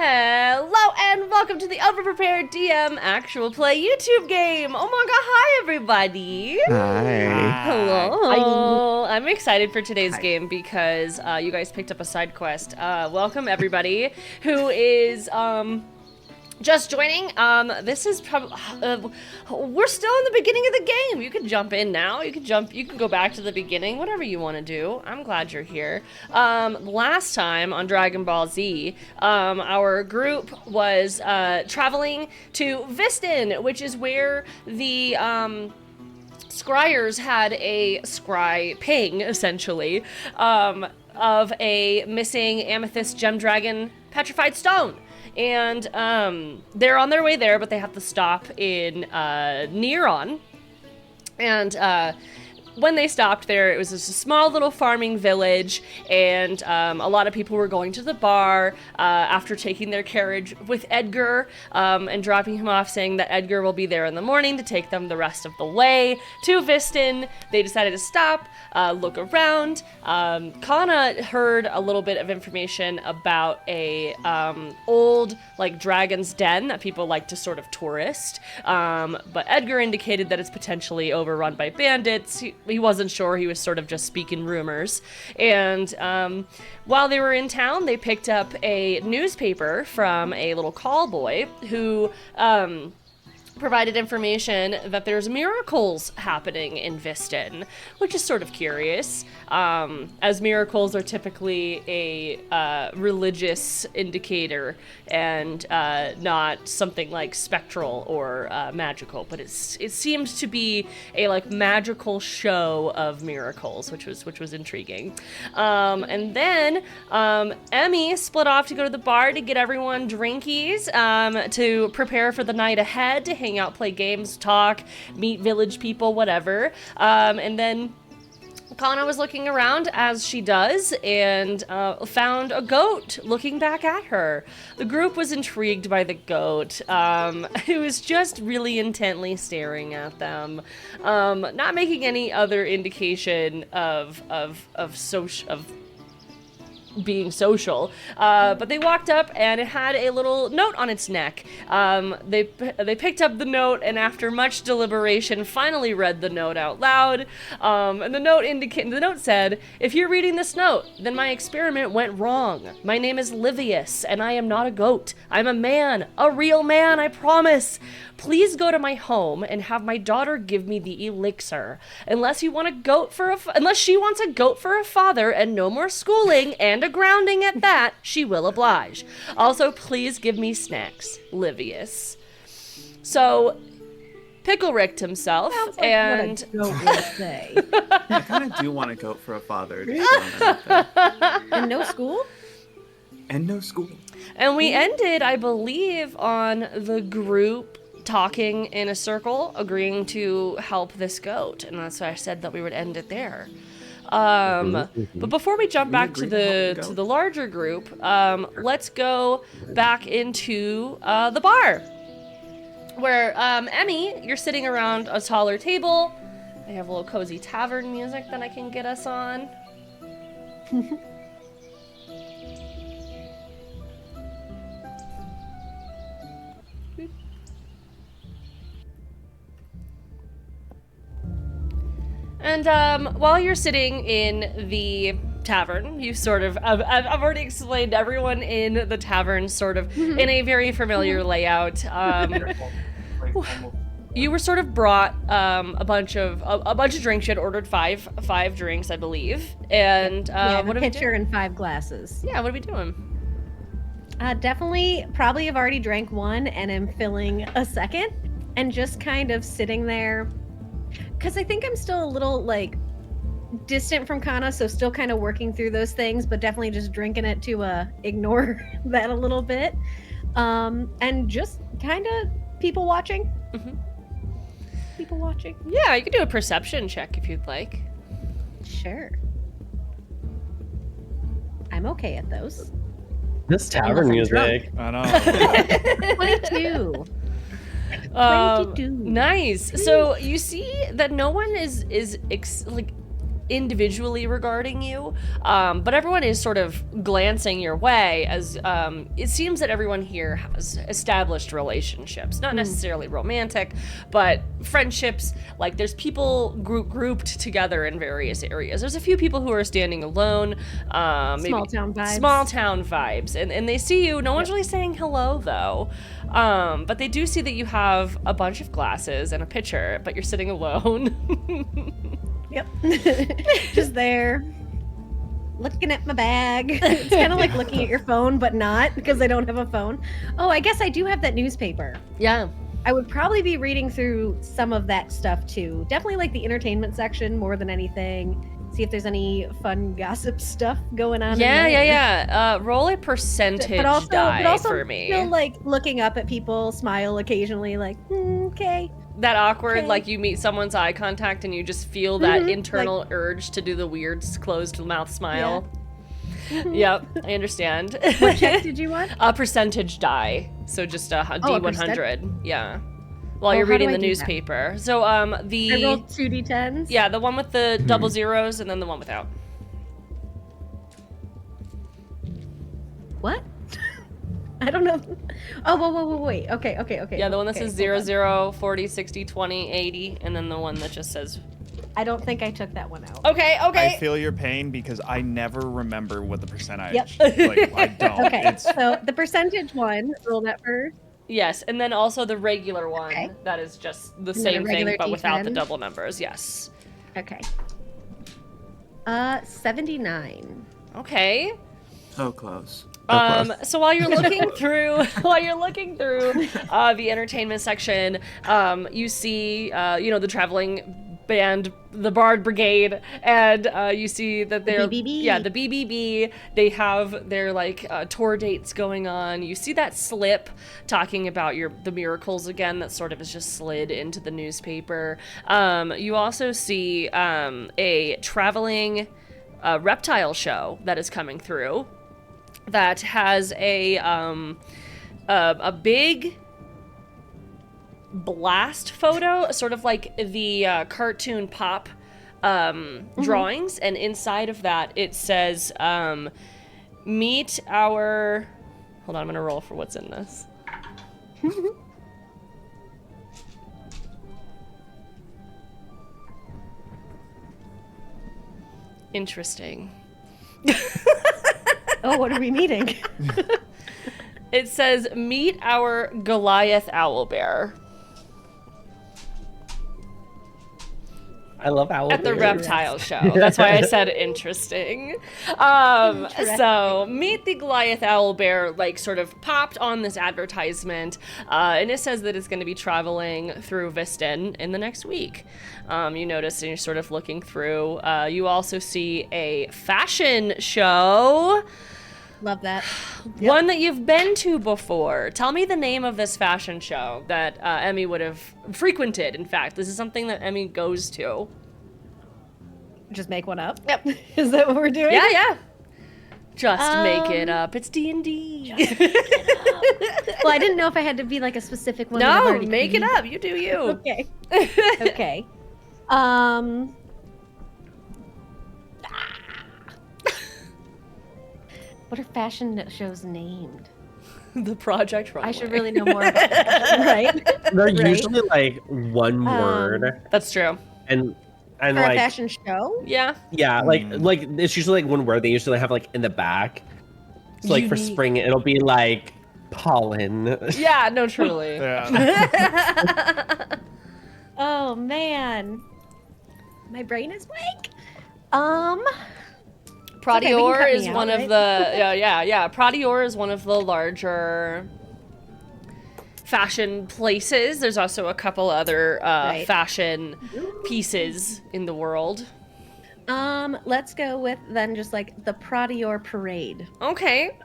Hello and welcome to the Overprepared DM actual play YouTube game. Oh my god, hi everybody. Hi. Hello. I'm excited for today's game because you guys picked up a side quest. Welcome everybody who is just joining. This is probably we're still in the beginning of the game. You can jump in now. You can go back to the beginning, whatever you want to do. I'm glad you're here. Last time on Dragon Ball Z, our group was traveling to Viston, which is where the scryers had a scry ping, essentially, of a missing amethyst gem dragon petrified stone. And they're on their way there, but they have to stop in Neron. And when they stopped there, it was just a small little farming village, and a lot of people were going to the bar after taking their carriage with Edgar and dropping him off, saying that Edgar will be there in the morning to take them the rest of the way to Viston. They decided to stop, look around. Kanna heard a little bit of information about a old, like, dragon's den that people like to sort of tourist, but Edgar indicated that it's potentially overrun by bandits. He wasn't sure. He was sort of just speaking rumors. And while they were in town, they picked up a newspaper from a little call boy who provided information that there's miracles happening in Viston, which is sort of curious, as miracles are typically a religious indicator and not something like spectral or magical, but it seemed to be a like magical show of miracles, which was intriguing. And then Emmy split off to go to the bar to get everyone drinkies to prepare for the night ahead, to hang out, play games, talk, meet village people, whatever. And then Kanna was looking around, as she does, and found a goat looking back at her. The group was intrigued by the goat, who was just really intently staring at them, not making any other indication of being social, but they walked up and it had a little note on its neck. They picked up the note and after much deliberation finally read the note out loud. And the note said, "If you're reading this note, then my experiment went wrong. My name is Livius and I am not a goat. I'm a man, a real man, I promise. Please go to my home and have my daughter give me the elixir. Unless she wants a goat for a father and no more schooling and a grounding at that, she will oblige. Also, please give me snacks, Livius." So Pickle Ricked himself. Sounds like and what a goat would say. I kind of do want a goat for a father. And no school? And no school. And we ended, I believe, on the group talking in a circle, agreeing to help this goat, and that's why I said that we would end it there. But before we jump back to the larger group, let's go back into the bar, where Emmy, you're sitting around a taller table. I have a little cozy tavern music that I can get us on. And while you're sitting in the tavern, you sort of, I've already explained everyone in the tavern sort of in a very familiar layout. You were sort of brought a bunch of drinks. You had ordered five drinks, I believe. And what a pitcher and 5 glasses. Yeah, what are we doing? Definitely, probably have already drank one and am filling a second, and just kind of sitting there. Because I think I'm still a little, like, distant from Kanna, so still kind of working through those things, but definitely just drinking it to ignore that a little bit. And just kind of people watching. Mm-hmm. People watching. Yeah, you can do a perception check if you'd like. Sure. I'm okay at those. This tavern music. I know. 22. 22. Nice. So you see that no one is individually regarding you, but everyone is sort of glancing your way as it seems that everyone here has established relationships, not necessarily romantic, but friendships. Like there's people grouped together in various areas. There's a few people who are standing alone, Small town vibes. Small town vibes, and they see you. No one's really saying hello though, but they do see that you have a bunch of glasses and a pitcher, but you're sitting alone. Yep. Just there, looking at my bag. It's kind of like looking at your phone, but not, because I don't have a phone. Oh, I guess I do have that newspaper. Yeah. I would probably be reading through some of that stuff too. Definitely like the entertainment section more than anything. See if there's any fun gossip stuff going on. Yeah. Roll a percentage die for me. Still like looking up at people, smile occasionally, like, okay. That awkward, Okay. like you meet someone's eye contact and you just feel that internal urge to do the weird closed mouth smile. Yeah. Yep, I understand. What check did you want? A percentage die, so just a D100. Yeah. While you're how do reading I the do that? newspaper. So I rolled 2 d10s. yeah, the one with the double zeros and then the one without. What? I don't know. Oh, whoa, wait. Okay. Yeah, the one that okay, says hold on. 00, 40, 60, 20, 80, and then the one that just says. I don't think I took that one out. Okay. I feel your pain because I never remember what the percentage. Yep. Like, I don't. Okay, It's, so the percentage one, roll that first. Yes, and then also the regular one Okay. that is just the then a same thing regular but without the D10. double numbers. Yes. Okay. 79. Okay. So close. So while you're looking through the entertainment section, you see the traveling band, the Bard Brigade, and you see that they're BBB. yeah, the BBB. They have their tour dates going on. You see that slip talking about the miracles again that sort of is just slid into the newspaper. You also see a traveling reptile show that is coming through that has a big blast photo, sort of like the cartoon pop drawings, and inside of that it says meet our hold on, I'm gonna roll for what's in this. Interesting. Oh, what are we meeting? It says meet our Goliath owlbear I love owls. at the reptile show. That's why I said interesting. So meet the Goliath owlbear sort of popped on this advertisement, and it says that it's going to be traveling through Viston in the next week. You notice, and you're sort of looking through. You also see a fashion show. Love that. One that you've been to before. Tell me the name of this fashion show that Emmy would have frequented. In fact, this is something that Emmy goes to. Just make one up. Yep. Is that what we're doing? Yeah. Just make it up. It's D&D. Well, I didn't know if I had to be like a specific one. that I've No, already make it created. up. You do you. Okay. Okay. What are fashion shows named? The Project Runway. I should really know more about fashion, right? They're Right. usually like one word, That's true. and For a like fashion show? Yeah. yeah, like it's usually like one word. They usually have like in the back. So like for Unique. spring, it'll be like pollen. Yeah, no, truly. yeah. Oh man. My brain is blank. Prodior cut me is out, one of right? the yeah. Prodior is one of the larger fashion places. There's also a couple other Right. fashion pieces in the world. Let's go with then just like the Prodior Parade. Okay.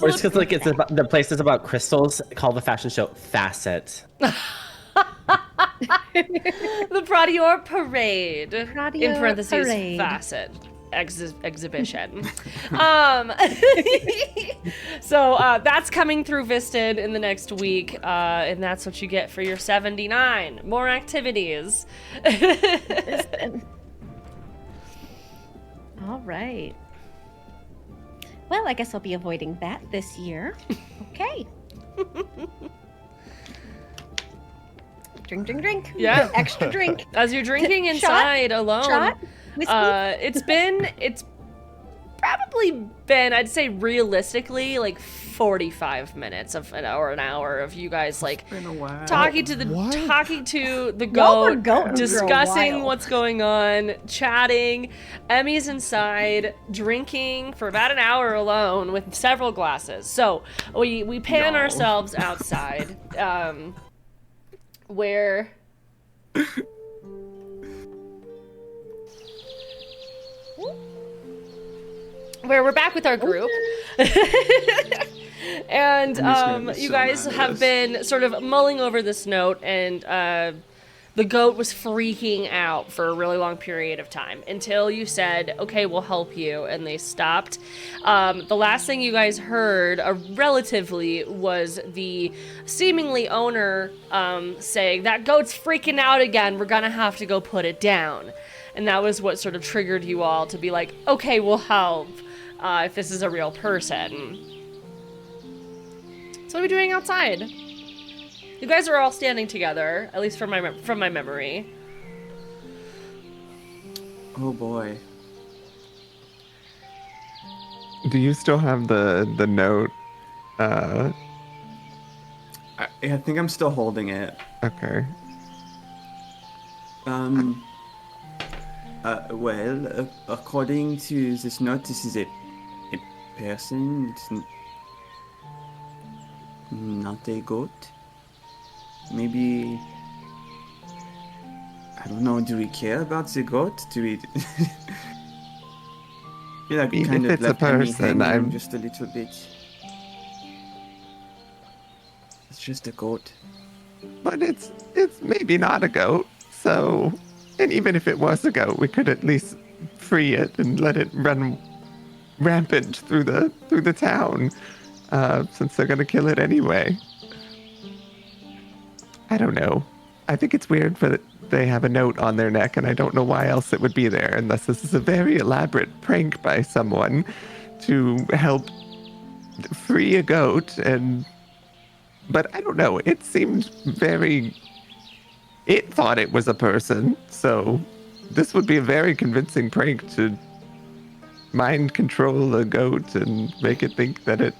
Or it's because like it's about, the place is about crystals called the fashion show Facet. The Prodior Parade. in Prodior parentheses, Parade. facet. Exhibition. So that's coming through Visted in the next week, and that's what you get for your 79. More activities. All right. Well, I guess I'll be avoiding that this year. Okay. Drink, drink, drink. Yeah. Extra drink. As you're drinking Shot? inside alone, Shot? Whiskey? it's probably been, I'd say realistically, like 45 minutes of an hour of you guys like Been a while. talking to the Y'all were goat, goating for a discussing while. what's going on, chatting. Emmy's inside drinking for about an hour alone with several glasses. So we pan No. ourselves outside, where we're back with our group. And I'm just gonna be you so guys mad at have us. been sort of mulling over this note, and the goat was freaking out for a really long period of time until you said, okay, we'll help you, and they stopped. The last thing you guys heard, relatively, was the seemingly owner saying, that goat's freaking out again, we're gonna have to go put it down. And that was what sort of triggered you all to be like, okay, we'll help if this is a real person. So what are we doing outside? You guys are all standing together, at least from my memory. Oh boy. Do you still have the note? I think I'm still holding it. Okay. Well, according to this note, this is a person. It's not a goat. Maybe, I don't know, do we care about the goat? Do we... I feel like we If kind of it's a left Emmy person, hanging I'm- just a little bit. It's just a goat. But it's maybe not a goat, so... And even if it was a goat, we could at least free it and let it run rampant through the town, since they're gonna kill it anyway. I don't know. I think it's weird that they have a note on their neck, and I don't know why else it would be there, unless this is a very elaborate prank by someone to help free a goat. But I don't know. It seemed very... It thought it was a person, so this would be a very convincing prank to mind control a goat and make it think that it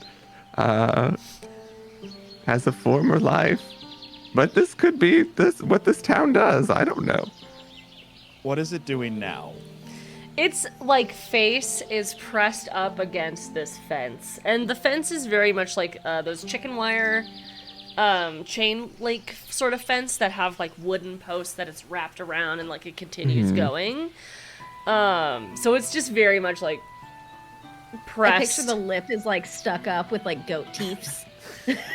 has a former life. But this could be what this town does. I don't know. What is it doing now? Its like face is pressed up against this fence, and the fence is very much like those chicken wire chain link sort of fence that have like wooden posts that it's wrapped around and like it continues going. So it's just very much like I pressed. picture the lip is like stuck up with like goat teeth.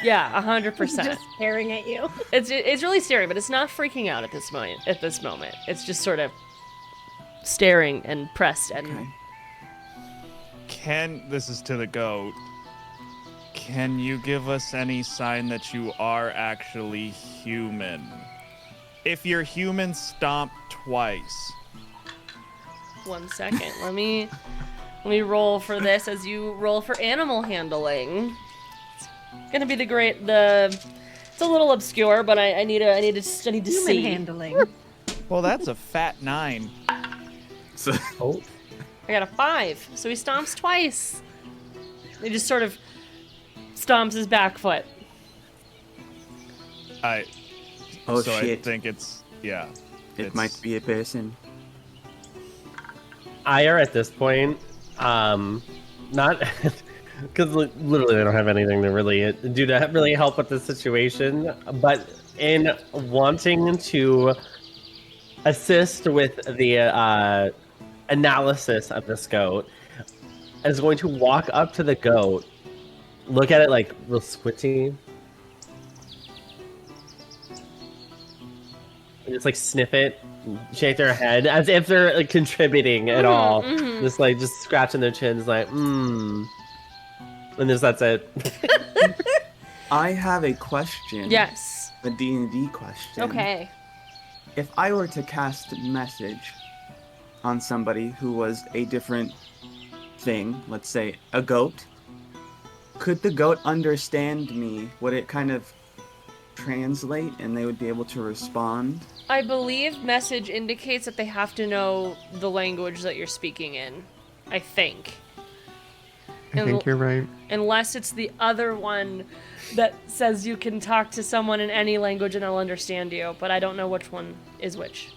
Yeah, 100%. Just staring at you. It's really scary, but it's not freaking out at this moment. It's just sort of staring and pressed and. Okay. This is to the goat. Can you give us any sign that you are actually human? If you're human, stomp twice. 1 second. Let me roll for this as you roll for animal handling. It's gonna be it's a little obscure, but I need to Human see. handling. Well, that's a fat 9. So, Oh, I got a 5, so he stomps twice. He just sort of stomps his back foot. oh so I shit. think it's It might be a person. Ire at this point, not because literally they don't have anything to really do to really help with the situation, but in wanting to assist with the analysis of this goat, is going to walk up to the goat, look at it like real squinty, and just like sniff it, shake their head as if they're like contributing at all. Just like just scratching their chins, like and that's it. I have a question. Yes. A D&D question. Okay. If I were to cast message on somebody who was a different thing, let's say a goat, could the goat understand me? Would it kind of translate and they would be able to respond? I believe message indicates that they have to know the language that you're speaking in. I think. I think you're right. Unless it's the other one that says you can talk to someone in any language and they'll understand you, but I don't know which one is which.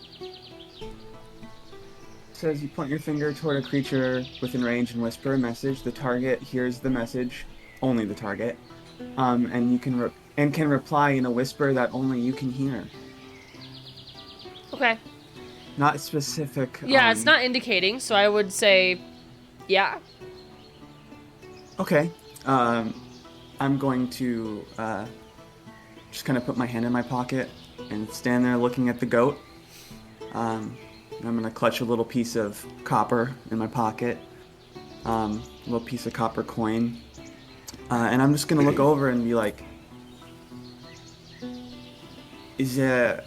Says you point your finger toward a creature within range and whisper a message. The target hears the message, only the target, and you can can reply in a whisper that only you can hear. Okay. Not specific. Yeah, it's not indicating, so I would say, yeah. Okay. I'm going to just kind of put my hand in my pocket and stand there looking at the goat. I'm going to clutch a little piece of copper in my pocket, a little piece of copper coin, and I'm just going to look over and be like, is there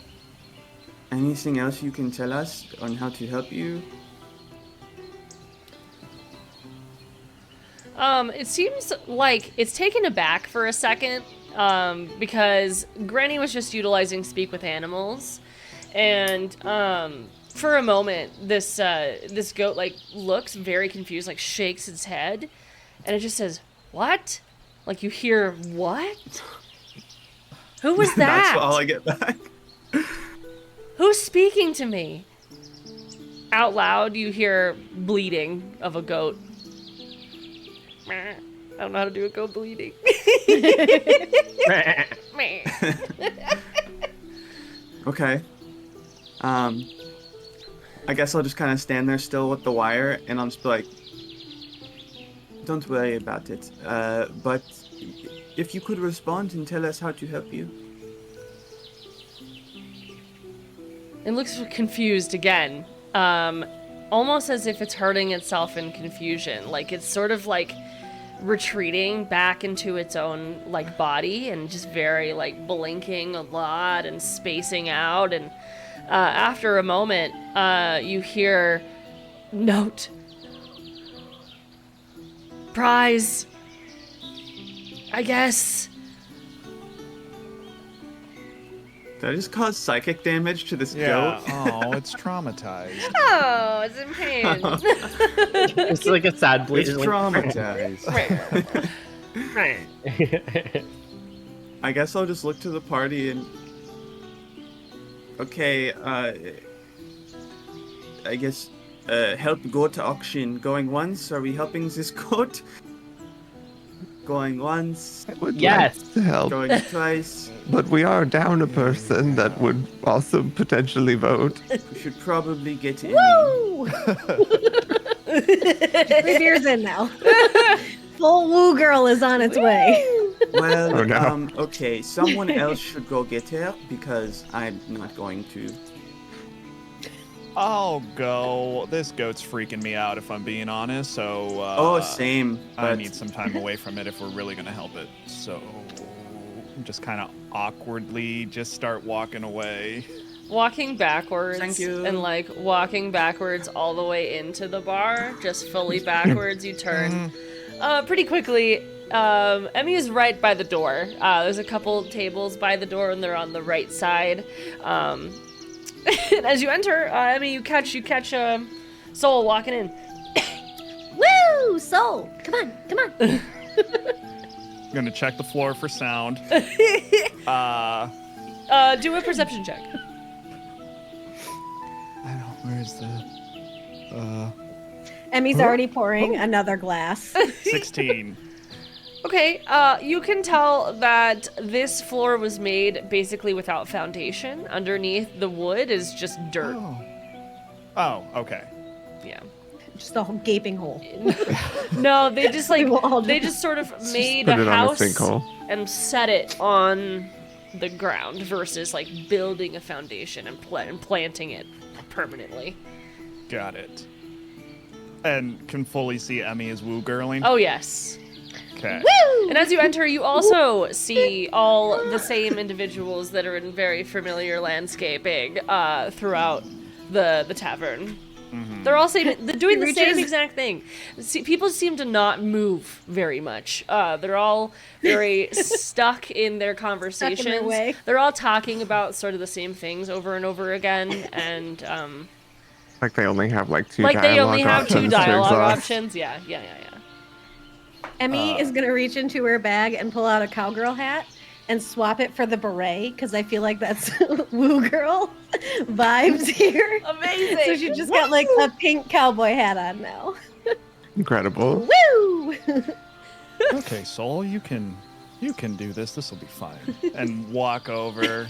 anything else you can tell us on how to help you? It seems like it's taken aback for a second, because Granny was just utilizing speak with animals, and for a moment, this goat like looks very confused, like shakes its head, and it just says, "What?" Like you hear, "What? Who was that?" That's all I get back. Who's speaking to me? Out loud, you hear bleating of a goat. I don't know how to do a goat bleeding. Okay. I guess I'll just kind of stand there still with the wire, and I'll just be like, don't worry about it. But if you could respond and tell us how to help you. It looks confused again. Almost as if it's hurting itself in confusion. Like it's sort of like retreating back into its own like body and just very like blinking a lot and spacing out. And after a moment, you hear note. Prize. I guess. Did I just cause psychic damage to this Yeah. goat? Oh, it's traumatized. Oh, it's in pain. It's like a sad bleed. It's traumatized. I guess I'll just look to the party and... Okay, I guess, help goat auction. Going once? Are we helping this goat? Going once? I would Yes. like to help, Going twice? but we are down a person that would also potentially vote. We should probably get Emmy. Woo! 3 beers in now. Full woo girl is on its way. Well, Oh, no. Okay, someone else should go get her because I'm not going to. I'll go. This goat's freaking me out if I'm being honest, so Same. I But need some time away from it if we're really gonna help it. So just kind of awkwardly just start walking away. Walking backwards Thank you. and like walking backwards all the way into the bar, just fully backwards, you turn. Pretty quickly, Emmy is right by the door. There's a couple tables by the door and they're on the right side. And as you enter, Emmy, you catch Sol walking in. Woo! Soul! Come on, come on. I'm gonna check the floor for sound. Do a perception check. I don't. Where's the? Emmy's already pouring another glass. 16. Okay, you can tell that this floor was made basically without foundation. Underneath the wood is just dirt. Oh, okay. Yeah. Just a whole gaping hole. No, they just like We will all they just- just sort of made put a it on a house sinkhole. and set it on the ground versus like building a foundation and planting it permanently. Got it. And can fully see Emmy as woo girling. Oh yes. Okay. And as you enter, you also see all the same individuals that are in very familiar landscaping throughout the tavern. They're all they're doing the same Reaches. exact thing. People seem to not move very much. They're all very stuck in their conversations. way. They're all talking about sort of the same things over and over again, and Like they only have like two like they dialogue only have two options to dialogue exhaust. options. Yeah. Emmy is gonna reach into her bag and pull out a cowgirl hat and swap it for the beret because I feel like that's woo girl vibes here. Amazing. So she just got like a pink cowboy hat on now. Incredible. Woo! Okay, Sol, you can do this. This will be fine. And walk over.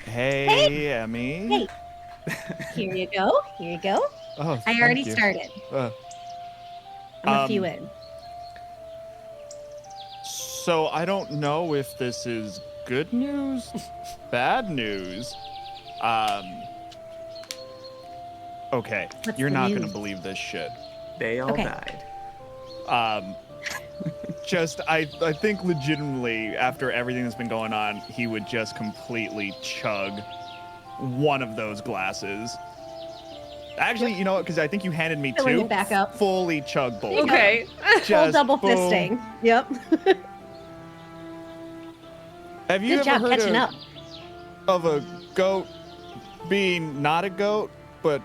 Hey, Emmy. Hey. Here you go. Here you go. Oh, I already thank you. started. Uh, I'm a few in. So I don't know if this is good news, bad news. Okay, What's you're the not news? gonna believe this shit. They all Okay. died. Just I think legitimately after everything that's been going on, he would just completely chug one of those glasses. Actually, you know what? Because I think you handed me Filling two. it back up. Fully chug both. Okay. Full Just double boom. fisting. Yep. Have you Good ever job heard catching up. of a goat being not a goat, but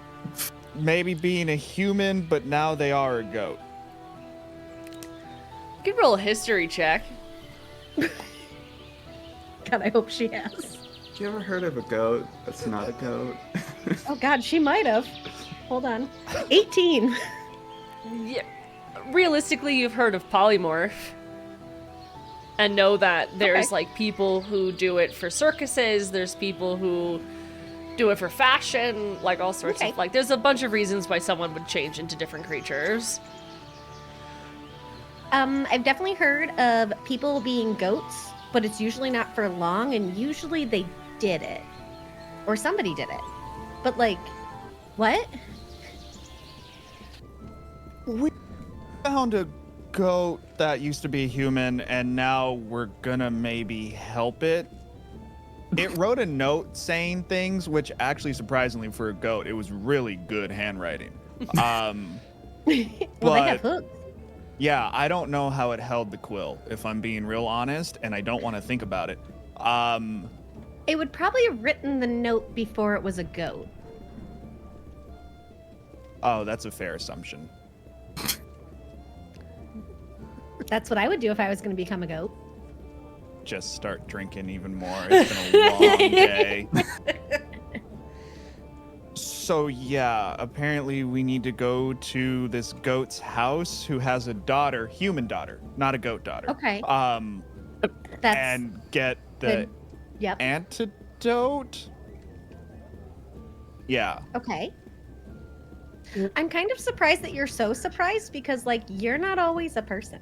maybe being a human, but now they are a goat? You could roll a history check. God, I hope she has. You ever heard of a goat that's not a goat? Oh God, she might have. Hold on. 18. Yeah. Realistically, you've heard of polymorph. And know that there's Okay. like people who do it for circuses, there's people who do it for fashion, like all sorts Okay. of like there's a bunch of reasons why someone would change into different creatures. I've definitely heard of people being goats, but it's usually not for long, and usually they did it. Or somebody did it. But like, what? We found a goat that used to be human, and now we're gonna maybe help it. It wrote a note saying things, which actually, surprisingly for a goat, it was really good handwriting. Well, they have But- hooks. Yeah, I don't know how it held the quill, if I'm being real honest, and I don't want to think about it. It would probably have written the note before it was a goat. Oh, that's a fair assumption. That's what I would do if I was going to become a goat. Just start drinking even more. It's been a long day. So yeah, apparently we need to go to this goat's house who has a daughter, human daughter, not a goat daughter. Okay. That's And get the good. Yep. antidote. Yeah. Okay. I'm kind of surprised that you're so surprised because, like, you're not always a person.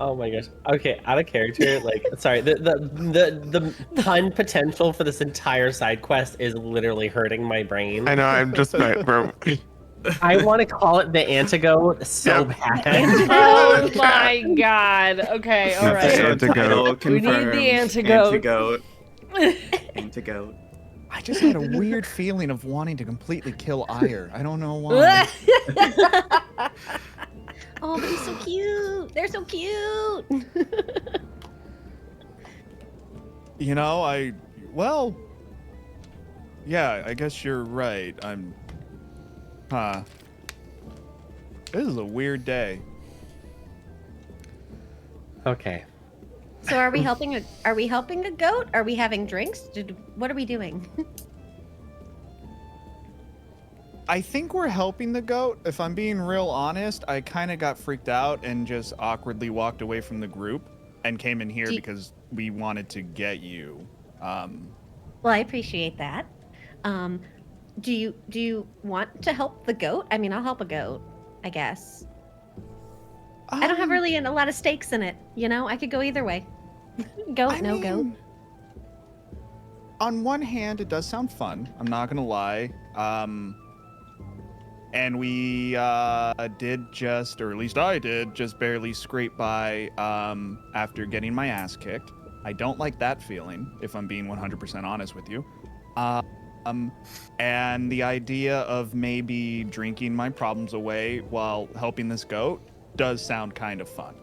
Oh my gosh. Okay, out of character. Like, sorry. The pun potential for this entire side quest is literally hurting my brain. I know. I'm just bro. I want to call it the antidote so bad. Oh my god. Okay, all That's right. it. Antigoat. Title We need the confirmed. antigote. Antigote. I just had a weird feeling of wanting to completely kill Oighear. I don't know why. Oh, but he's so cute. They're so cute. You know, yeah, I guess you're right. This is a weird day. Okay. So are we helping a goat? Are we having drinks? What are we doing? I think we're helping the goat. If I'm being real honest, I kind of got freaked out and just awkwardly walked away from the group and came in here Do you- because we wanted to get you. Well, I appreciate that. Do you want to help the goat? I mean, I'll help a goat, I guess. I don't have really a lot of stakes in it, you know? I could go either way. Goat, I no goat. mean, on one hand, it does sound fun. I'm not gonna lie. And we did just, or at least I did, just barely scrape by after getting my ass kicked. I don't like that feeling, if I'm being 100% honest with you. And the idea of maybe drinking my problems away while helping this goat does sound kind of fun.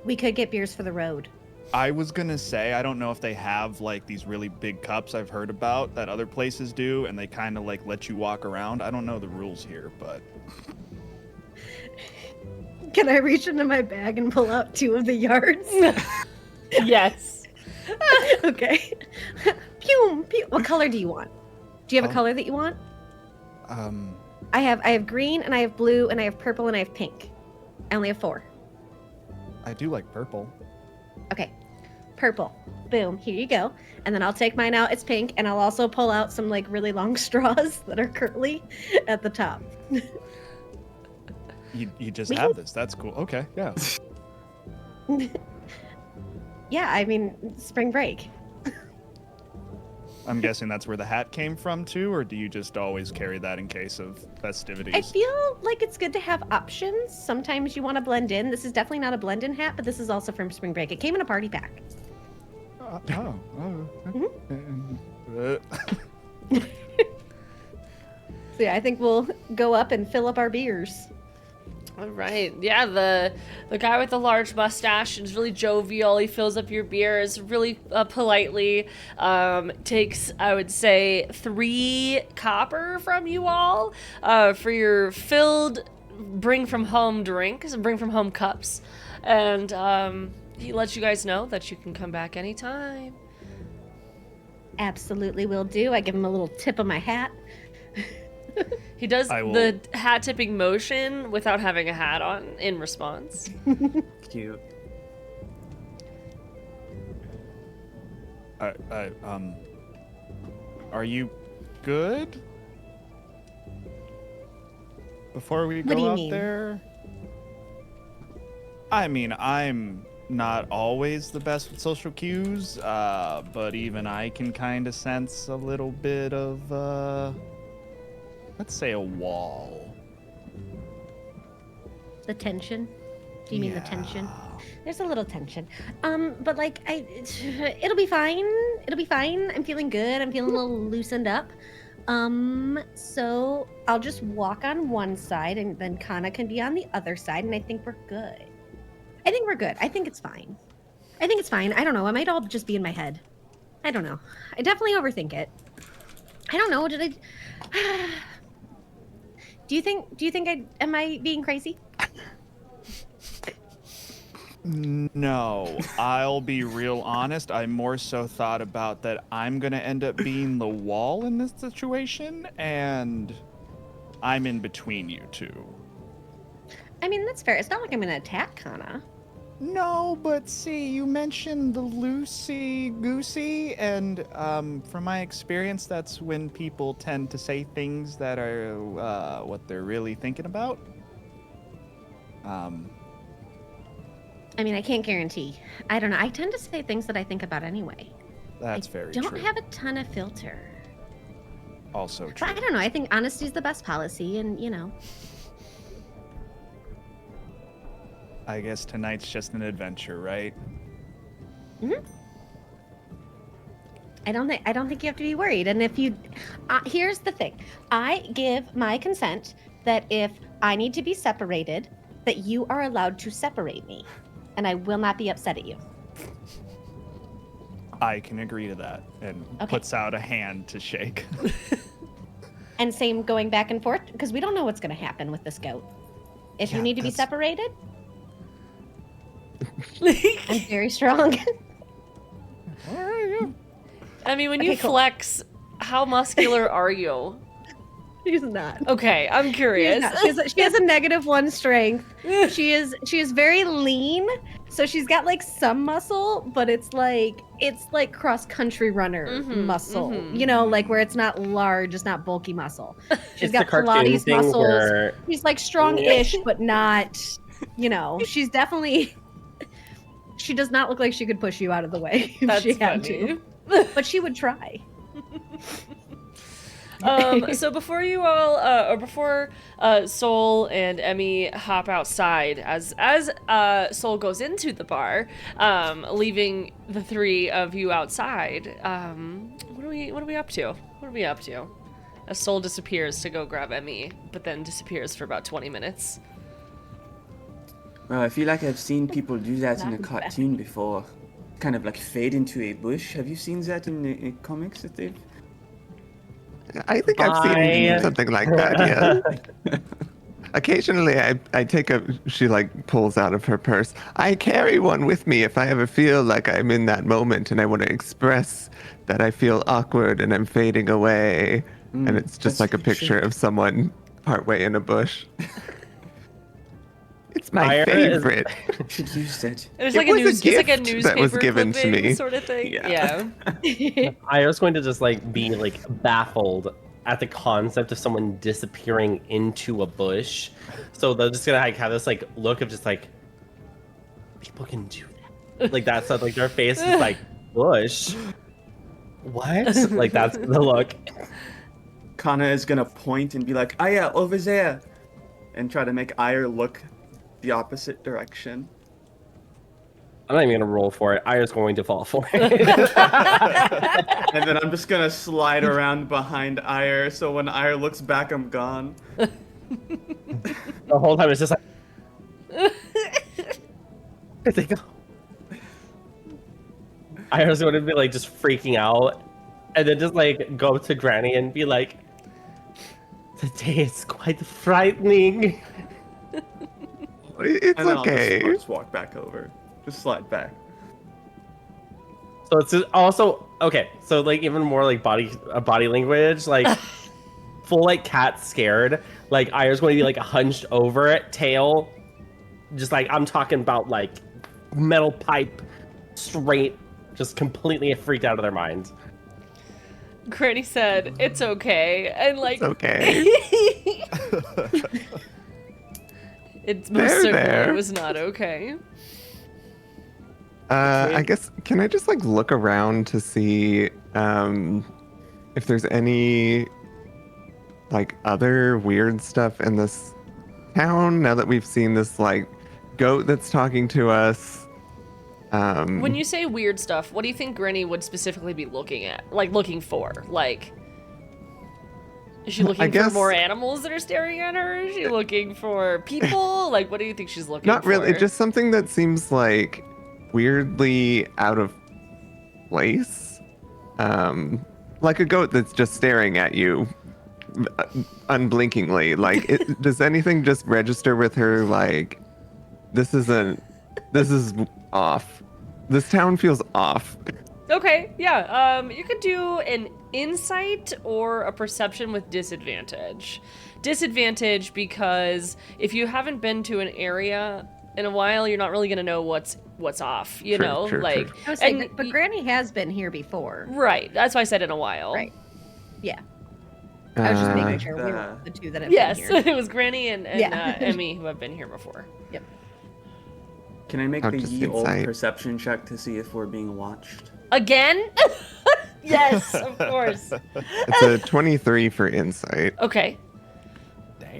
We could get beers for the road. I was gonna say, I don't know if they have like these really big cups I've heard about that other places do, and they kind of like let you walk around. I don't know the rules here, but... Can I reach into my bag and pull out 2 of the yards? Yes. Okay. Pew, pew. What color do you want? Do you have a color that you want? I have green, and I have blue, and I have purple, and I have pink. I only have 4. I do like purple. Okay. Purple. Boom. Here you go. And then I'll take mine out. It's pink, and I'll also pull out some like really long straws that are curly at the top. You just have this. That's cool. Okay, yeah. Yeah, I mean, spring break. I'm guessing that's where the hat came from too, or do you just always carry that in case of festivities? I feel like it's good to have options. Sometimes you want to blend in. This is definitely not a blend-in hat, but this is also from spring break. It came in a party pack. So yeah, I think we'll go up and fill up our beers. All right. Yeah, the guy with the large mustache is really jovial. He fills up your beers really politely. Takes, I would say, 3 copper from you all for your filled bring from home drinks, bring from home cups. And he lets you guys know that you can come back anytime. Absolutely will do. I give him a little tip of my hat. He does the hat tipping motion without having a hat on in response. Cute. Are you good? Before we What do go you out mean? there? I mean, I'm not always the best with social cues, but even I can kind of sense a little bit of, let's say a wall. The tension? Do you mean the tension? There's a little tension. But like, it'll be fine. It'll be fine. I'm feeling good. I'm feeling a little loosened up. So I'll just walk on one side, and then Kanna can be on the other side, and I think we're good. I think we're good. I think it's fine. I think it's fine. I don't know. It might all just be in my head. I don't know. I definitely overthink it. I don't know. Did I? Do you think am I being crazy? No, I'll be real honest. I more so thought about that I'm gonna end up being the wall in this situation, and I'm in between you two. I mean, that's fair. It's not like I'm gonna attack Kanna. No, but see, you mentioned the loosey-goosey, and from my experience, that's when people tend to say things that are what they're really thinking about. I mean, I can't guarantee. I don't know. I tend to say things that I think about anyway. That's very true. I don't have a ton of filter. Also true. But I don't know. I think honesty is the best policy, and you know. I guess tonight's just an adventure, right? Mm-hmm. I don't think you have to be worried. And if you, here's the thing: I give my consent that if I need to be separated, that you are allowed to separate me, and I will not be upset at you. I can agree to that, and puts out a hand to shake. And same going back and forth, because we don't know what's going to happen with this goat. If you need to be separated, I'm very strong. I mean, when you flex, how muscular are you? She's not. Okay, I'm curious. She has a -1 strength. She is very lean, so she's got like some muscle, but it's like cross country runner muscle. You know, like where it's not large, it's not bulky muscle. She's got Pilates muscles. She's like strong-ish, but not. You know, she's definitely. She does not look like she could push you out of the way if she had to, but she would try. So before you all, or before Sol and Emmy hop outside, as Sol goes into the bar, leaving the 3 of you outside, what are we up to? What are we up to? As Sol disappears to go grab Emmy, but then disappears for about 20 minutes. Well, I feel like I've seen people do that in a Not bad. cartoon before. Kind of like fade into a bush. Have you seen that in the comics that they've... I think I've seen something like that, yeah. Occasionally, she like pulls out of her purse. I carry one with me if I ever feel like I'm in that moment and I want to express that I feel awkward and I'm fading away. And it's just that's like a good picture shit. of someone partway in a bush. It's my Fire is- favorite. should use that. It was It like was a it's like a gift newspaper that was given to clipping me. sort of thing. Yeah. I was going to just like be like baffled at the concept of someone disappearing into a bush. So they're just gonna like have this like look of just like people can do that. Like that's like their face is like bush. What? Like that's the look. Kanna is gonna point and be like, Aya, over there! And try to make Aya look the opposite direction. I'm not even gonna roll for it. I was going to fall for it. And then I'm just gonna slide around behind Aya, so when Aya looks back, I'm gone. The whole time it's just like where'd they go? I was going to be like just freaking out and then just like go to Granny and be like, today is quite frightening. It's And then okay. I'll just walk back over. Just slide back. So it's also okay. So like even more like body language, like full like cat scared. Like Aya's going to be like hunched over it, tail, just like I'm talking about like metal pipe, straight, just completely freaked out of their minds. Granny said, "It's okay," and like, It's okay. it's most There, certainly there. was not okay. I guess, can I just like look around to see if there's any like other weird stuff in this town now that we've seen this like goat that's talking to us? When you say weird stuff, what do you think Granny would specifically be looking at? Like, looking for? Like, is she looking for guess- more animals that are staring at her? Is she looking for people? Like, what do you think she's looking Not for? really, just something that seems like weirdly out of place. Like a goat that's just staring at you unblinkingly. Like, does anything just register with her like, this is off. This town feels off. Okay, yeah. You could do an insight or a perception with disadvantage. Disadvantage because if you haven't been to an area in a while, you're not really gonna know what's off. You True, know, true, like. true. I was saying, and but y- Granny has been here before. Right. That's why I said in a while. Right. Yeah. I was just making Uh, sure we were the two that have Yes, been here. it was Granny and Yeah. Emmy who have been here before. Can I make I'll the just ye old insight. perception check to see if we're being watched? Again? Yes, of course. It's a 23 for insight. Okay.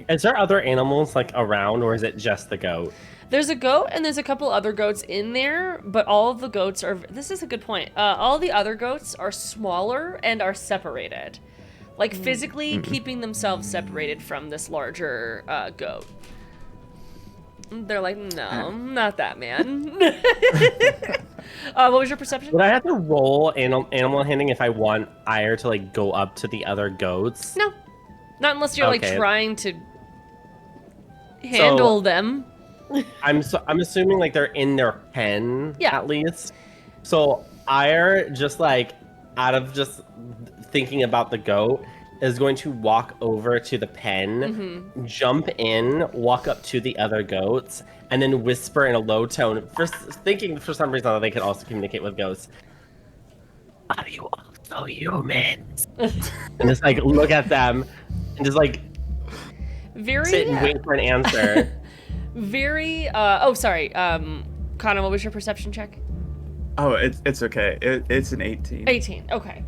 Is there other animals like around, or is it just the goat? There's a goat and there's a couple other goats in there, but all of the goats are. This is a good point. All the other goats are smaller and are separated, like physically keeping themselves separated from this larger goat. They're like, no, not that man. What was your perception? Would I have to roll animal handling if I want Ire to like go up to the other goats? No, not unless you're like Okay. trying to handle them. I'm assuming like they're in their pen Yeah. at least. So Ire, just like out of just thinking about the goat, is going to walk over to the pen, jump in, walk up to the other goats, and then whisper in a low tone. First, thinking for some reason that they can also communicate with ghosts. Are you also humans? And just like look at them and just like Very. sit and wait for an answer. Very. Oh, sorry. Kanna, what was your perception check? Oh, it's okay. It's an 18. 18. Okay.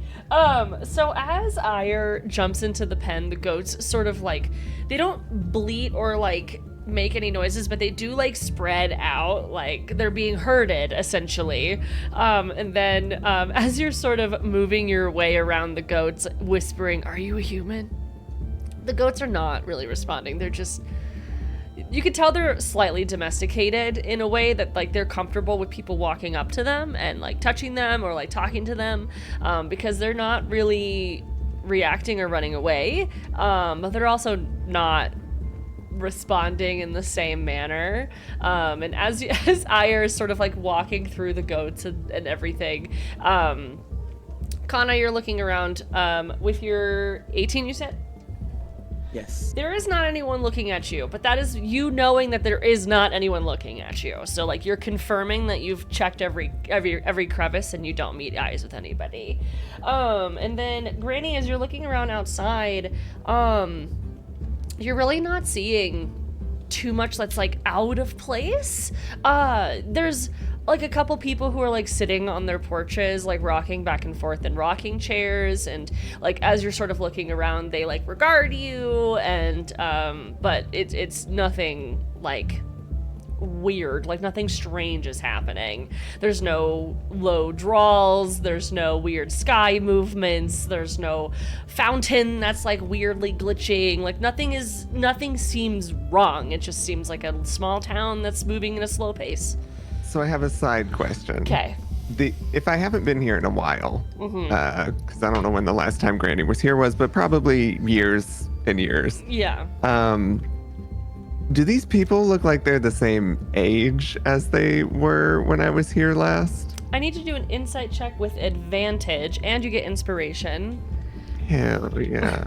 So as Ire jumps into the pen, the goats sort of like, they don't bleat or like make any noises, but they do like spread out, like they're being herded essentially. And then as you're sort of moving your way around the goats, whispering, "Are you a human?" The goats are not really responding. They're just, you could tell they're slightly domesticated in a way that like they're comfortable with people walking up to them and like touching them or like talking to them, because they're not really reacting or running away, but they're also not responding in the same manner. And as Aya is sort of like walking through the goats and everything, Kanna, you're looking around with your 18, you said? Yes. There is not anyone looking at you, but that is you knowing that there is not anyone looking at you. So like you're confirming that you've checked every crevice and you don't meet eyes with anybody. And then Granny, as you're looking around outside, you're really not seeing too much that's like out of place. There's like a couple people who are like sitting on their porches, like rocking back and forth in rocking chairs, and like as you're sort of looking around, they like regard you, and but it's nothing like weird, like nothing strange is happening. There's no low drawls, there's no weird sky movements, there's no fountain that's like weirdly glitching, like nothing seems wrong. It just seems like a small town that's moving in a slow pace. So I have a side question. Okay. If I haven't been here in a while, Mm-hmm. because I don't know when the last time Granny was here was, but probably years and years. Yeah. Do these people look like they're the same age as they were when I was here last? I need to do an insight check with advantage, and you get inspiration. Hell yeah.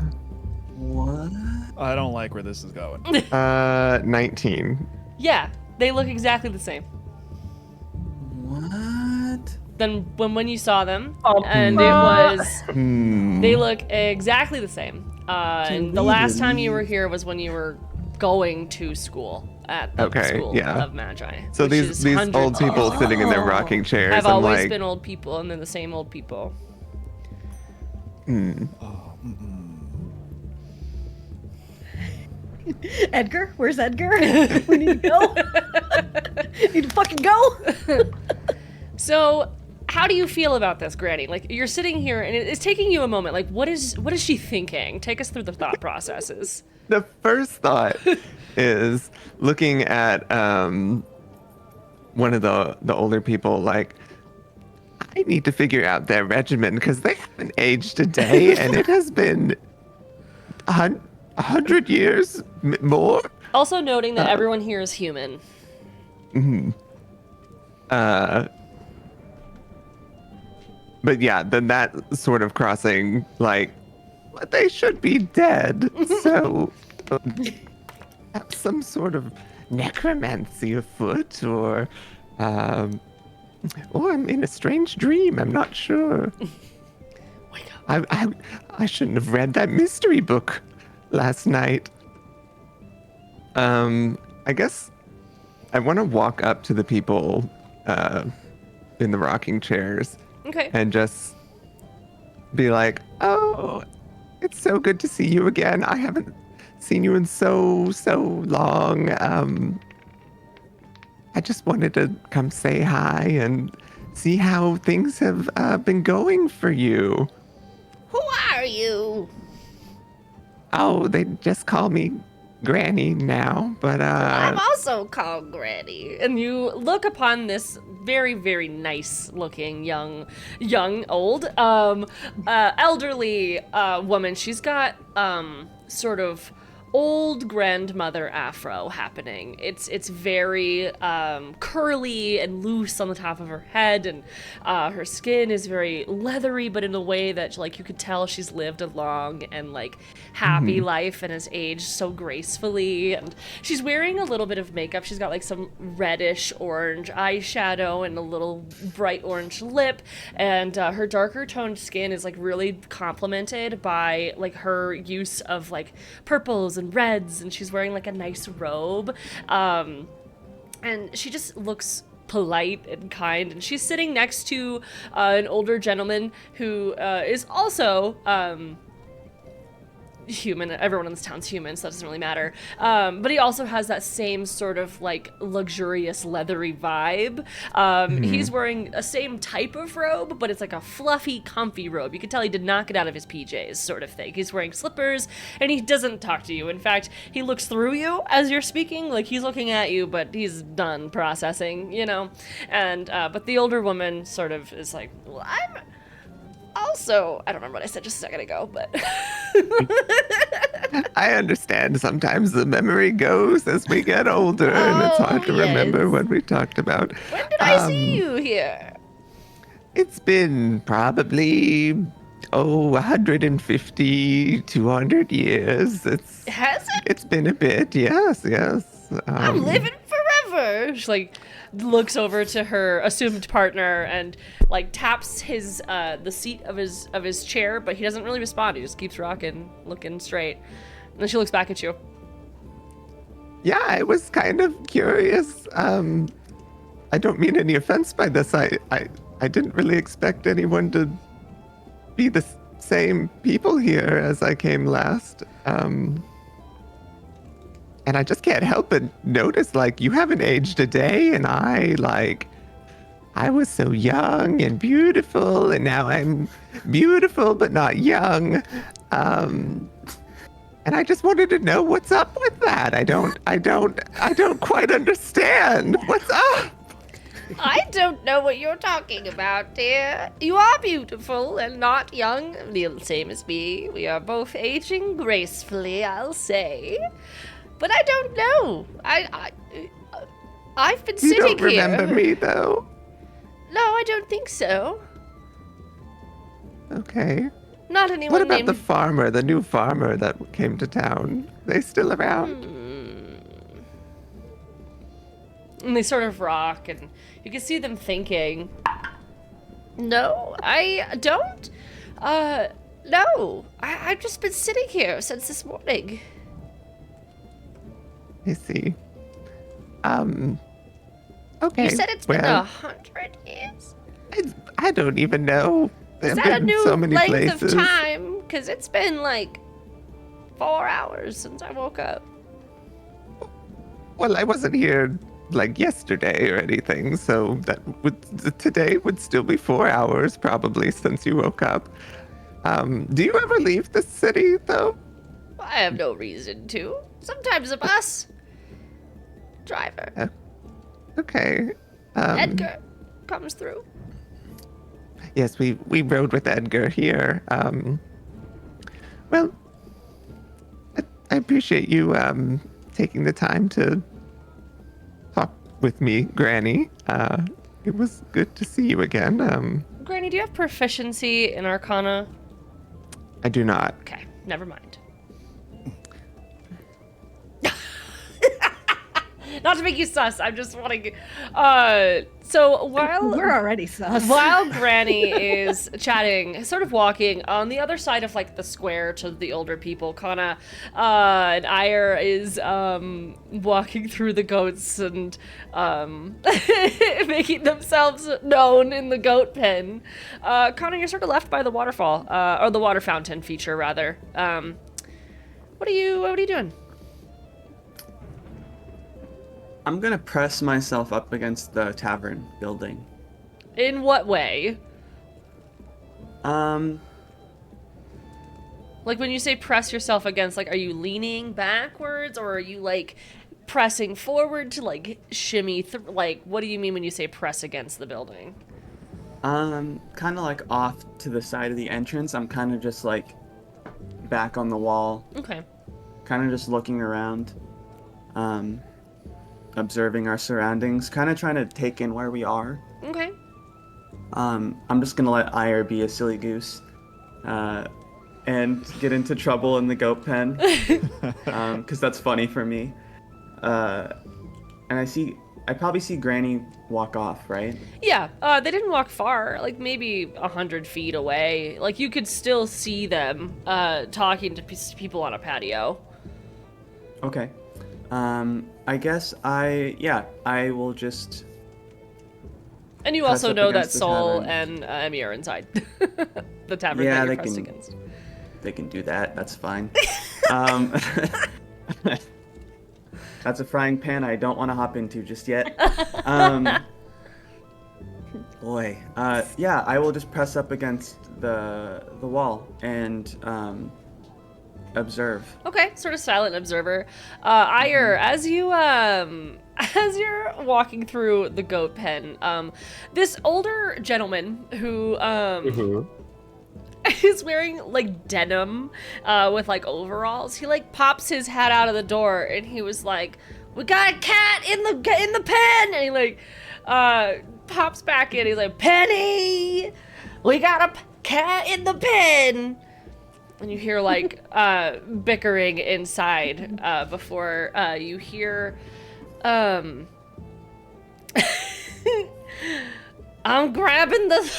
What? I don't like where this is going. 19. Yeah, they look exactly the same. What? Then when you saw them, and it was, they look exactly the same. And the last time you were here was when you were going to school at the school of Magi. So these old people sitting in their rocking chairs. I've always been old people, and they're the same old people. Edgar? Where's Edgar? We need to go. Need to fucking go. So, how do you feel about this, Granny? Like, you're sitting here, and it's taking you a moment. Like, what is she thinking? Take us through the thought processes. The first thought is looking at one of the older people, like, I need to figure out their regimen because they haven't aged a day, and it has been 100 years more. Also noting that everyone here is human. But yeah, then that sort of crossing, like, well, they should be dead. So, have some sort of necromancy afoot, or I'm in a strange dream. I'm not sure. Wake up. I shouldn't have read that mystery book last night. I guess I want to walk up to the people in the rocking chairs. Okay. And just be like, oh, it's so good to see you again. I haven't seen you in so long. I just wanted to come say hi and see how things have been going for you. Who are you? Oh, they just call me Granny now, but I'm also called Granny. And you look upon this very, very nice looking old elderly woman. She's got sort of old grandmother afro happening. It's very curly and loose on the top of her head, and her skin is very leathery, but in a way that like you could tell she's lived a long and like happy life and has aged so gracefully. And she's wearing a little bit of makeup. She's got like some reddish orange eyeshadow and a little bright orange lip, and her darker toned skin is like really complemented by like her use of like purples and reds, and she's wearing like a nice robe, and she just looks polite and kind, and she's sitting next to an older gentleman who is also human. Everyone in this town's human, so that doesn't really matter. But he also has that same sort of like luxurious leathery vibe. He's wearing a same type of robe, but it's like a fluffy, comfy robe. You can tell he did not get out of his PJs, sort of thing. He's wearing slippers, and he doesn't talk to you. In fact, he looks through you as you're speaking, like he's looking at you, but he's done processing, you know? And, but the older woman sort of is like, well, I'm also, I don't remember what I said just a second ago, but... I understand sometimes the memory goes as we get older, and it's hard to remember what we talked about. When did I see you here? It's been probably, 150, 200 years. Has it? It's been a bit, yes. I'm living forever. She like looks over to her assumed partner and like taps his the seat of his chair, but he doesn't really respond. He just keeps rocking, looking straight. And then she looks back at you. Yeah, I was kind of curious. I don't mean any offense by this. I didn't really expect anyone to be the same people here as I came last. And I just can't help but notice, like, you haven't aged a day, and I was so young and beautiful, and now I'm beautiful but not young. And I just wanted to know what's up with that. I don't quite understand. What's up? I don't know what you're talking about, dear. You are beautiful and not young, the same as me. We are both aging gracefully, I'll say. But I don't know. I've been sitting here. You don't remember me, though? No, I don't think so. Okay. Not anyone What about named... the farmer, the new farmer that came to town? They still around? And they sort of rock, and you can see them thinking. No, I don't. No. I've just been sitting here since this morning. I see. Okay. You said it's been 100 years? I don't even know. Is I've that a been new so many length places. of time? Because it's been like 4 hours since I woke up. Well, I wasn't here like yesterday or anything, so today would still be 4 hours probably since you woke up. Do you ever leave the city though? I have no reason to. Sometimes a bus driver. Okay. Edgar comes through. Yes, we rode with Edgar here. Well, I appreciate you taking the time to talk with me, Granny. It was good to see you again. Granny, do you have proficiency in Arcana? I do not. Okay, never mind. Not to make you sus, I'm just wanting... So while... We're already sus. While Granny is chatting, sort of walking, on the other side of, like, the square to the older people, Kanna and Oighear is walking through the goats and making themselves known in the goat pen. Kanna, you're sort of left by the waterfall, or the water fountain feature, rather. What are you doing? I'm gonna press myself up against the tavern building. In what way? Um, Like, when you say press yourself against, like, are you leaning backwards, or are you, like, pressing forward to, like, shimmy like, what do you mean when you say press against the building? kind of like off to the side of the entrance. I'm kind of just like back on the wall. Okay. Kind of just looking around. Observing our surroundings, kind of trying to take in where we are. Okay. I'm just gonna let Oighear be a silly goose, and get into trouble in the goat pen, because that's funny for me. And I probably see Granny walk off, right? Yeah, they didn't walk far, like maybe 100 feet away. Like, you could still see them talking to people on a patio. Okay. I guess I will just... And you press also up know that against the Sol tavern. and Emmy are inside the tavern Yeah, that you're they pressed can- against. they can do that. That's fine. Um, that's a frying pan I don't want to hop into just yet. Boy, yeah, I will just press up against the wall and observe. Okay, sort of silent observer. Oighear, as you're walking through the goat pen, this older gentleman who is wearing like denim with like overalls, he like pops his head out of the door and he was like, "We got a cat in the pen," and he like pops back in. He's like, "Penny, we got a cat in the pen." And you hear like bickering inside before you hear I'm grabbing the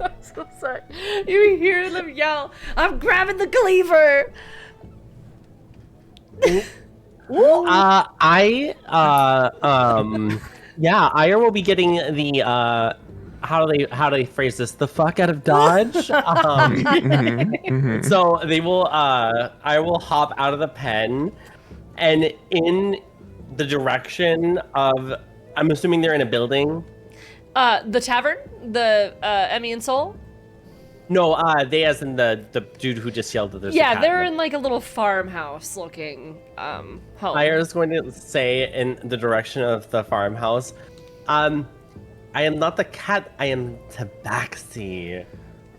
I'm so sorry. You hear them yell, "I'm grabbing the cleaver." Yeah, Oighear will be getting the how do they phrase this? The fuck out of Dodge. So they will. I will hop out of the pen, and in the direction of. I'm assuming they're in a building. The tavern, the Emmy and Sol. No, they as in the dude who just yelled that there's. Yeah, a cat they're in in like a little farmhouse looking home. Oighear is going to say in the direction of the farmhouse. I am not the cat, I am Tabaxi.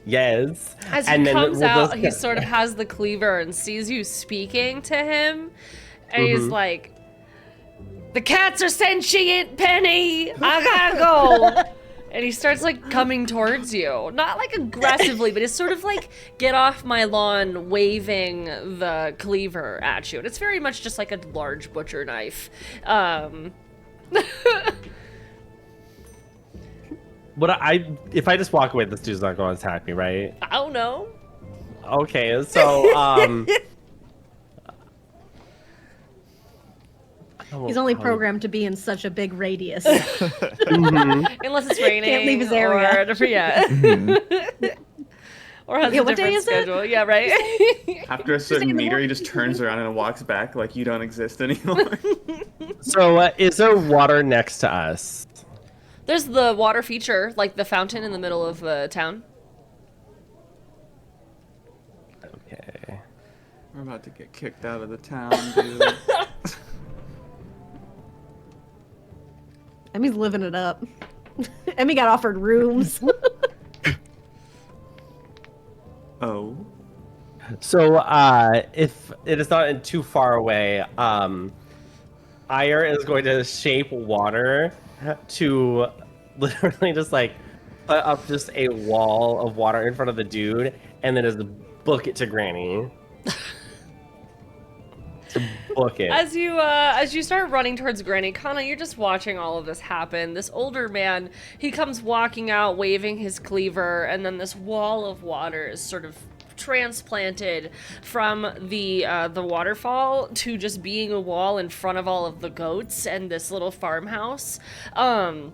Yes. As he comes out, he sort of has the cleaver and sees you speaking to him. And he's like, "The cats are sentient, Penny! I gotta go!" And he starts like coming towards you. Not like aggressively, but it's sort of like, "Get off my lawn," waving the cleaver at you. And it's very much just like a large butcher knife. If I just walk away, this dude's not going to attack me, right? I don't know. Okay, so He's only programmed to be in such a big radius. Unless it's raining. Can't leave his area. Or has a what day different is schedule. Yeah, right? After a certain meter, he just turns around and walks back like you don't exist anymore. So is there water next to us? There's the water feature, like the fountain in the middle of the town. Okay. We're about to get kicked out of the town, dude. Emmy's living it up. Emmy got offered rooms. Oh. So if it is not too far away, Oighear is going to shape water to literally just like put up just a wall of water in front of the dude and then just book it to Granny. To book it. As you start running towards Granny, Kanna, you're just watching all of this happen. This older man, he comes walking out waving his cleaver, and then this wall of water is sort of transplanted from the waterfall to just being a wall in front of all of the goats and this little farmhouse. And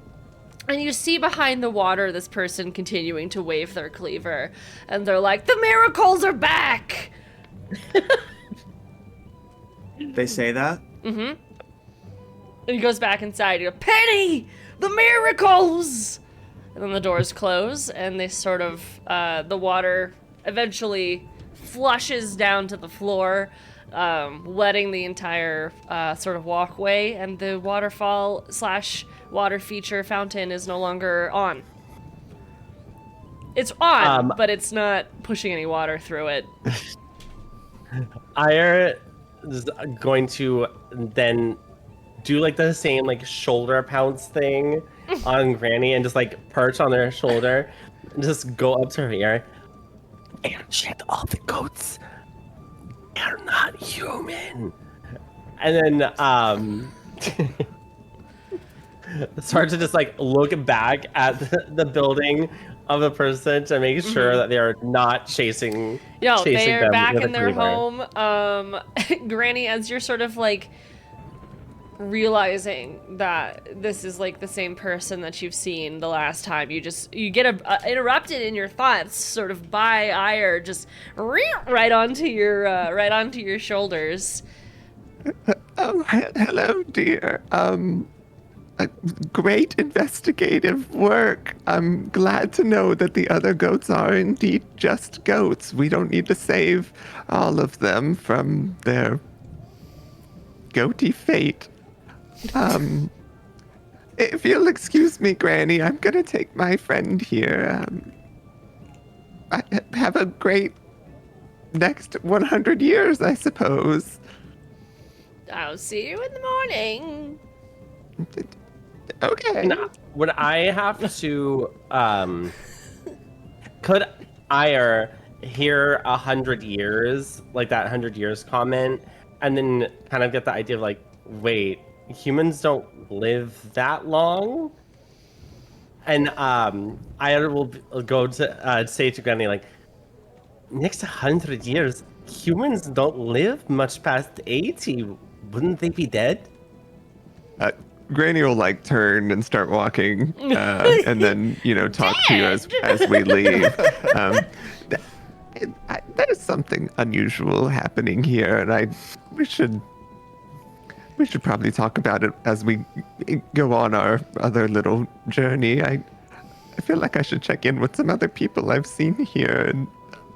you see behind the water this person continuing to wave their cleaver, and they're like, "The miracles are back!" They say that? Mm-hmm. And he goes back inside. You go, "Penny! The miracles!" And then the doors close, and they sort of, the water eventually flushes down to the floor, letting the entire sort of walkway, and the waterfall / water feature fountain is no longer on. It's on, but it's not pushing any water through it. Oighear is going to then do like the same like shoulder pounce thing on Granny and just like perch on their shoulder and just go up to her ear. "Ancient, all the goats are not human." And then start to just like look back at the building of the person to make sure that they are not chasing They're them back with in a their cleaver. home. Granny, as you're sort of like realizing that this is like the same person that you've seen the last time. You get interrupted in your thoughts sort of by ire, just right onto your shoulders. Oh, hello, dear. Great investigative work. I'm glad to know that the other goats are indeed just goats. We don't need to save all of them from their goaty fate. If you'll excuse me, Granny, I'm gonna take my friend here. Have a great next 100 years, I suppose. I'll see you in the morning. Okay. Would I have to, could Ire hear 100 years, like that 100 years comment, and then kind of get the idea of like, wait, humans don't live that long? And Ire will go to say to Granny, like, next 100 years, humans don't live much past 80. Wouldn't they be dead? Granny will like turn and start walking, and then talk to you as we leave. There's something unusual happening here, and we should probably talk about it as we go on our other little journey. I feel like I should check in with some other people I've seen here, and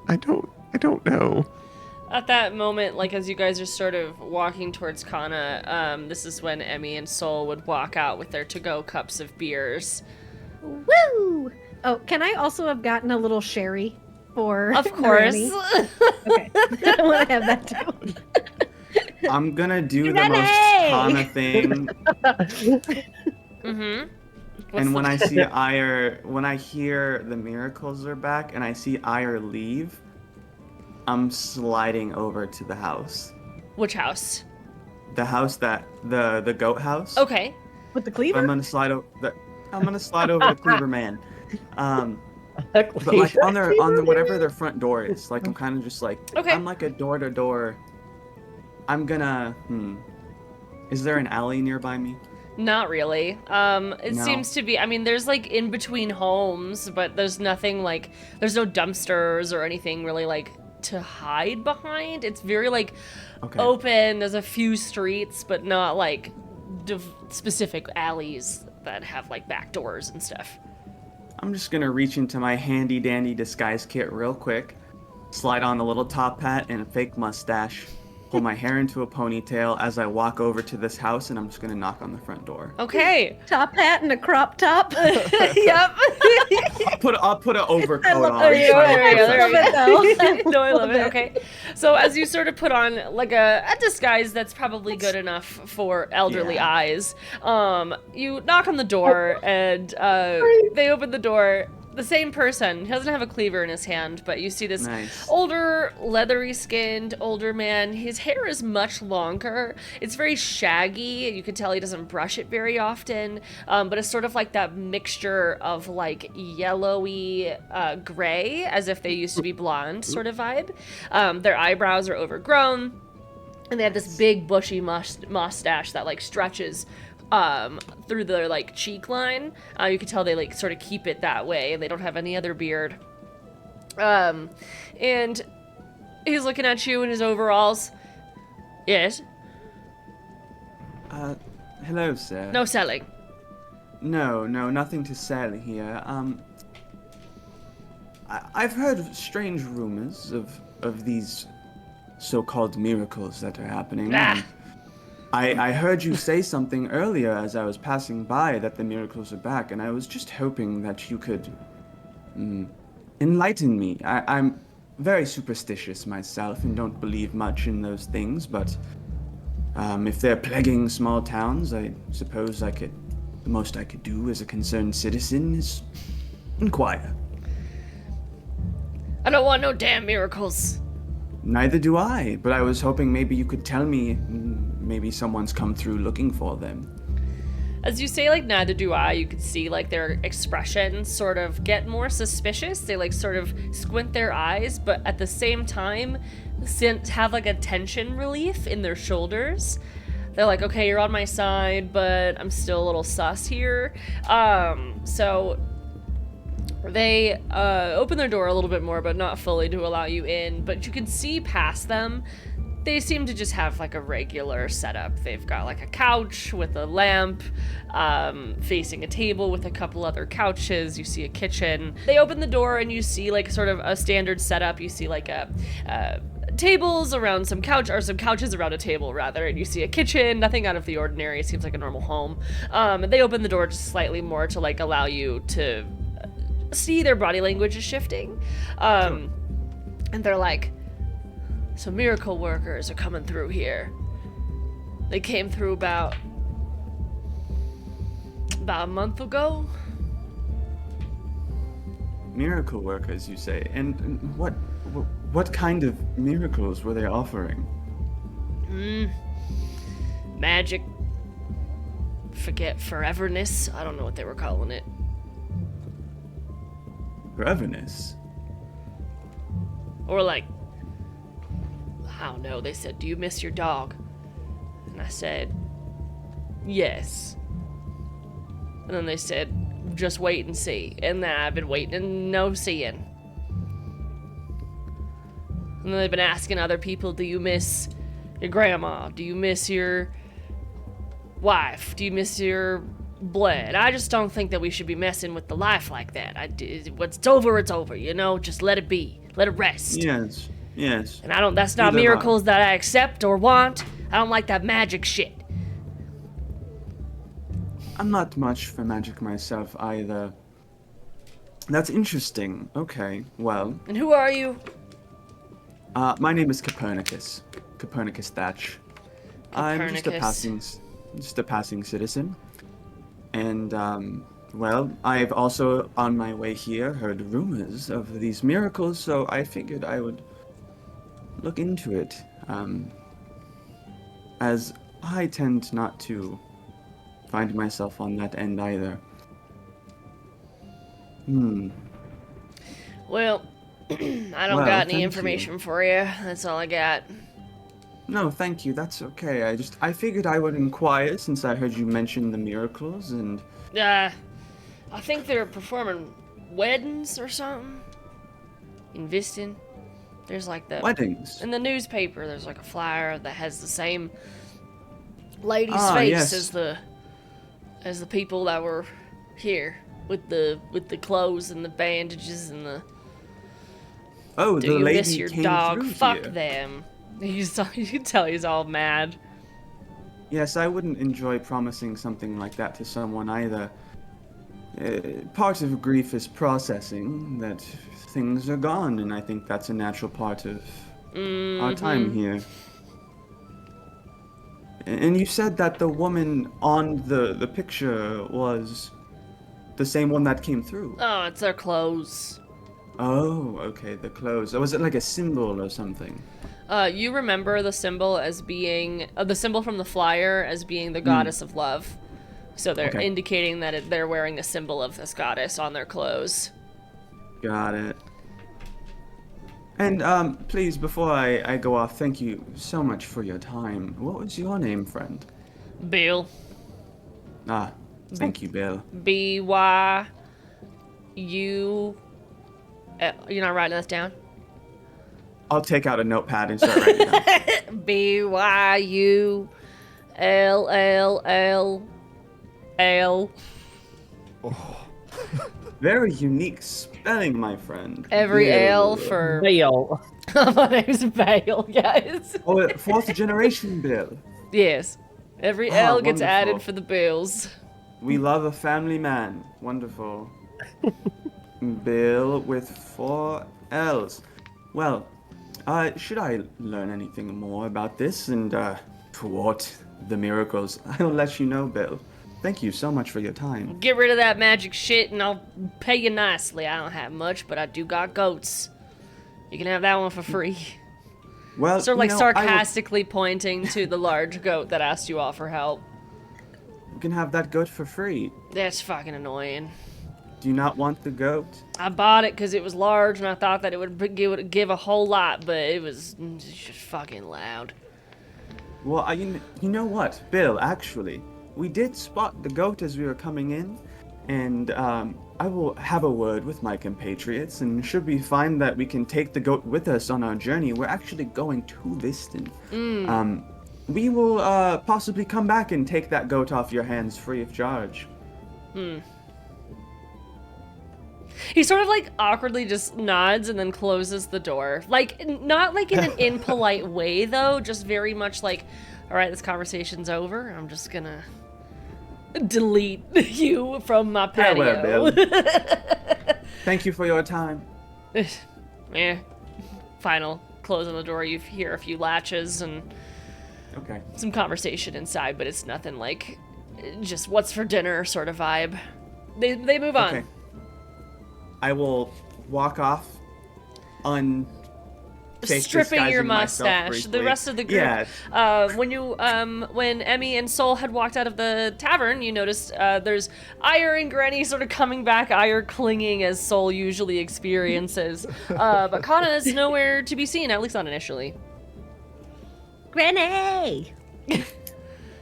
I don't know. At that moment, like as you guys are sort of walking towards Kanna, this is when Emmy and Sol would walk out with their to-go cups of beers. Woo! Oh, can I also have gotten a little sherry for Of course. Granny? Okay, I want to have that too. I'm gonna do the Granny! most Kanna thing. Mm-hmm. And when I see Ire, when I hear the miracles are back and I see Ire leave, I'm sliding over to the house. Which house? The house the goat house. Okay. With the cleaver? I'm gonna slide over to Cleaver Man. But like on their whatever their front door is, like I'm kind of just like Okay. I'm like a door to door. I'm gonna Is there an alley nearby me? Not really. It No. seems to be, I mean, there's like in between homes, but there's nothing like, there's no dumpsters or anything really like to hide behind. It's very like open. There's a few streets, but not like specific alleys that have like back doors and stuff. I'm just gonna reach into my handy dandy disguise kit real quick, slide on a little top hat and a fake mustache, pull my hair into a ponytail as I walk over to this house, and I'm just gonna knock on the front door. Okay. Top hat and a crop top. Yep. I'll put an overcoat on. There you go, there you go, there Love you it, go. though. No, I love it. Okay. So as you sort of put on like a disguise that's probably good enough for elderly eyes, you knock on the door and they open the door. The same person. He doesn't have a cleaver in his hand, but you see this older, leathery-skinned, older man. His hair is much longer. It's very shaggy. You can tell he doesn't brush it very often, but it's sort of like that mixture of like yellowy gray, as if they used to be blonde sort of vibe. Their eyebrows are overgrown, and they have this big bushy mustache that like stretches through their like cheek line. You can tell they like sort of keep it that way. They don't have any other beard. And he's looking at you in his overalls. Yes. Hello, sir. No selling. No, nothing to sell here. I've heard strange rumors of these so-called miracles that are happening. I heard you say something earlier as I was passing by that the miracles are back, and I was just hoping that you could enlighten me. I'm very superstitious myself and don't believe much in those things, but if they're plaguing small towns, I suppose the most I could do as a concerned citizen is inquire. I don't want no damn miracles. Neither do I, but I was hoping maybe you could tell me, maybe someone's come through looking for them. As you say, like, neither do I, you could see, like, their expressions sort of get more suspicious. They, like, sort of squint their eyes, but at the same time, have, like, a tension relief in their shoulders. they're like, okay, you're on my side, but I'm still a little sus here. So they open their door a little bit more, but not fully to allow you in. But you can see past them. They seem to just have like a regular setup. They've got like a couch with a lamp, facing a table with a couple other couches. You see a kitchen. They open the door and you see like sort of a standard setup. You see like tables around some couches around a table rather, and you see a kitchen. Nothing out of the ordinary. It seems like a normal home. They open the door just slightly more to like allow you to see their body language is shifting. And they're like, so miracle workers are coming through here. They came through about a month ago. Miracle workers, you say? And what kind of miracles were they offering? Magic. Forget foreverness. I don't know what they were calling it. Foreverness? Or like, I don't know, they said, do you miss your dog? And I said, yes. And then they said, just wait and see. And then I've been waiting and no seeing. And then they've been asking other people, do you miss your grandma? Do you miss your wife? Do you miss your blood? I just don't think that we should be messing with the life like that. What's over, it's over, you know? Just let it be. Let it rest. Yes. Yes. And that's not Neither miracles that I accept or want. I don't like that magic shit. I'm not much for magic myself either. That's interesting. Okay, well. And who are you? My name is Copernicus. Copernicus Thatch. I'm just a passing citizen. And, well, I've also, on my way here, heard rumors of these miracles, so I figured I would look into it, as I tend not to find myself on that end either. Well, I don't got any information for you. That's all I got. No, thank you. That's okay. I figured I would inquire since I heard you mention the miracles and... I think they're performing weddings or something. In Viston. There's like the... Weddings? In the newspaper, there's like a flyer that has the same lady's face as the people that were here with the clothes and the bandages and the... Oh, Do the you lady miss your came dog? through Fuck here. them. You can tell he's all mad. Yes, I wouldn't enjoy promising something like that to someone either. Part of grief is processing that things are gone, and I think that's a natural part of our time here. And you said that the woman on the picture was the same one that came through. Oh, it's their clothes. Oh, okay, the clothes. Was it like a symbol or something? You remember the symbol as being the symbol from the flyer as being the goddess of love. So they're indicating that they're wearing a symbol of this goddess on their clothes. Got it. And please, before I go off, thank you so much for your time. What was your name, friend? Bill. Ah, thank you, Bill. B-Y-U... you're not writing this down? I'll take out a notepad and start writing it down. B-Y-U-L-L-L-L. Very unique spelling, my friend. Every Bill. L for... Bale. My name's Bale, guys. Oh, fourth generation Bill. Yes. Every Ah, L gets wonderful. added for the bills. We love a family man. Wonderful. Bill with 4 L's. Well, should I learn anything more about this and thwart the miracles, I'll let you know, Bill. Thank you so much for your time. Get rid of that magic shit and I'll pay you nicely. I don't have much, but I do got goats. You can have that one for free. Well, Sort of like you know, sarcastically pointing to the large goat that asked you all for help. You can have that goat for free. That's fucking annoying. Do you not want the goat? I bought it because it was large and I thought that it would give a whole lot, but it was just fucking loud. Well, you know what, Bill, actually, we did spot the goat as we were coming in, and I will have a word with my compatriots, and should we find that we can take the goat with us on our journey, we're actually going to Liston. We will possibly come back and take that goat off your hands free of charge. He sort of like awkwardly just nods and then closes the door. Like, not like in an impolite way though, just very much like, all right, this conversation's over. I'm just gonna delete you from my patio. Farewell, Bill. Thank you for your time. Final close on the door. You hear a few latches and Okay. some conversation inside, but it's nothing like just what's for dinner sort of vibe. They move on. Okay. I will walk off Stripping your disguising myself mustache. briefly. The rest of the group. Yeah. When Emmy and Sol had walked out of the tavern, you noticed there's Oighear and Granny sort of coming back. Oighear clinging as Sol usually experiences, but Kanna is nowhere to be seen, at least not initially. Granny!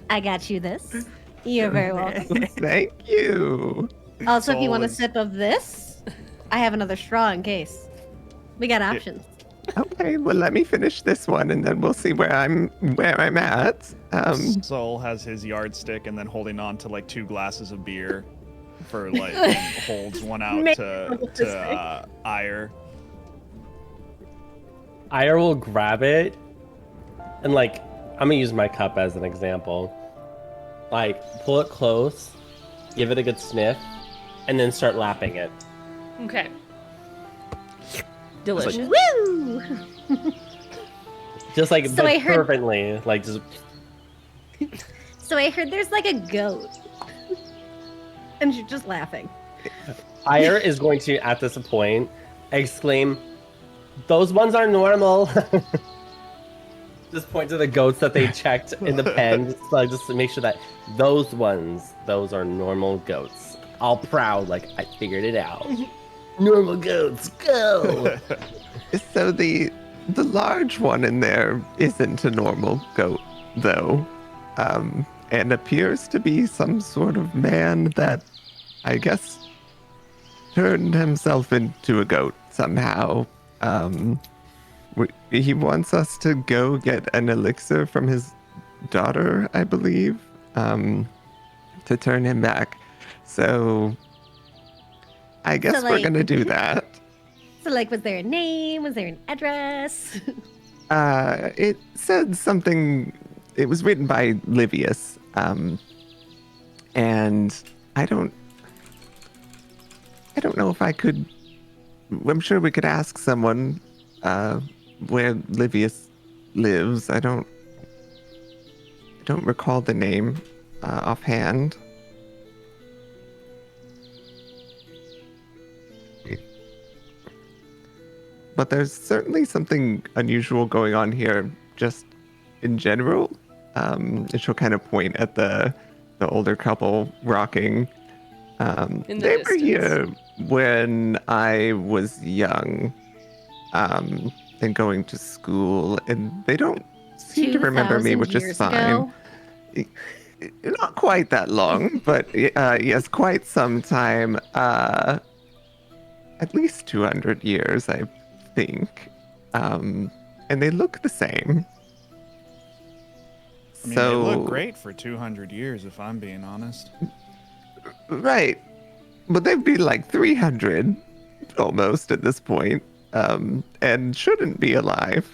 I got you this. You're very welcome. Thank you. Also, if you want a Sol is- sip of this, I have another straw in case. We got options. Okay, well, let me finish this one, and then we'll see where I'm at. Sol has his yardstick and then holding on to like 2 glasses of beer for like and holds one out to Oighear. Oighear will grab it and like I'm gonna use my cup as an example. Like pull it close, give it a good sniff, and then start lapping it. Okay. Delicious. Woo! Just like So I heard- fervently, like just So I heard there's like a goat. And you're just laughing. Oighear is going to at this point exclaim, "Those ones are normal." Just point to the goats that they checked in the pen, just to make sure that those are normal goats. All proud, like I figured it out. Normal goats, go! So the large one in there isn't a normal goat, though, and appears to be some sort of man that, I guess, turned himself into a goat somehow. He wants us to go get an elixir from his daughter, I believe, to turn him back. So I guess So, we're like- gonna do that. So, like, was there a name? Was there an address? It said something. It was written by Livius, and I don't know if I could. I'm sure we could ask someone where Livius lives. I don't recall the name offhand. But there's certainly something unusual going on here, just in general. And she'll kind of point at the older couple rocking. In the They were distance. here when I was young, and going to school, and they don't seem to remember me, 2,000 which is years fine. ago? Not quite that long, but yes, quite some time. At least 200 years, I think. And they look the same. I mean, So, they look great for 200 years, if I'm being honest. right. But they'd be like 300 almost at this point, and shouldn't be alive.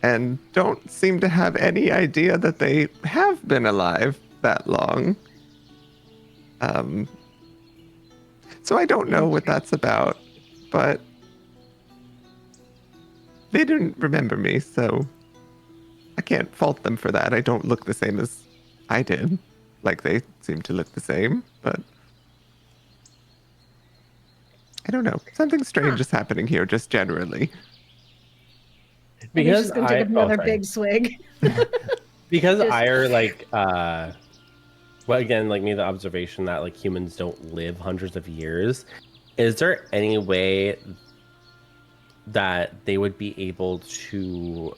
And don't seem to have any idea that they have been alive that long. So I don't know what that's about, but they didn't remember me, so I can't fault them for that. I don't look the same as I did. Like, they seem to look the same, but I don't know. Something strange is happening here, just generally. And he's just gonna take another sorry. big swig. Because Just- Oighear, like, well, again, like, made the observation that, like, humans don't live hundreds of years. Is there any way that they would be able to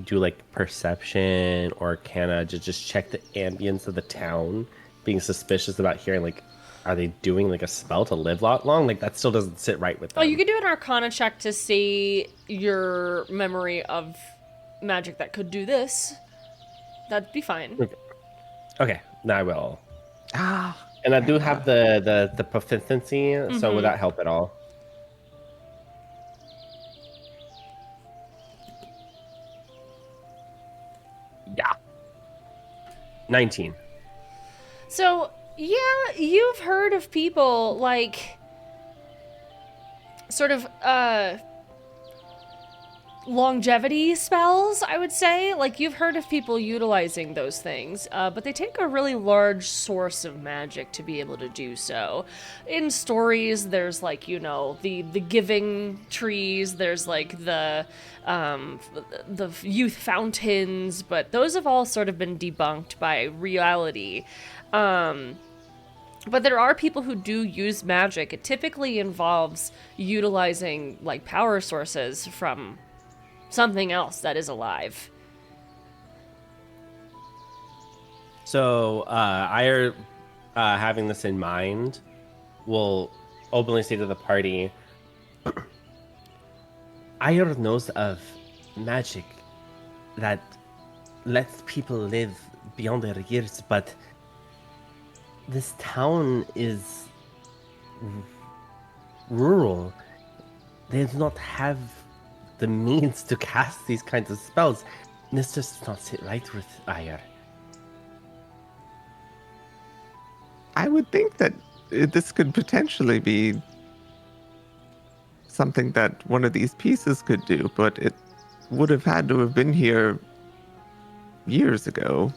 do like perception or Kanna to just check the ambience of the town, being suspicious about hearing like, are they doing like a spell to live long? Like that still doesn't sit right with them. Oh, you could do an Arcana check to see your memory of magic that could do this. That'd be fine. Okay, now I will. Ah. And I do have the proficiency, so would that help at all? Yeah. 19. So, yeah, you've heard of people, like, sort of, longevity spells, I would say. Like, you've heard of people utilizing those things, but they take a really large source of magic to be able to do so. In stories, there's, like, you know, the giving trees, there's, like, the youth fountains, but those have all sort of been debunked by reality. But there are people who do use magic. It typically involves utilizing, like, power sources from something else that is alive. So, having this in mind, will openly say to the party, Ire knows of magic that lets people live beyond their years, but this town is rural. They do not have the means to cast these kinds of spells. This just does not sit right with Ire. I would think that this could potentially be something that one of these pieces could do, but it would have had to have been here years ago.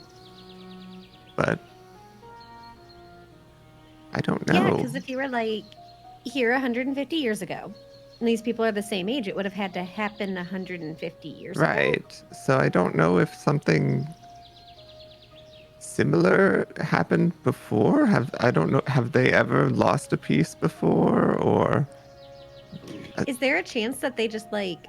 But I don't know. Yeah, because if you were like here 150 years ago, and these people are the same age, it would have had to happen 150 years ago. Right. So I don't know if something similar happened before. Have they ever lost a piece before, or Is there a chance that they just like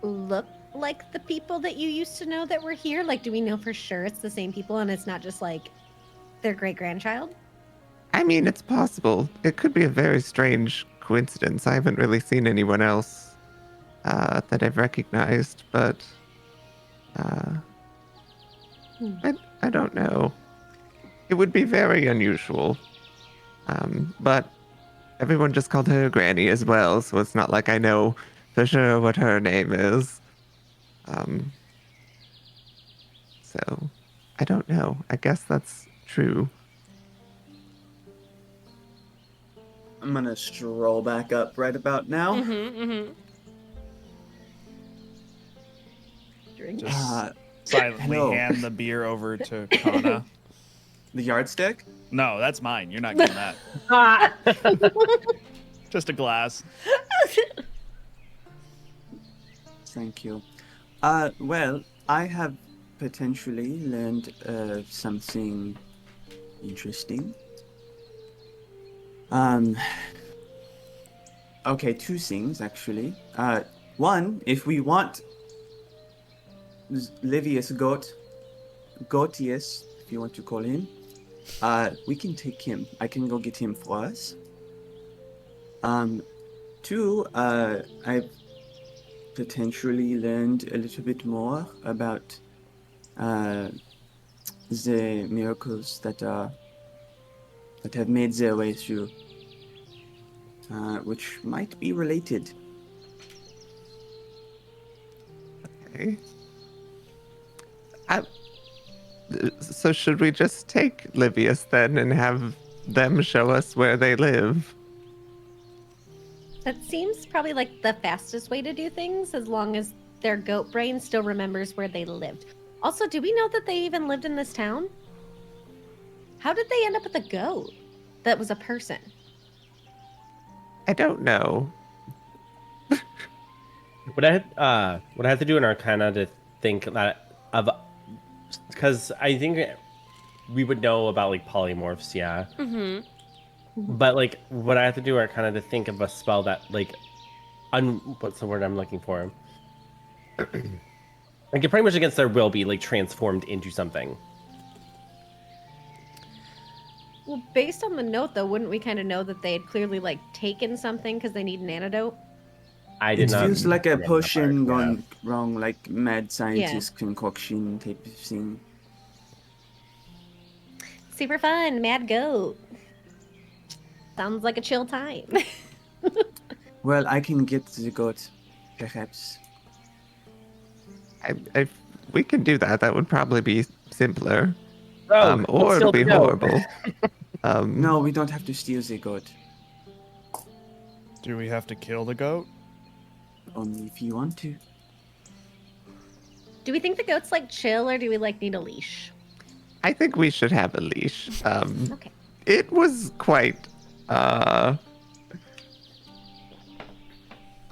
look like the people that you used to know that were here? Like, do we know for sure it's the same people and it's not just like their great grandchild? I mean, it's possible. It could be a very strange coincidence. I haven't really seen anyone else that I've recognized, but I don't know. It would be very unusual. But everyone just called her Granny as well, so it's not like I know for sure what her name is. So I don't know. I guess that's true. I'm gonna stroll back up right about now. Just silently hello. hand the beer over to Kanna. The yardstick? No, that's mine. You're not getting that. Just a glass. Thank you. Well, I have potentially learned something interesting. Okay, two things actually. One, if we want Livius Gotius, if you want to call him, we can take him. I can go get him for us. Two, I've potentially learned a little bit more about the miracles that have made their way through, which might be related. Okay. So should we just take Livius then and have them show us where they live? That seems probably like the fastest way to do things, as long as their goat brain still remembers where they lived. Also, do we know that they even lived in this town? How did they end up with a goat that was a person? I don't know. Would I have to do an Arcana to think that of, because I think we would know about like polymorphs, yeah. But like, would I have to do Arcana to think of a spell that like, what's the word I'm looking for? Like, it pretty much against their will be, like, transformed into something. Well, based on the note, though, wouldn't we kind of know that they had clearly, like, taken something because they need an antidote? I did It not... feels like a Yeah, potion yeah. gone wrong, like mad scientist concoction type of thing. Super fun, mad goat. Sounds like a chill time. Well, I can get the goat, perhaps. We can do that. That would probably be simpler. Oh, Or it'll be horrible. No, we don't have to steal the goat. Do we have to kill the goat? Only if you want to. Do we think the goat's, like, chill, or do we, like, need a leash? I think we should have a leash. Okay. It was quite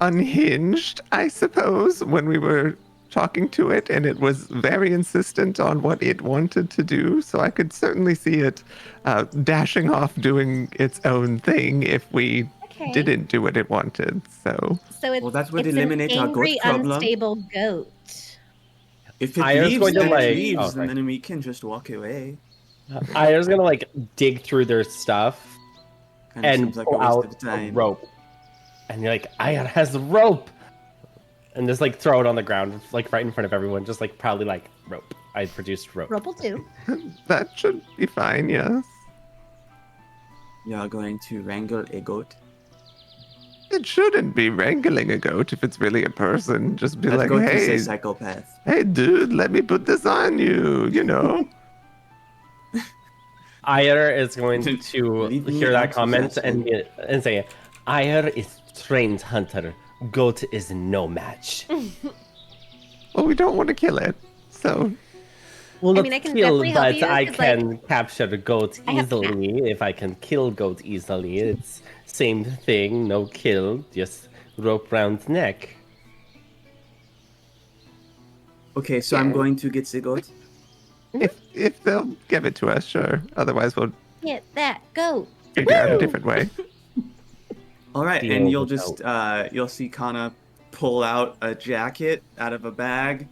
unhinged, I suppose, when we were talking to it, and it was very insistent on what it wanted to do. So I could certainly see it dashing off doing its own thing if we didn't do what it wanted. So it's, well, that would it's eliminate an our angry, goat problem. unstable goat. If it I was leaves, going to, then like- it leaves, oh, and sorry. then we can just walk away. I was gonna, like, dig through their stuff Kind of and seems like a pull waste out of a time. rope. And you're like, Aya has the rope! And just, like, throw it on the ground, like, right in front of everyone. Just, like, proudly, like, rope. I produced rope. Rope will do. that should be fine, yes. You are going to wrangle a goat. It shouldn't be wrangling a goat if it's really a person. Just be That like, goat hey, is a psychopath. hey, dude, let me put this on you, you know? Aya is going Leave to me hear out that to comment that, and say, Aya is trained hunter. Goat is no match. Well, we don't want to kill it, so... Well, I not mean, I can kill, definitely help but you, I 'cause, can capture the goat I have easily. If I can kill goat easily, it's same thing. No kill, just rope round neck. Okay, so I'm going to get the goat. If they'll give it to us, sure. Otherwise, we'll Get that goat. figure out a different way. All right, Deal and you'll with just you'll see Kanna pull out a jacket out of a bag,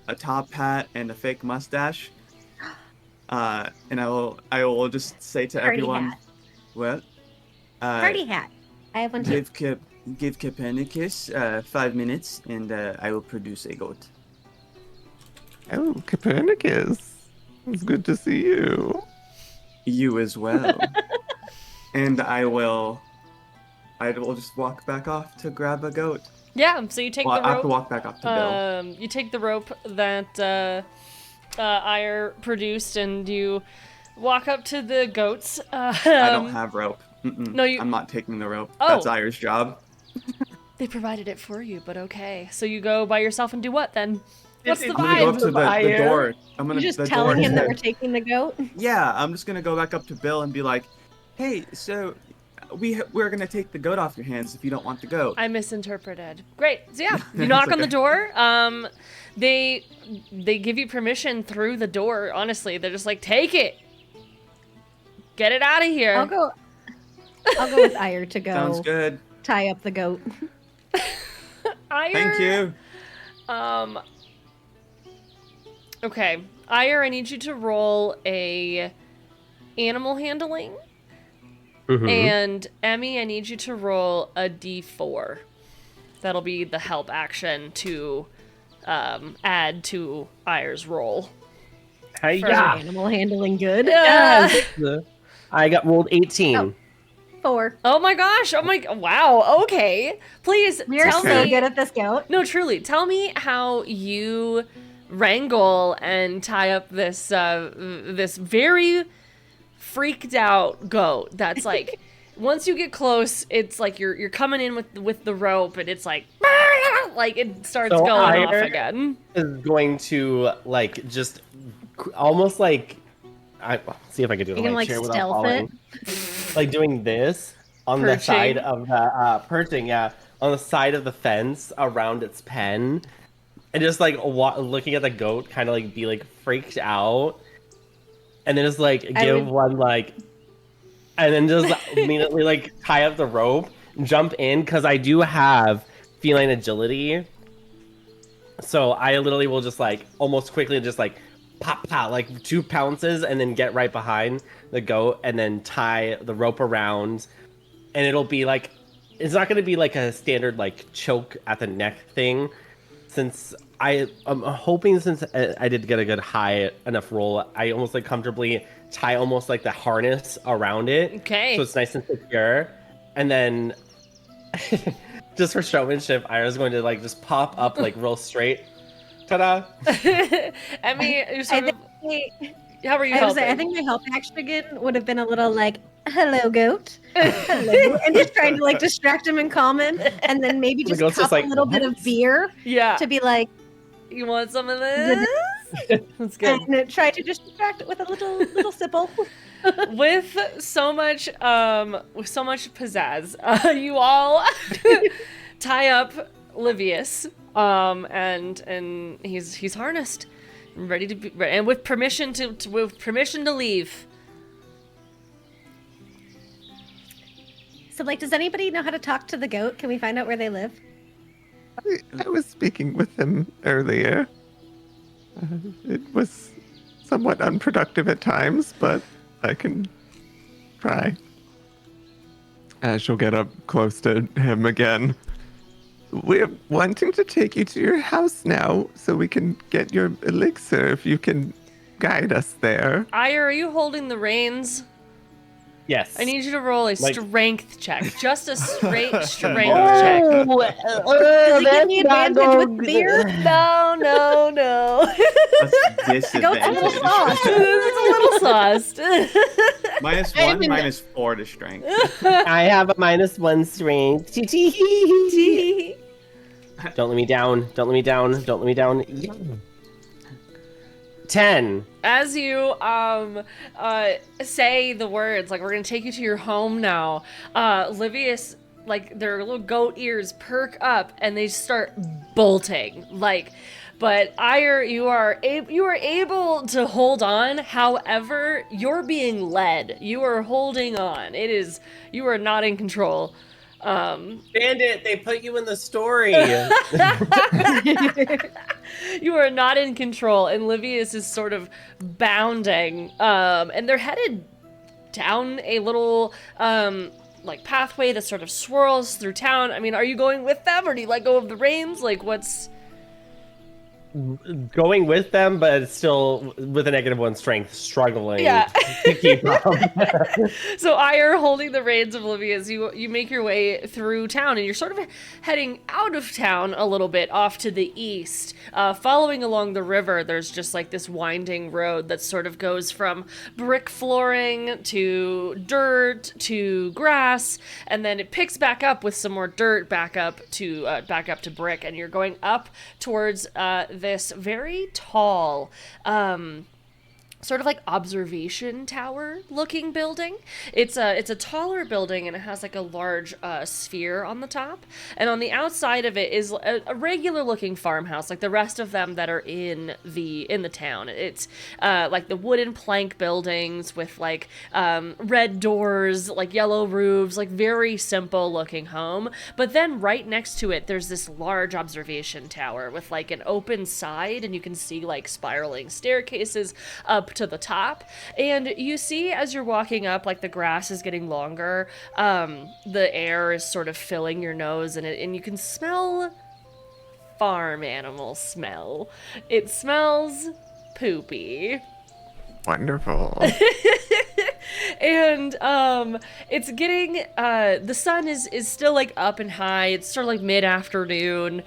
a top hat, and a fake mustache. And I will just say to Party everyone, hat. well, Party hat. I have one too. give Copernicus 5 minutes, and I will produce a goat. Oh, Copernicus. It's good to see you. You as well. And I will just walk back off to grab a goat. Yeah, so you take Well, the I have to rope. walk back up to Bill. You take the rope that Ire produced, and you walk up to the goats. I don't have rope. No, I'm not taking the rope. Oh. That's Ire's job. They provided it for you, but okay. So you go by yourself and do what then? What's the I'm gonna go up vibe? to the door. I'm gonna You're just the telling door him that to- we're taking the goat? Yeah, I'm just gonna go back up to Bill and be like, "Hey, so we're gonna take the goat off your hands if you don't want the goat." I misinterpreted. Great. So yeah, you knock on the okay. door. They give you permission through the door. Honestly, they're just like, take it, get it out of here. I'll go with Ire to go Sounds good. tie up the goat. Ire, Thank you. Okay, Ire, I need you to roll a animal handling, and Emmy, I need you to roll a d4. That'll be the help action to add to Ire's roll. Hey, For yeah. Animal handling good. Yes. I got rolled 18. Oh. 4. Oh my gosh! Oh my! Wow. Okay. Please We're tell so me. good at this goat. No, truly. Tell me how you wrangle and tie up this this very freaked out goat. That's like, once you get close, it's like you're coming in with the rope, and it's like it starts So going off Ire again. Is going to, like, just almost like, see if I can do it You on can, my like, chair without stealth falling. Like doing this on the Perching. side of the perching, yeah, on the side of the fence around its pen, and just like looking at the goat, kind of like be like freaked out, and then just like give one like, and then just immediately like tie up the rope, jump in, because I do have feline agility, So I literally will just like almost quickly just like pop, like 2 pounces and then get right behind the goat and then tie the rope around. And it'll be like, it's not going to be like a standard like choke at the neck thing. Since I'm hoping, since I did get a good high enough roll, I almost like comfortably tie almost like the harness around it. Okay. So it's nice and secure. And then just for showmanship, I was going to like just pop up like real straight. Ta-da! Emmy, you're sort of... I How are you was helping? say, I think my help action again would have been a little like, hello, goat. Hello. And just trying to like distract him and calm him. And then maybe The just goat's cup just like, a little bit of "What?" beer Yeah. to be like, You want some of this? That's good. and try to just distract it with a little sipple. With so much pizzazz, you all tie up Livius, and he's harnessed, and ready to be, and with permission to leave. So, like, does anybody know how to talk to the goat? Can we find out where they live? I was speaking with him earlier. It was somewhat unproductive at times, but I can try. She'll get up close to him again. We're wanting to take you to your house now so we can get your elixir if you can guide us there. Ire, are you holding the reins? Yes. I need you to roll a Like- strength check. Just a straight strength check. Does he give me advantage with beer? No. That's Goat's a little disadvantage. sauce. It's a little sauced. -1, -4 to strength. I have a -1 strength. Don't let me down. Don't let me down. Don't let me down. 10. As you say the words, like, we're gonna take you to your home now, Livius, like, their little goat ears perk up and they start bolting, like, but Ire, you are able to hold on. However, you're being led. You are holding on. You are not in control. Bandit, they put you in the story. You are not in control, and Livius is sort of bounding, and they're headed down a little like pathway that sort of swirls through town. I mean, are you going with them, or do you let go of the reins? Like, what's... Going with them, but it's still with a -1 strength, struggling Yeah. to keep up. So Ire holding the reins of Livius, you make your way through town, and you're sort of heading out of town a little bit off to the east. Following along the river, there's just like this winding road that sort of goes from brick flooring to dirt to grass, and then it picks back up with some more dirt back up to brick, and you're going up towards this very tall sort of like observation tower looking building. It's a taller building, and it has like a large sphere on the top, and on the outside of it is a regular looking farmhouse, like the rest of them that are in the town. It's like the wooden plank buildings with like red doors, like yellow roofs, like very simple looking home. But then right next to it, there's this large observation tower with like an open side, and you can see like spiraling staircases up to the top, and you see as you're walking up, like the grass is getting longer, the air is sort of filling your nose, and you can smell farm animal smell. It smells poopy. Wonderful. And it's getting the sun is still like up and high. It's sort of like mid-afternoon.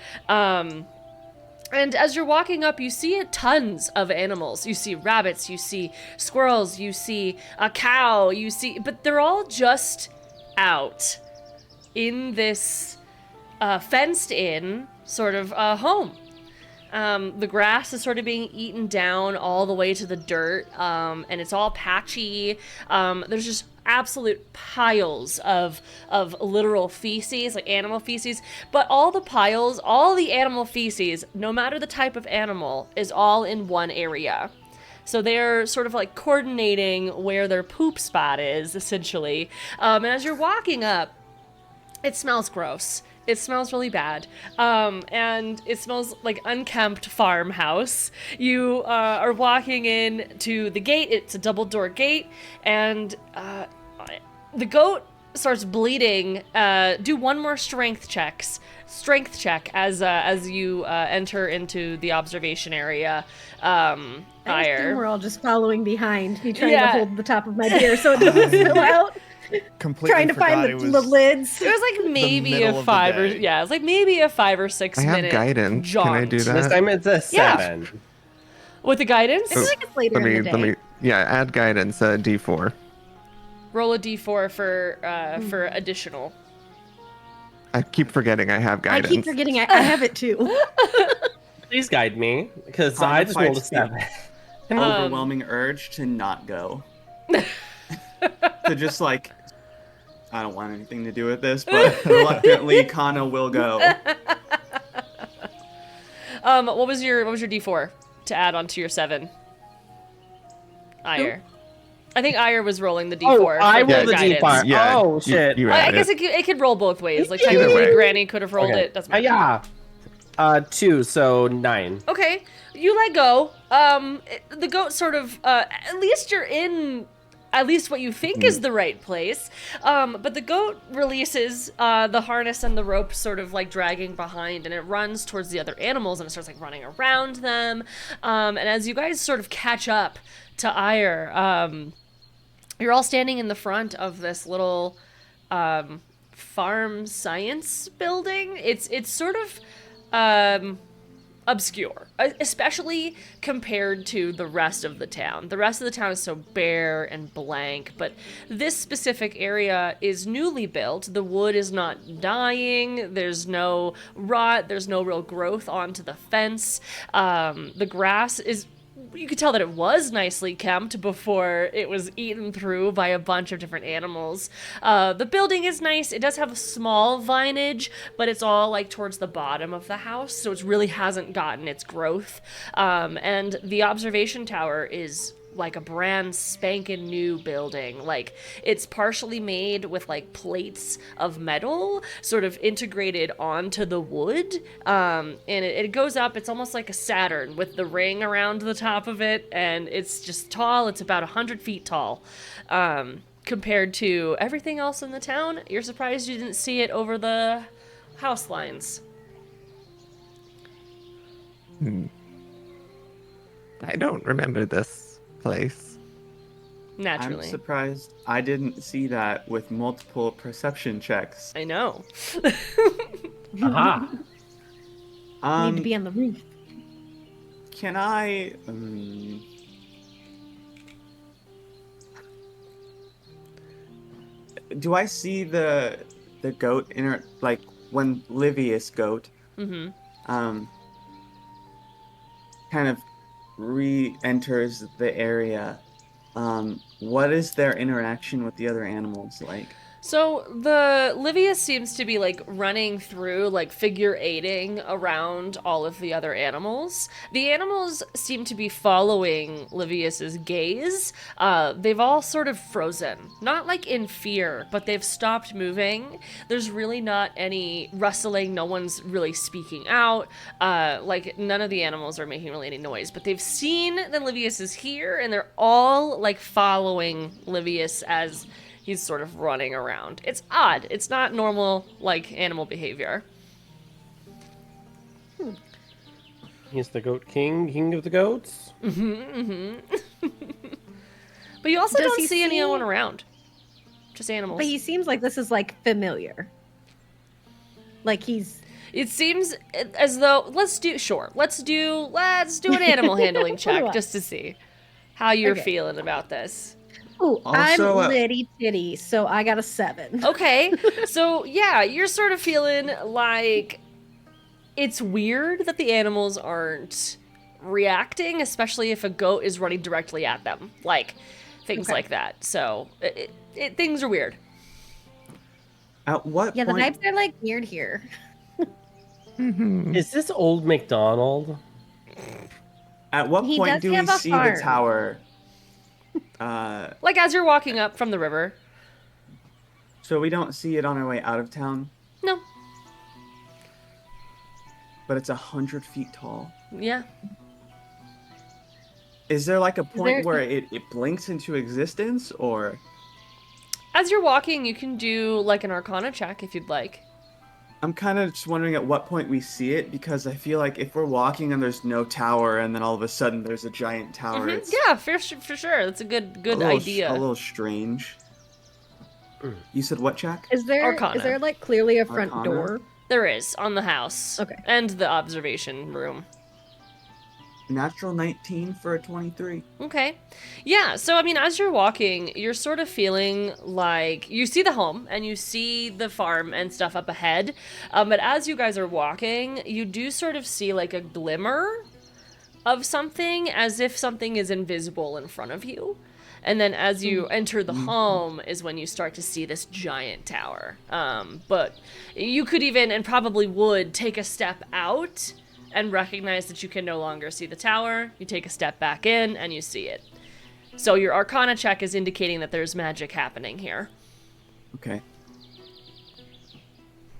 And as you're walking up, you see tons of animals. You see rabbits, you see squirrels, you see a cow, but they're all just out in this fenced in sort of home. The grass is sort of being eaten down all the way to the dirt, and it's all patchy. There's just absolute piles of literal feces, like animal feces, but all the animal feces, no matter the type of animal, is all in one area. So they're sort of like coordinating where their poop spot is, essentially. And as you're walking up, it smells gross. It smells really bad. And it smells like unkempt farmhouse. You are walking in to the gate. It's a double door gate. And the goat starts bleeding. Do one more strength check as you enter into the observation area. I assume Ire. we're all just following behind me, trying Yeah. to hold the top of my beer so it doesn't spill out. Completely Trying to find forgot the lids. It was like maybe middle a of the 5 or day. yeah, it was like maybe a 5 or 6 I have minute guidance. jaunt. Can I do that? This time it's a Yeah. 7. With the guidance, It's like it's later Let me, in the day. let me, yeah, add guidance, D4. roll a d4 for additional. I keep forgetting I have I guidance. keep forgetting I have it too. Please guide me, because Kanna I just rolled a fights the 7. overwhelming urge to not go. To just like, I don't want anything to do with this, but reluctantly, Kanna will go. What was your d4 to add onto your 7? Ire. I think Ire was rolling the d4. Oh, for I the rolled the guidance. D4. Yeah, Oh, you- shit. you I add guess it. it could roll both ways. Like Either technically, way. Granny could have rolled it. Doesn't matter. Yeah. 2, so 9. Okay, you let go. The goat sort of. At least you're in. At least what you think is the right place. But the goat releases the harness and the rope sort of like dragging behind, and it runs towards the other animals and it starts like running around them. And as you guys sort of catch up to Ire, you're all standing in the front of this little farm science building. It's sort of obscure, especially compared to the rest of the town. The rest of the town is so bare and blank, but this specific area is newly built. The wood is not dying. There's no rot. There's no real growth onto the fence. The grass is... You could tell that it was nicely kept before it was eaten through by a bunch of different animals. The building is nice. It does have a small vinage, but it's all like towards the bottom of the house, so it really hasn't gotten its growth. And the observation tower is like a brand spanking new building. Like, it's partially made with like plates of metal sort of integrated onto the wood, and it goes up. It's almost like a Saturn with the ring around the top of it, and it's just tall. It's about 100 feet tall. Compared to everything else in the town, you're surprised you didn't see it over the house lines. I don't remember this place. Naturally. I'm surprised I didn't see that with multiple perception checks. I know. Aha. Need to be on the roof. Can I? Do I see the goat like when Livius goat kind of re-enters the area? What is their interaction with the other animals like? So the Livius seems to be like running through, like figure eighting around all of the other animals. The animals seem to be following Livius's gaze. They've all sort of frozen, not like in fear, but they've stopped moving. There's really not any rustling. No one's really speaking out. Like none of the animals are making really any noise, but they've seen that Livius is here, and they're all like following Livius as he's sort of running around. It's odd. It's not normal, like, animal behavior. He's the goat king of the goats. But you also Does don't he see anyone seem- around. Just animals. But he seems like this is like familiar. Like he's It seems as though let's do an animal handling check just to see how you're Okay. feeling about this. Oh, I'm Also, litty titty, so I got a 7. Okay, so yeah, you're sort of feeling like it's weird that the animals aren't reacting, especially if a goat is running directly at them, like things Okay. like that. So things are weird. At what Yeah, the point? vibes are like weird here. Is this old McDonald? At what He point does do we have a see farm. the tower? Like as you're walking up from the river. So we don't see it on our way out of town. No, but it's 100 feet tall. Yeah. Is there like a point there- where it blinks into existence, or? As you're walking, you can do like an Arcana check if you'd like. I'm kind of just wondering at what point we see it, because I feel like if we're walking and there's no tower, and then all of a sudden there's a giant tower, it's Yeah, for sure. That's a good idea. A little strange. You said what, Jack? Is there like clearly a front Arcana? door? There is on the house. Okay. And the observation room. Natural 19 for a 23. Okay. Yeah, so I mean, as you're walking, you're sort of feeling like you see the home and you see the farm and stuff up ahead. But as you guys are walking, you do sort of see like a glimmer of something, as if something is invisible in front of you. And then as you enter the home is when you start to see this giant tower. But you could even, and probably would, take a step out and recognize that you can no longer see the tower. You take a step back in and you see it. So your Arcana check is indicating that there's magic happening here. Okay.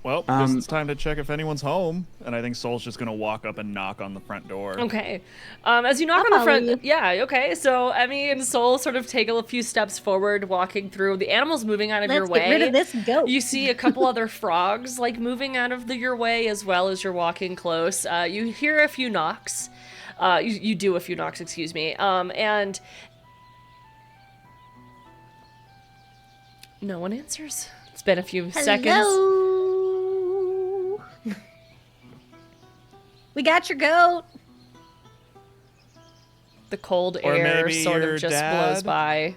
Well, guess it's time to check if anyone's home. And I think Sol's just gonna walk up and knock on the front door. Okay. As you knock I'll on the front, follow you. yeah, okay. So Emmy and Sol sort of take a few steps forward, walking through. The animal's moving out of your Let's way. get rid of this goat. You see a couple other frogs like moving out of your way as well as you're walking close. You hear a few knocks. You do a few knocks, excuse me. And no one answers. It's been a few seconds. Hello. We got your goat. The cold Or air maybe sort your of just dad? blows by.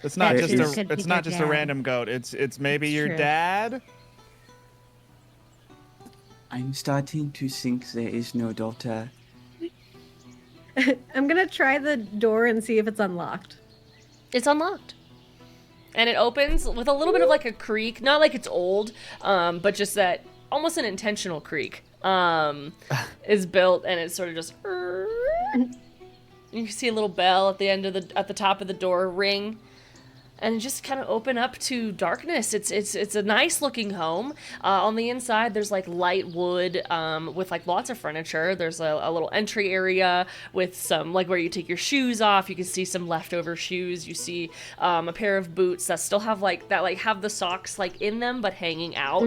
It's not That just could be it's not your just a dad. random goat. It's maybe your True. dad. I'm starting to think there is no daughter. I'm gonna try the door and see if it's unlocked. It's unlocked. And it opens with a little bit of like a creak. Not like it's old, but just that almost an intentional creak is built, and it's sort of just. You can see a little bell at the end of at the top of the door ring, and just kind of open up to darkness. It's a nice looking home. On the inside, there's like light wood with like lots of furniture. There's a little entry area with some like where you take your shoes off. You can see some leftover shoes. You see a pair of boots that still have like that like have the socks like in them but hanging out.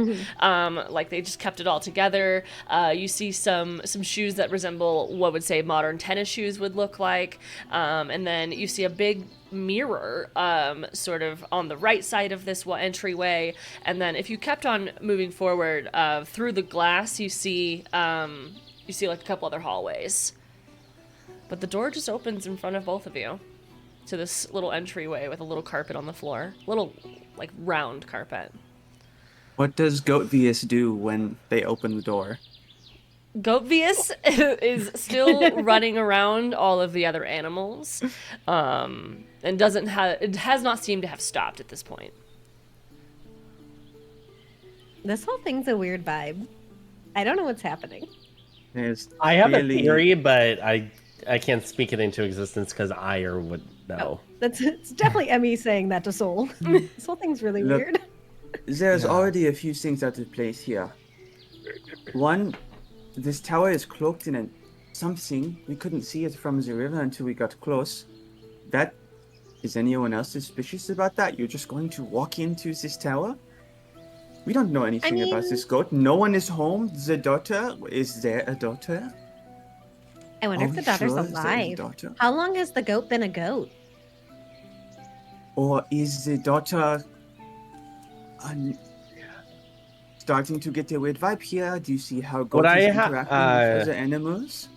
Like they just kept it all together. You see some shoes that resemble what would say modern tennis shoes would look like. And then you see a big mirror sort of on the right side of this entryway, and then if you kept on moving forward through the glass, you see like a couple other hallways, but the door just opens in front of both of you to this little entryway with a little carpet on the floor, little like round carpet. What does Goatvius do when they open the door? Goatvius is still running around all of the other animals, and it has not seemed to have stopped at this point. This whole thing's a weird vibe. I don't know what's happening. There's I have a really- theory, but I can't speak it into existence because I would know. It's definitely Emmy saying that to Sol. This whole thing's really Look. weird. There's already a few things out of place here. One, this tower is cloaked in something. We couldn't see it from the river until we got close. Is anyone else suspicious about that? You're just going to walk into this tower? We don't know anything about this goat. No one is home. The daughter, is there a daughter? I wonder Are if the we daughter's sure there is a alive. daughter? How long has the goat been a goat? Or is the daughter starting to get a weird vibe here? Do you see how Would goats I interact with other animals?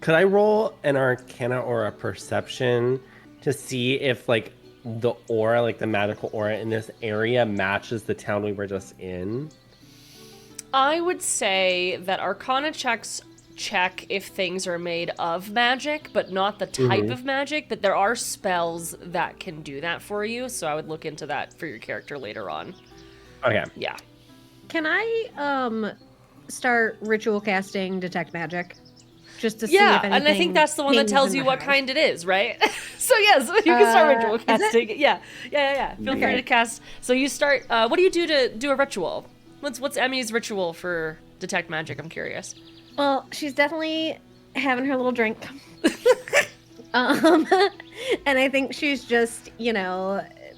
Could I roll an Arcana or a Perception to see if like the aura, like the magical aura in this area, matches the town we were just in? I would say that Arcana checks check if things are made of magic, but not the type of magic. But there are spells that can do that for you, so I would look into that for your character later on. Okay. Yeah. Can I start ritual casting detect magic? Just to see Yeah, if anything and I think that's the one that pings tells in you the what house. kind it is, right? So yes, you can start ritual is it? casting. Yeah. Feel free Okay. to cast. So you start. What do you do to do a ritual? What's Emmy's ritual for detect magic? I'm curious. Well, she's definitely having her little drink. And I think she's just,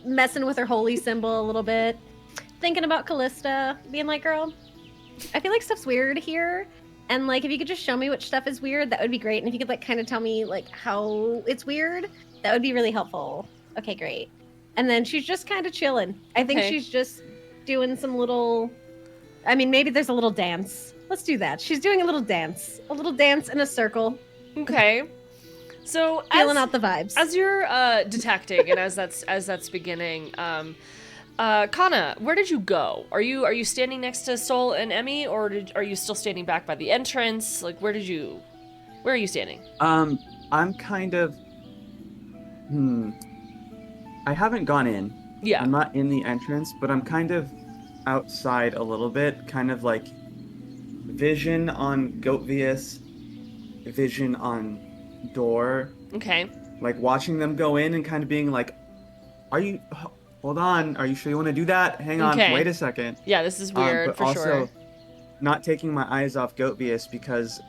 messing with her holy symbol a little bit, thinking about Callista, being like, girl, I feel like stuff's weird here. And like, if you could just show me which stuff is weird, that would be great. And if you could like kind of tell me like how it's weird, that would be really helpful. Okay, great. And then she's just kind of chilling. I think she's just doing some little, maybe there's a little dance. Let's do that. She's doing a little dance in a circle. Okay. So feeling out the vibes. As you're detecting and as that's beginning, Kanna, where did you go? Are you standing next to Sol and Emmy, or are you still standing back by the entrance? Like, where are you standing? I'm kind of. I haven't gone in. Yeah. I'm not in the entrance, but I'm kind of outside a little bit, kind of like vision on Goatvius, vision on Door. Okay. Like watching them go in and kind of being like, hold on, are you sure you want to do that? Hang on, wait a second. Yeah, this is weird but for also sure. Not taking my eyes off Goatvius because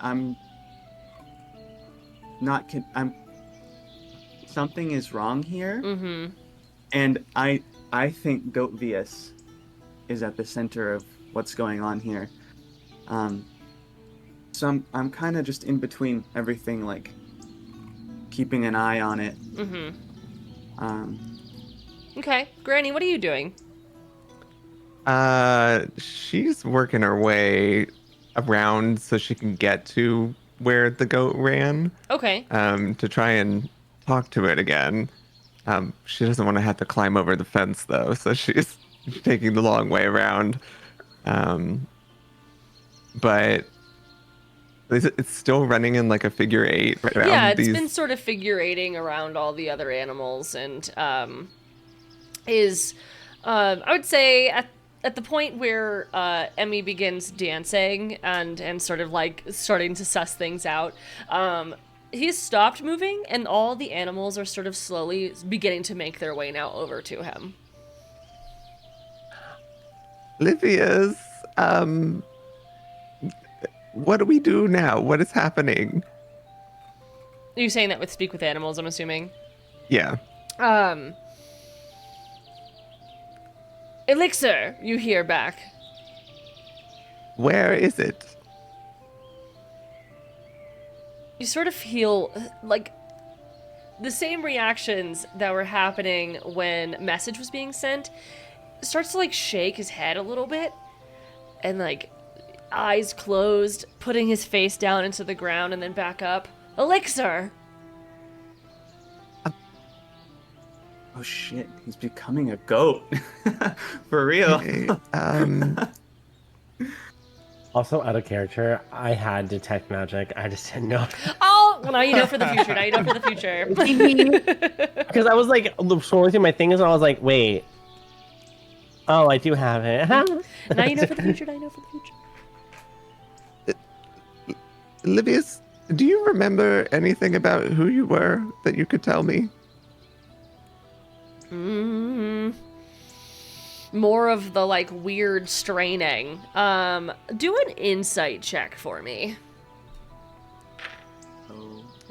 something is wrong here. Mm-hmm. And I think Goatvius is at the center of what's going on here. So I'm kind of just in between everything, like keeping an eye on it. Mm-hmm. Okay, Granny, what are you doing? She's working her way around so she can get to where the goat ran. Okay. To try and talk to it again. She doesn't want to have to climb over the fence though, so she's taking the long way around. But it's still running in like a figure eight around. Yeah, it's been sort of figure eighting around all the other animals, and I would say at the point where Emmy begins dancing and sort of like starting to suss things out, he's stopped moving, and all the animals are sort of slowly beginning to make their way now over to him. Livia's, what do we do now? What is happening? Are you saying that with Speak with Animals, I'm assuming? Yeah. Elixir, you hear back. Where is it? You sort of feel like the same reactions that were happening when message was being sent. Starts to like shake his head a little bit and like eyes closed, putting his face down into the ground and then back up. Elixir! Oh shit, he's becoming a goat. For real. Okay, Also, out of character, I had detect magic. I just didn't know. Oh, well, now you know for the future. Now you know for the future. Because I was like scrolling through my things and I was like, wait. Oh, I do have it. Now you know for the future. Now you know for the future. Livius, do you remember anything about who you were that you could tell me? More of the like weird straining. Do an insight check for me.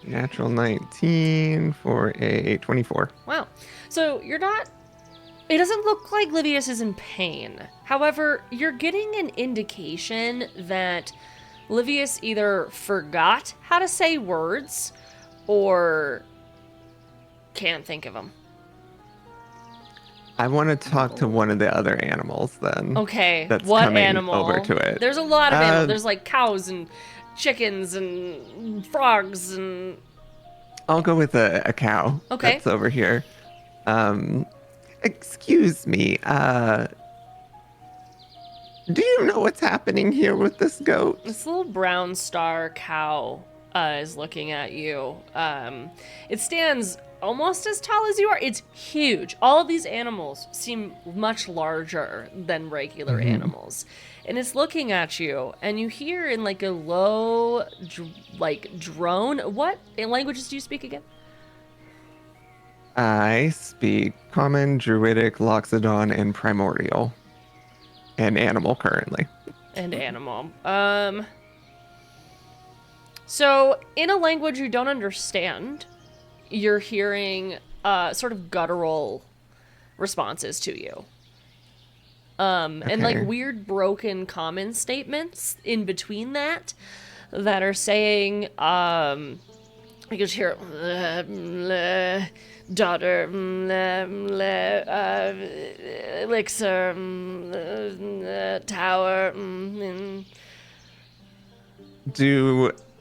Natural 19 for a 24. Wow. So you're not. It doesn't look like Livius is in pain. However, you're getting an indication that Livius either forgot how to say words or can't think of them. I want to talk to one of the other animals then. Okay, that's what coming animal? over to it. There's a lot of animals. There's like cows and chickens and frogs and... I'll go with a cow. Okay. That's over here. Excuse me. Do you know what's happening here with this goat? This little brown star cow is looking at you. It stands almost as tall as you are. It's huge. All of these animals seem much larger than regular animals. And it's looking at you, and you hear in like a low, drone. What languages do you speak again? I speak Common, Druidic, Loxodon, and Primordial. and animal currently. And animal. So in a language you don't understand, you're hearing sort of guttural responses to you. And like Okay. weird broken common statements in between that are saying, you just hear daughter, elixir, tower.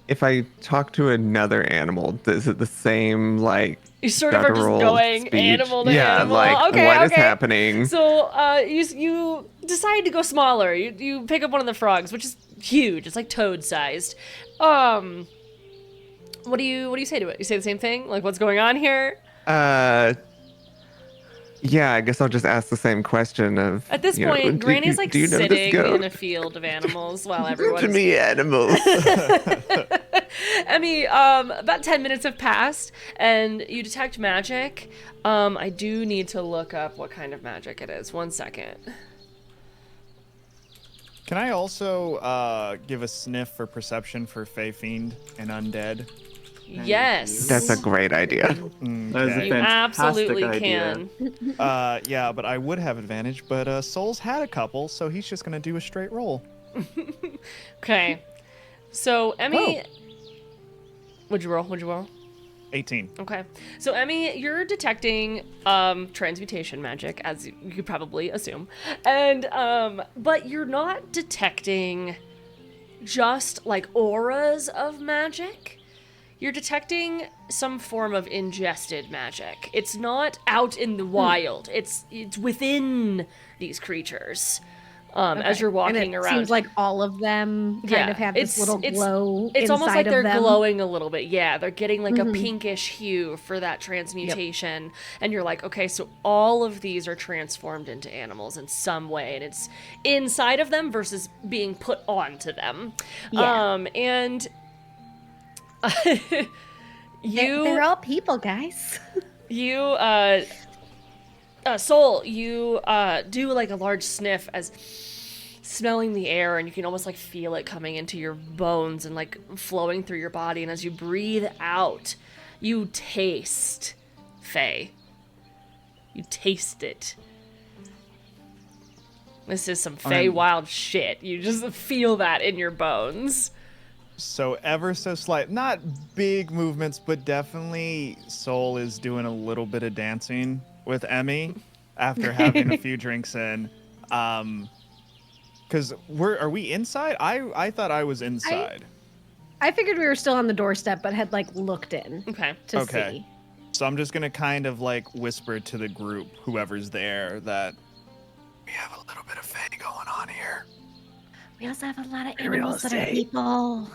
If I talk to another animal, is it the same like You sort of are just guttural going speech? animal to yeah, animal. like Okay, what is okay. happening? So you decide to go smaller. You pick up one of the frogs, which is huge. It's like toad sized. What do you say to it? You say the same thing? Like, what's going on here? Yeah, I guess I'll just ask the same question of. At this point, Granny's like do you know this sitting goat? in a field of animals while everyone's. To me, animals. Emmy, about 10 minutes have passed, and you detect magic. I do need to look up what kind of magic it is. 1 second. Can I also give a sniff for perception for Fey Fiend and Undead? Yes. That's a great idea. That is a You fantastic absolutely idea. can. Yeah, but I would have advantage, but Sol's had a couple, so he's just going to do a straight roll. Okay. So, Emmy... Oh. What'd you roll? 18. Okay. So, Emmy, you're detecting transmutation magic, as you could probably assume. And, but you're not detecting just, like, auras of magic. You're detecting some form of ingested magic. It's not out in the wild. It's within these creatures. As you're walking and it around. seems like all of them kind of have this little glow It's almost like inside they're of them. glowing a little bit. Yeah, they're getting like a pinkish hue for that transmutation. And you're like, okay, so all of these are transformed into animals in some way. And it's inside of them versus being put onto them. Yeah. And... They're all people, guys. Sol, you do like a large sniff as smelling the air, and you can almost like feel it coming into your bones and like flowing through your body. And as you breathe out, you taste Faye. You taste it. This is some Faye wild shit. You just feel that in your bones. So ever so slight, not big movements, but definitely Sol is doing a little bit of dancing with Emmy after having a few drinks in. Because are we inside? I thought I was inside. I figured we were still on the doorstep, but had like looked in to see. So I'm just gonna kind of like whisper to the group, whoever's there, that we have a little bit of Faye going on here. We also have a lot of animals that are people.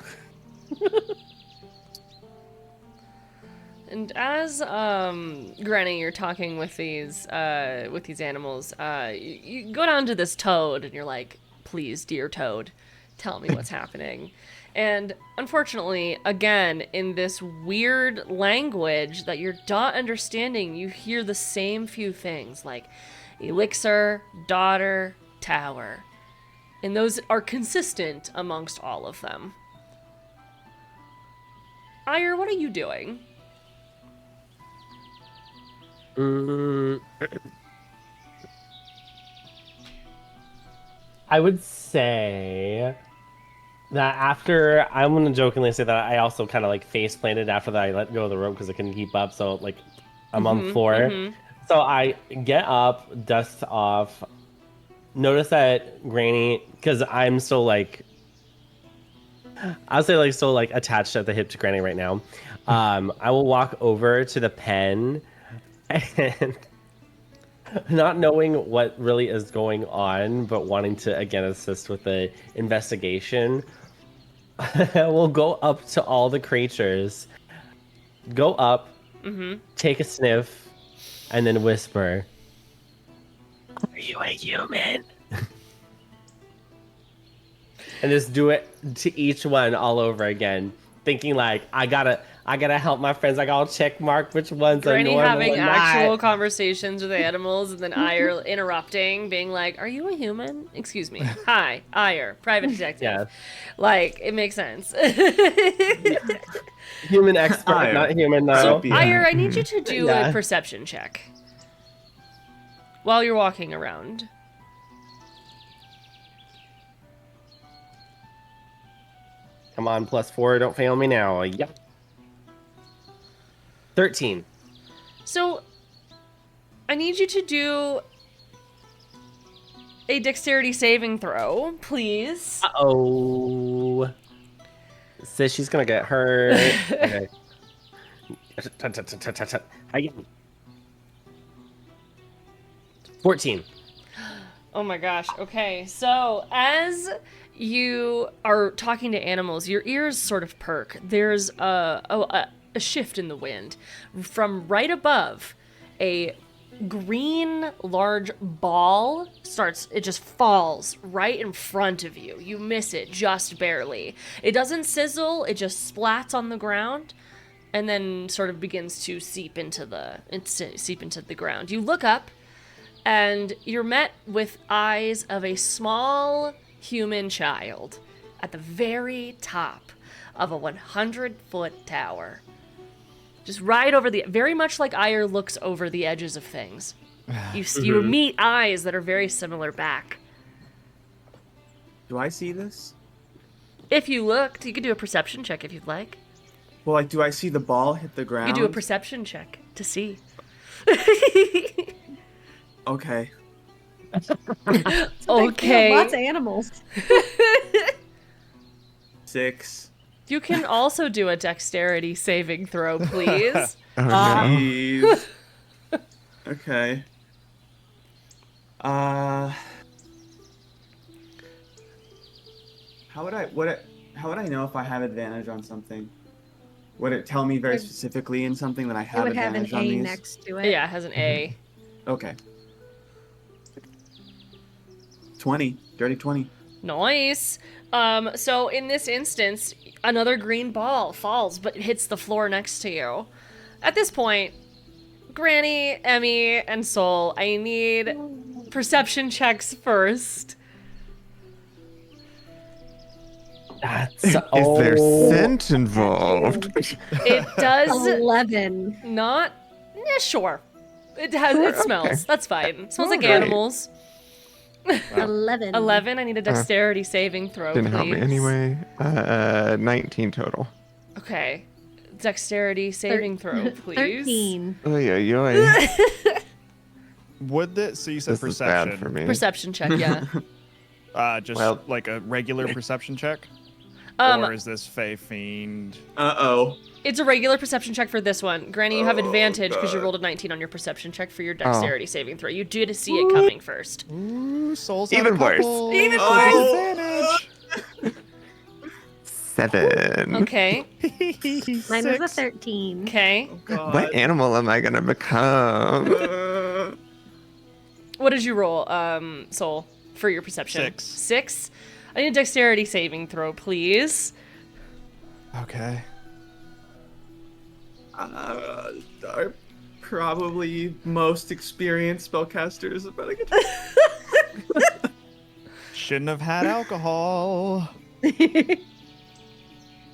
And as Granny, you're talking with these animals, you go down to this toad, and you're like, "Please, dear toad, tell me what's happening." And unfortunately, again, in this weird language that you're not understanding, you hear the same few things like elixir, daughter, tower. And those are consistent amongst all of them. Ire, what are you doing? I would say that after, I'm going to jokingly say that I also kind of like face planted after that I let go of the rope because I couldn't keep up. So like I'm on the floor. So I get up, dust off, notice that Granny, because I'm still like, I'll say like still like attached at the hip to Granny right now. I will walk over to the pen and not knowing what really is going on, but wanting to again assist with the investigation. We'll go up to all the creatures, go up, take a sniff, and then whisper, "Are you a human?" And just do it to each one all over again, thinking like I gotta I gotta help my friends. I gotta check mark which ones Granny are normal having and actual not. conversations with animals, and then Ire interrupting, being like, "Are you a human? Excuse me. Hi, Ire, private detective." Yeah. Like, it makes sense. Human expert, Ire. not human though. So, Yeah. Ire, I need you to do Yeah. a perception check while you're walking around. Come on, +4. Don't fail me now. Yep. 13. So, I need you to do a dexterity saving throw, please. Uh-oh. Says she's gonna get hurt. Okay. Hi. 14. Oh my gosh. Okay. So, as you are talking to animals, your ears sort of perk. There's a shift in the wind. From right above, a green large ball it just falls right in front of you. You miss it just barely. It doesn't sizzle, it just splats on the ground and then sort of begins to seep into the ground. You look up and you're met with eyes of a small human child at the very top of a 100-foot tower. Just right over very much like Ire looks over the edges of things. You meet eyes that are very similar back. Do I see this? If you looked, you could do a perception check if you'd like. Well, like, do I see the ball hit the ground? You could do a perception check to see. Okay. Okay. Lots of animals. 6. You can also do a dexterity saving throw, please. Oh, no. Jeez. Okay. How would I know if I have advantage on something? Would it tell me very specifically in something that I It have would have an advantage on A these? next to it. Yeah, it has an A. Okay. 20. Dirty 20. Nice. So in this instance, another green ball falls, but it hits the floor next to you. At this point, Granny, Emmy, and Sol, I need perception checks first. That's Is there scent involved? It does 11. not. Yeah, sure. It smells. Okay. That's fine. It smells like Alright. animals. 11. 11. I need a dexterity saving throw, Didn't please. help me anyway. 19 total. Okay. Dexterity saving throw, please. 13. Oy, oy, oy. Would this? So you said This is perception. bad for me. Perception check, yeah. Just Well- like a regular perception check, Um, or is this Fey Fiend? Uh-oh. It's a regular perception check for this one. Granny, you have advantage because you God. rolled a 19 on your perception check for your dexterity saving throw. You did see it coming first. Ooh, souls Even have a worse. couple. Even Advantage. 7. Okay. Mine was a Six. 13. Okay. God. What animal am I gonna become? What did you roll, Soul, for your perception? 6. 6? I need a dexterity saving throw, please. Okay. Are probably most experienced spellcasters, but I get Shouldn't have had alcohol.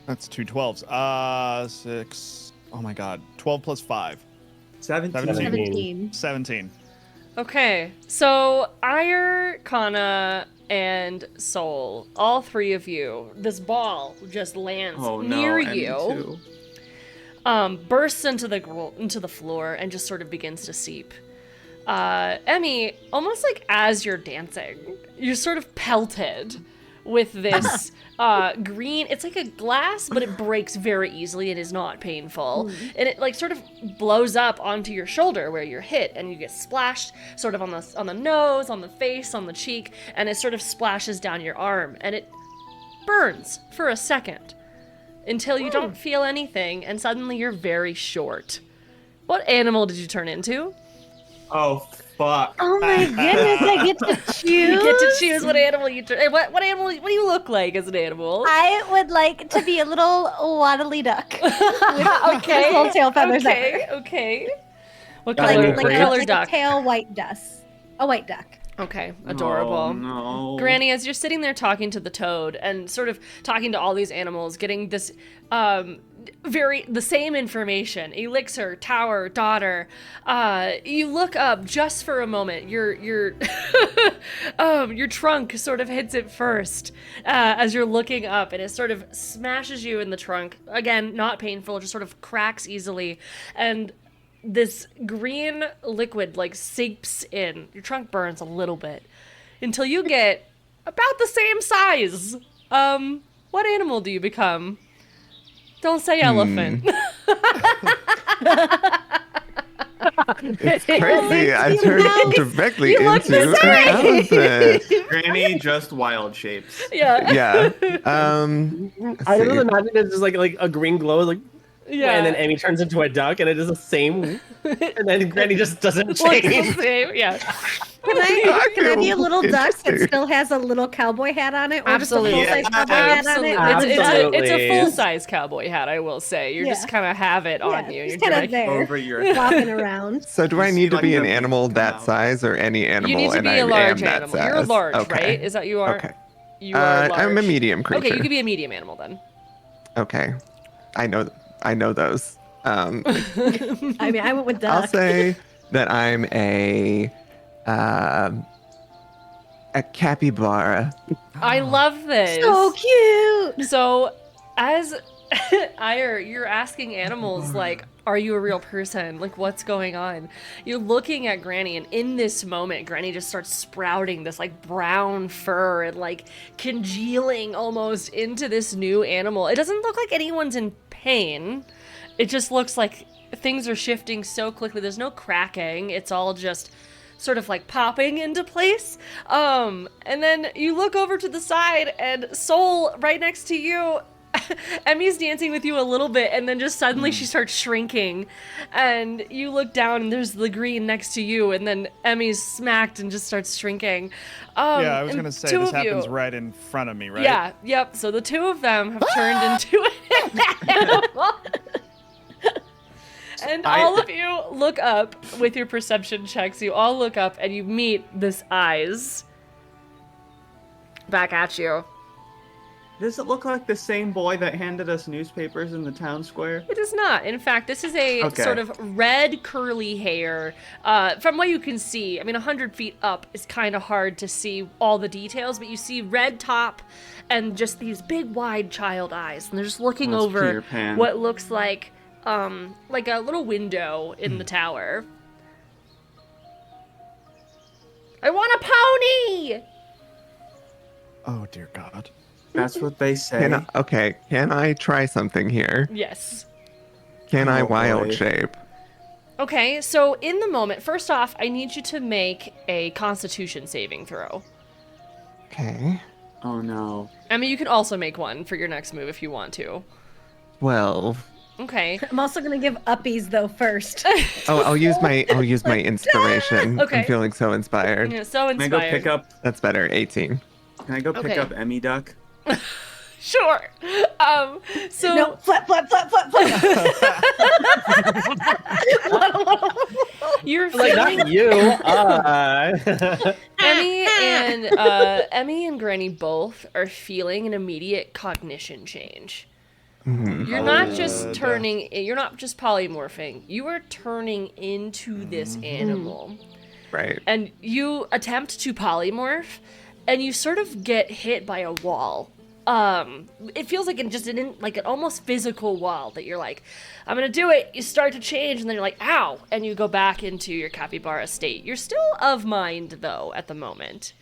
That's 2 12s. 6. Oh my god. 12 plus 5. 17. 17. 17. Okay, so Ire, Kanna, and Soul, all three of you, this ball just lands Oh no, near and me you, too. bursts into the floor, and just sort of begins to seep. Emmy, almost like as you're dancing, you're sort of pelted with this green. It's like a glass, but it breaks very easily and is not painful. And it like sort of blows up onto your shoulder where you're hit, and you get splashed sort of on the nose, on the face, on the cheek, and it sort of splashes down your arm, and it burns for a second until you don't feel anything, and suddenly you're very short. What animal did you turn into? Oh, fuck. Oh my goodness, I get to choose. You get to choose what animal you turn. What animal? What do you look like as an animal? I would like to be a little waddly duck. Okay. Little tail feathers Okay. ever. Okay. What Like- color? Like, What like, color like duck? a pale white a white duck. Okay, adorable. Oh, no. Granny, as you're sitting there talking to the toad and sort of talking to all these animals, getting this the same information, elixir, tower, daughter, you look up just for a moment. Your trunk sort of hits it first as you're looking up, and it sort of smashes you in the trunk. Again, not painful, just sort of cracks easily, and this green liquid like seeps in. Your trunk burns a little bit until you get about the same size. What animal do you become? Don't say elephant. It's crazy. I turned directly You look into the an elephant. Granny, just wild shapes. Yeah. Yeah. I let's just see. imagine it's just like a green glow, like, Yeah. and then Emmy turns into a duck, and it is the same, and then Granny just doesn't Looks the change. same. Yeah. Can I be a little duck that Interesting. still has a little cowboy hat on it? Or Absolutely. just a full-size Yeah. cowboy hat on Absolutely. it? It's a Absolutely. full-size cowboy hat, I will say. You just Yeah. kind of have it on you. Just You're kind like, of there, Over your flopping around. So do I You need see, to like, be an the- animal that Wow. size or any animal? you need to and be I a large am that animal. You're size? large, Okay. right? Is that you are? Okay. You are large. I'm a medium creature. Okay, you could be a medium animal then. Okay. I know those. I mean, I went with duck. I'll say that I'm a capybara. I love this. So cute. So, as Ire, you're asking animals, like, are you a real person? Like, what's going on? You're looking at Granny, and in this moment, Granny just starts sprouting this, like, brown fur and, like, congealing almost into this new animal. It doesn't look like anyone's in pain. It just looks like things are shifting so quickly. There's no cracking. It's all just sort of like popping into place. And then you look over to the side, and Sol, right next to you, Emmy's dancing with you a little bit, and then just suddenly she starts shrinking. And you look down, and there's the green next to you, and then Emmy's smacked and just starts shrinking. Yeah, I was and gonna say two this of happens you- right in front of me, right? Yeah, yep. So the two of them have turned into an animal. And all of you look up with your perception checks. You all look up and you meet this eyes back at you. Does it look like the same boy that handed us newspapers in the town square? It is not. In fact, this is a Okay. sort of red curly hair. From what you can see, I mean, 100 feet up is kind of hard to see all the details, but you see red top and just these big wide child eyes. And they're just looking Oh, it's over Peter Pan. what looks like a little window in the tower. I want a pony! Oh dear God. That's what they say. Can I try something here? Yes. Can I Oh, wild boy. shape? Okay, so in the moment, first off, I need you to make a Constitution saving throw. Okay. Oh no. I mean, you can also make one for your next move if you want to. 12. Okay. I'm also gonna give uppies though first. Oh, I'll use my inspiration. Okay. I'm feeling so inspired. Yeah, so Can I inspired. go pick up? That's better. 18. Can I go pick Okay. up Emmy Duck? Sure. So No, flap, flap, flap, flap, flap. you're Like, feeling not you. Emmy and Granny both are feeling an immediate cognition change. Mhm. You're not just you're not just polymorphing. You are turning into this animal. Right. And you attempt to polymorph, and you sort of get hit by a wall. It feels like like an almost physical wall that you're like, I'm gonna do it. You start to change, and then you're like, ow, and you go back into your capybara state. You're still of mind though at the moment.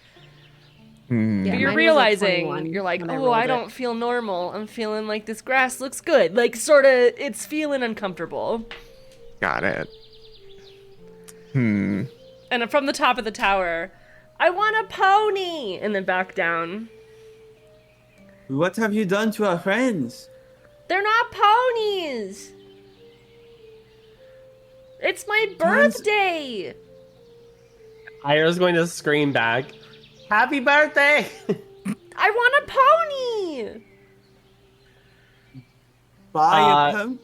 Hmm. Yeah, But you're mine was a realizing 21 you're like, when I oh, rolled I it. don't feel normal. I'm feeling like this grass looks good. Like sort of, it's feeling uncomfortable. Got it. Hmm. And from the top of the tower, I want a pony, and then back down. What have you done to our friends? They're not ponies. It's my birthday. Ira's going to scream back, "Happy birthday!" I want a pony. Buy a pony.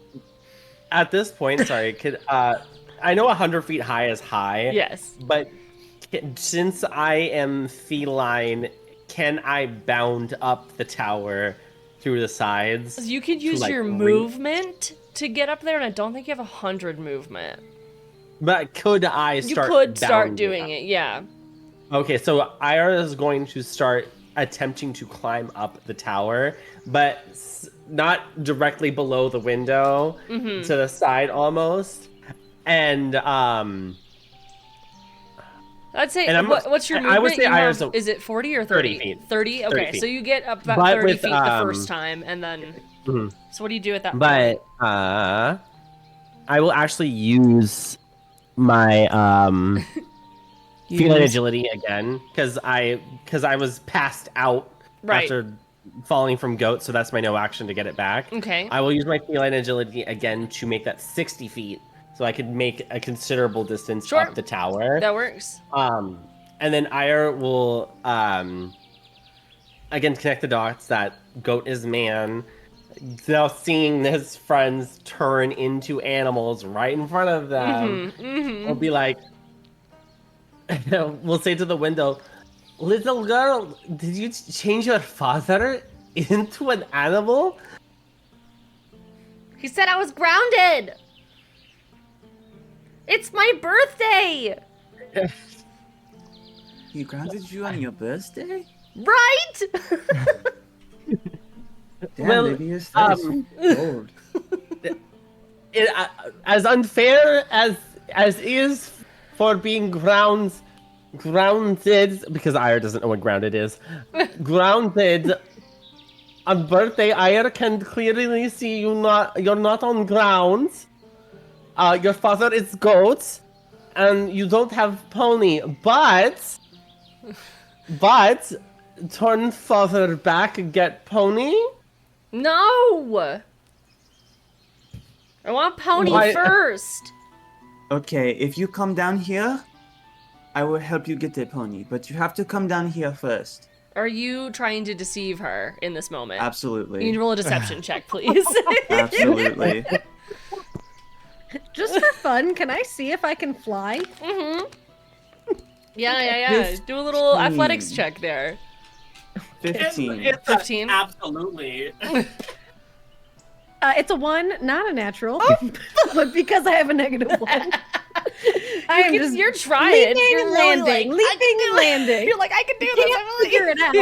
At this point, sorry, I know 100 feet high is high. Yes. But since I am feline, can I bound up the tower through the sides? You could use your movement to get up there, and I don't think you have 100 movement. But could I start? You could start doing it, yeah. Okay, so Ira is going to start attempting to climb up the tower, but not directly below the window, to the side almost. And I'd say, what's your movement? I would say Ira's is it 40 or 30? 30 feet. 30? Okay, 30 feet. so you get up about But 30 with, feet the first time, and then... So what do you do at that point? But, I will actually use my, feline agility again, because I was passed out after falling from goat, so that's my no action to get it back. Okay. I will use my feline agility again to make that 60 feet, so I could make a considerable distance up the tower. That works. And then Ire will, again, connect the dots that goat is man. Now seeing his friends turn into animals right in front of them, we'll be like, we'll say to the window, "Little girl, did you change your father into an animal?" He said I was grounded. It's my birthday. He grounded you on your birthday? Right? Damn, Well, maybe his face old. As unfair as is for being grounded, because Ire doesn't know what grounded is. Grounded on birthday, Ire can clearly see you're not on ground. Your father is goat, and you don't have pony. But turn father back and get pony. No. I want pony first. Okay, if you come down here, I will help you get the pony, but you have to come down here first. Are you trying to deceive her in this moment? Absolutely. You need to roll a deception check, please. Absolutely. Just for fun, can I see if I can fly? Yeah. Do a little athletics check there. 15. 15? Absolutely. It's a 1, not a natural, but because I have a -1. You're trying. Leaping You're and really landing, like, leaping and landing. You're like, I can do this. Can't figure it out.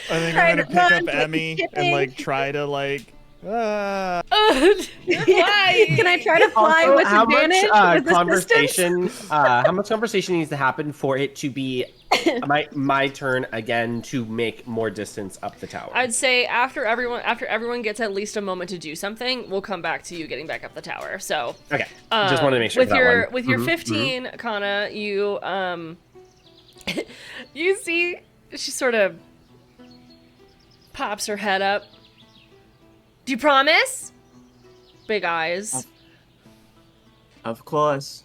I think Try I'm to gonna pick run, up Emmy and like try to like. Fly. Can I try to fly Also, with how advantage? much with this conversation? distance? How much conversation needs to happen for it to be my turn again to make more distance up the tower? I'd say after everyone gets at least a moment to do something, we'll come back to you getting back up the tower. So Okay, just wanted to make sure with for that your one. with your 15, Kanna, you you see she sort of pops her head up. Do you promise? Big eyes. Of course.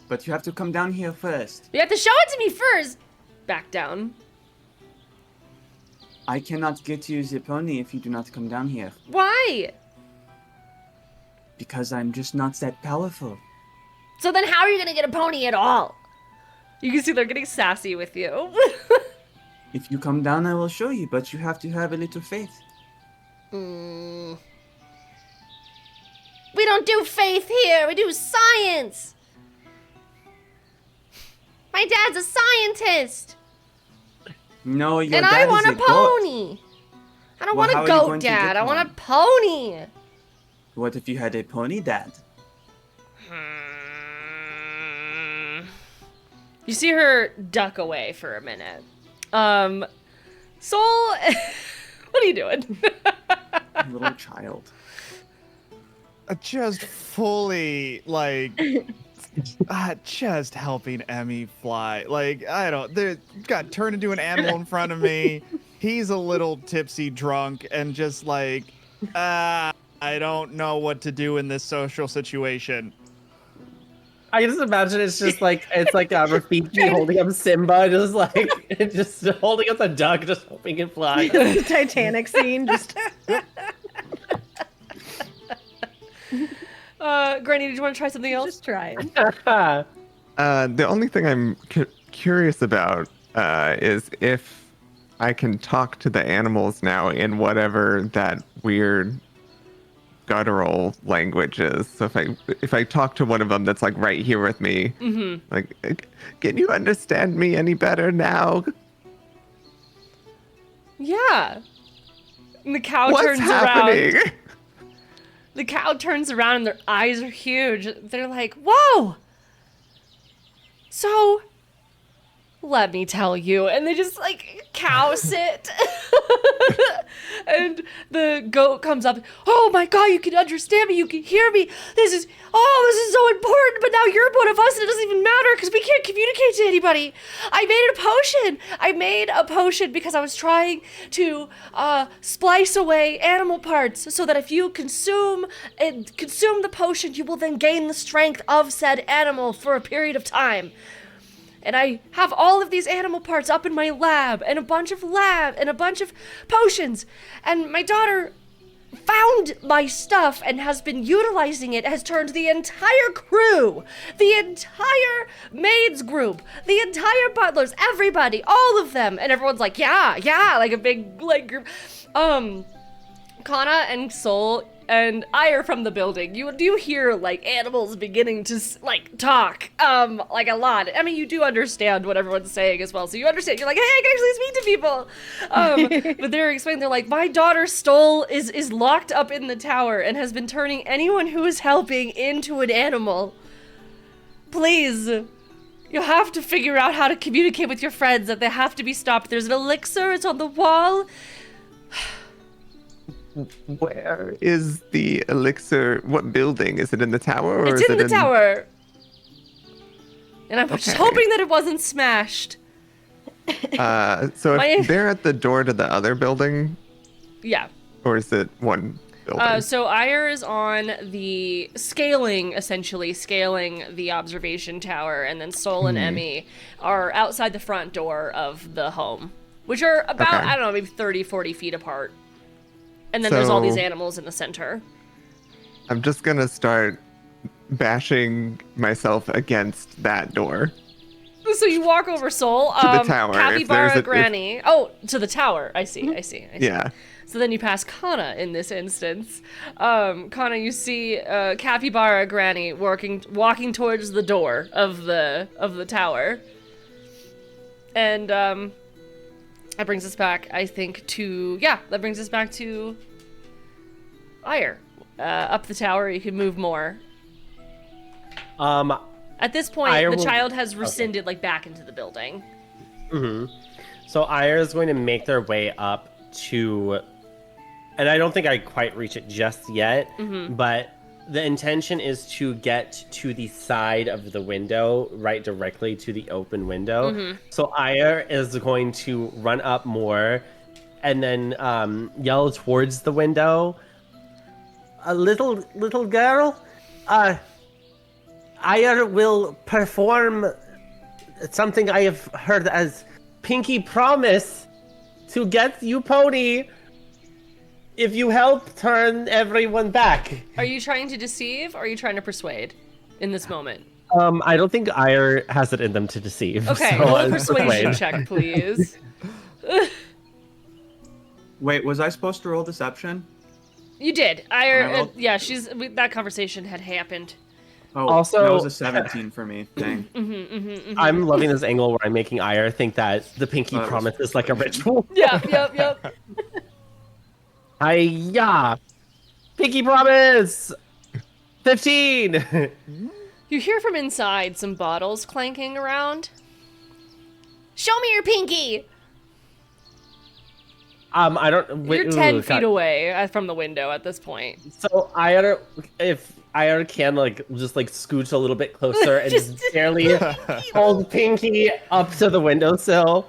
But you have to come down here first. You have to show it to me first. Back down. I cannot get you the pony if you do not come down here. Why? Because I'm just not that powerful. So then how are you gonna get a pony at all? You can see they're getting sassy with you. If you come down, I will show you, but you have to have a little faith. We don't do faith here. We do science. My dad's a scientist. No, your And dad I want is a goat. pony. I don't Well, want how a are you goat going to dad. get I want a one? pony. What if you had a pony dad? You see her duck away for a minute. Sol, what are you doing? Little child. Just fully like just helping Emmy fly. Like I don't got turned into an animal in front of me. He's a little tipsy drunk and just like I don't know what to do in this social situation. I just imagine it's just like Rafiki holding up Simba, just holding up the duck, just hoping it flies. The Titanic scene, just. Granny, did you want to try something else? Just try it. The only thing I'm curious about is if I can talk to the animals now in whatever that weird guttural language is. So if I talk to one of them that's like right here with me, like, can you understand me any better now? Yeah. And the cow What's turns happening? around. The cow turns around and their eyes are huge. They're like, whoa! So, let me tell you. And they just like cow sit. And the goat comes up. Oh my god, you can understand me. You can hear me. This is so important. But now you're one of us and it doesn't even matter because we can't communicate to anybody. I made a potion because I was trying to splice away animal parts so that if you consume the potion, you will then gain the strength of said animal for a period of time. And I have all of these animal parts up in my lab, and a bunch of potions. And my daughter found my stuff and has been utilizing it, has turned the entire crew, the entire maids group, the entire butlers, everybody, all of them. And everyone's like, yeah, like a big like group. Kanna and Sol and Oighear from the building, you do hear like animals beginning to like talk, like a lot. I mean, you do understand what everyone's saying as well, so you understand. You're like, hey, I can actually speak to people. But they're explaining. They're like, my daughter is locked up in the tower and has been turning anyone who is helping into an animal. Please, you have to figure out how to communicate with your friends. That they have to be stopped. There's an elixir. It's on the wall. Where is the elixir? What building? Is it in the tower? Or It's is in it the tower. And I'm just Okay. hoping that it wasn't smashed. So if they're at the door to the other building, Yeah. or is it one building? So Oighear is on the scaling the observation tower, and then Sol and Emmy are outside the front door of the home, which are about, Okay. I don't know, maybe 30, 40 feet apart. And then there's all these So- animals in the center. I'm just gonna start bashing myself against that door. So you walk over Sol. To the tower, if Capybara there's a- Granny. Oh, to the tower. I see. Yeah. So then you pass Kanna in this instance. Kanna, you see Capybara Granny walking towards the door of the tower. And that brings us back, I think, to Oighear. Up the tower, you can move more. At this point, Oighear the will- child has rescinded back into the building. So Oighear is going to make their way up to, and I don't think I quite reach it just yet, but the intention is to get to the side of the window, right directly to the open window. So Oighear is going to run up more and then yell towards the window. A little girl, Oighear will perform something I have heard as pinky promise to get you pony if you help turn everyone back. Are you trying to deceive, or are you trying to persuade in this moment? I don't think Oighear has it in them to deceive. Okay, so roll a I'll persuasion persuade. check, please. Wait, was I supposed to roll deception? You did. I rolled? Yeah, that conversation had happened. Oh, Also- that was a 17 for me. Dang. I'm loving this angle where I'm making Oighear think that the pinky That was promise is like a ritual. Yeah, yep. Hiya! Pinky promise! 15! You hear from inside some bottles clanking around. Show me your pinky! I don't. You're 10 feet away from the window at this point. So if Oighear can just scooch a little bit closer and Just- just barely hold Pinky up to the windowsill.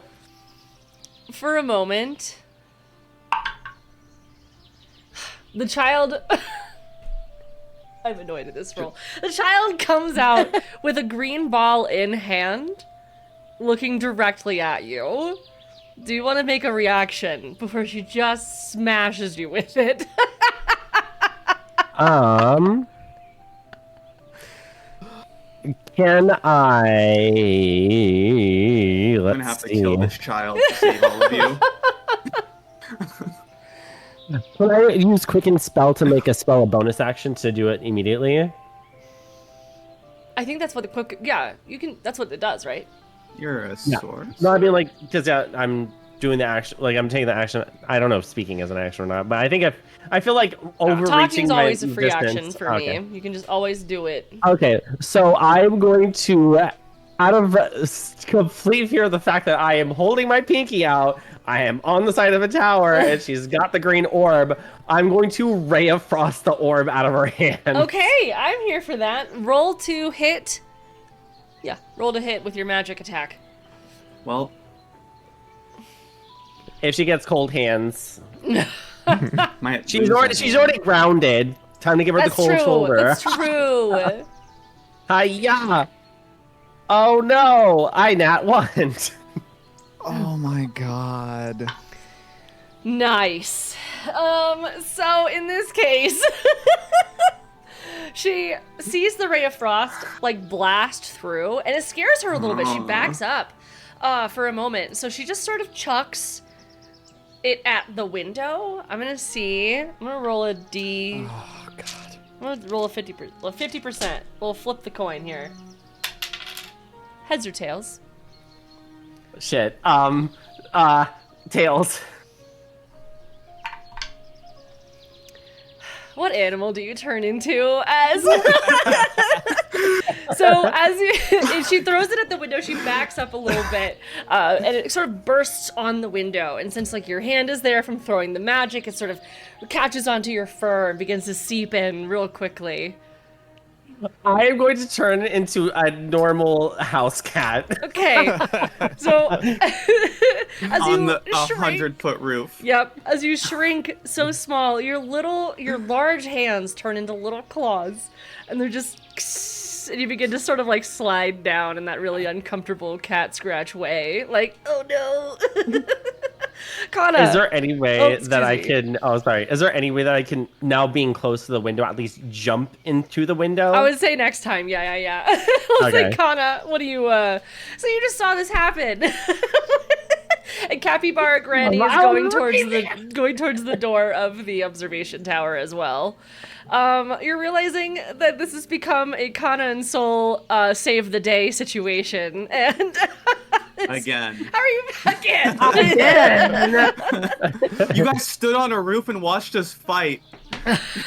For a moment, the child I'm annoyed at this roll. The child comes out with a green ball in hand, looking directly at you. Do you want to make a reaction before she just smashes you with it? Can I? I'm gonna have to kill this child to save all of you. Can I use Quicken Spell to make a spell a bonus action to do it immediately? I think that's what the quick. Yeah, you can. That's what it does, right? You're a Yeah. source. No, I mean like because I'm doing the action. Like I'm taking the action. I don't know if speaking is an action or not, but I think I feel like overreaching Talking's my always a free distance. action for Okay. me. You can just always do it. Okay, so I'm going to, out of complete fear of the fact that I am holding my pinky out, I am on the side of a tower, and she's got the green orb, I'm going to Ray of Frost the orb out of her hand. Okay, I'm here for that. Roll to hit. Yeah, roll to hit with your magic attack. Well, If she gets cold hands. might She's lose she's my already grounded. Time to give her That's the cold true. shoulder. That's true. Hiya! Oh no! I nat one. Oh my god. Nice. So in this case, she sees the ray of frost like blast through, and it scares her a little bit. She backs up for a moment. So she just sort of chucks it at the window. I'm gonna see. I'm gonna roll a D. Oh god. I'm gonna roll a 50%. We'll flip the coin here. Heads or tails? Shit. Tails. What animal do you turn into as? So as she throws it at the window, she backs up a little bit, and it sort of bursts on the window. And since like your hand is there from throwing the magic, it sort of catches onto your fur and begins to seep in real quickly. I am going to turn into a normal house cat. Okay, so as on you the shrink, 100-foot roof. yep, as you shrink so small, your large hands turn into little claws, and they're just, and you begin to sort of like slide down in that really uncomfortable cat scratch way, like, oh no. Kanna. Is there any way that I excuse me. can? Oh, sorry. Is there any way that I can, now being close to the window, at least jump into the window? I would say next time, yeah. Let's say, Okay. Kanna, what do you, so you just saw this happen. And Capybara Granny is going towards the door of the observation tower as well. You're realizing that this has become a Kanna and Sol save the day situation, and Again. How are you again? You guys stood on a roof and watched us fight.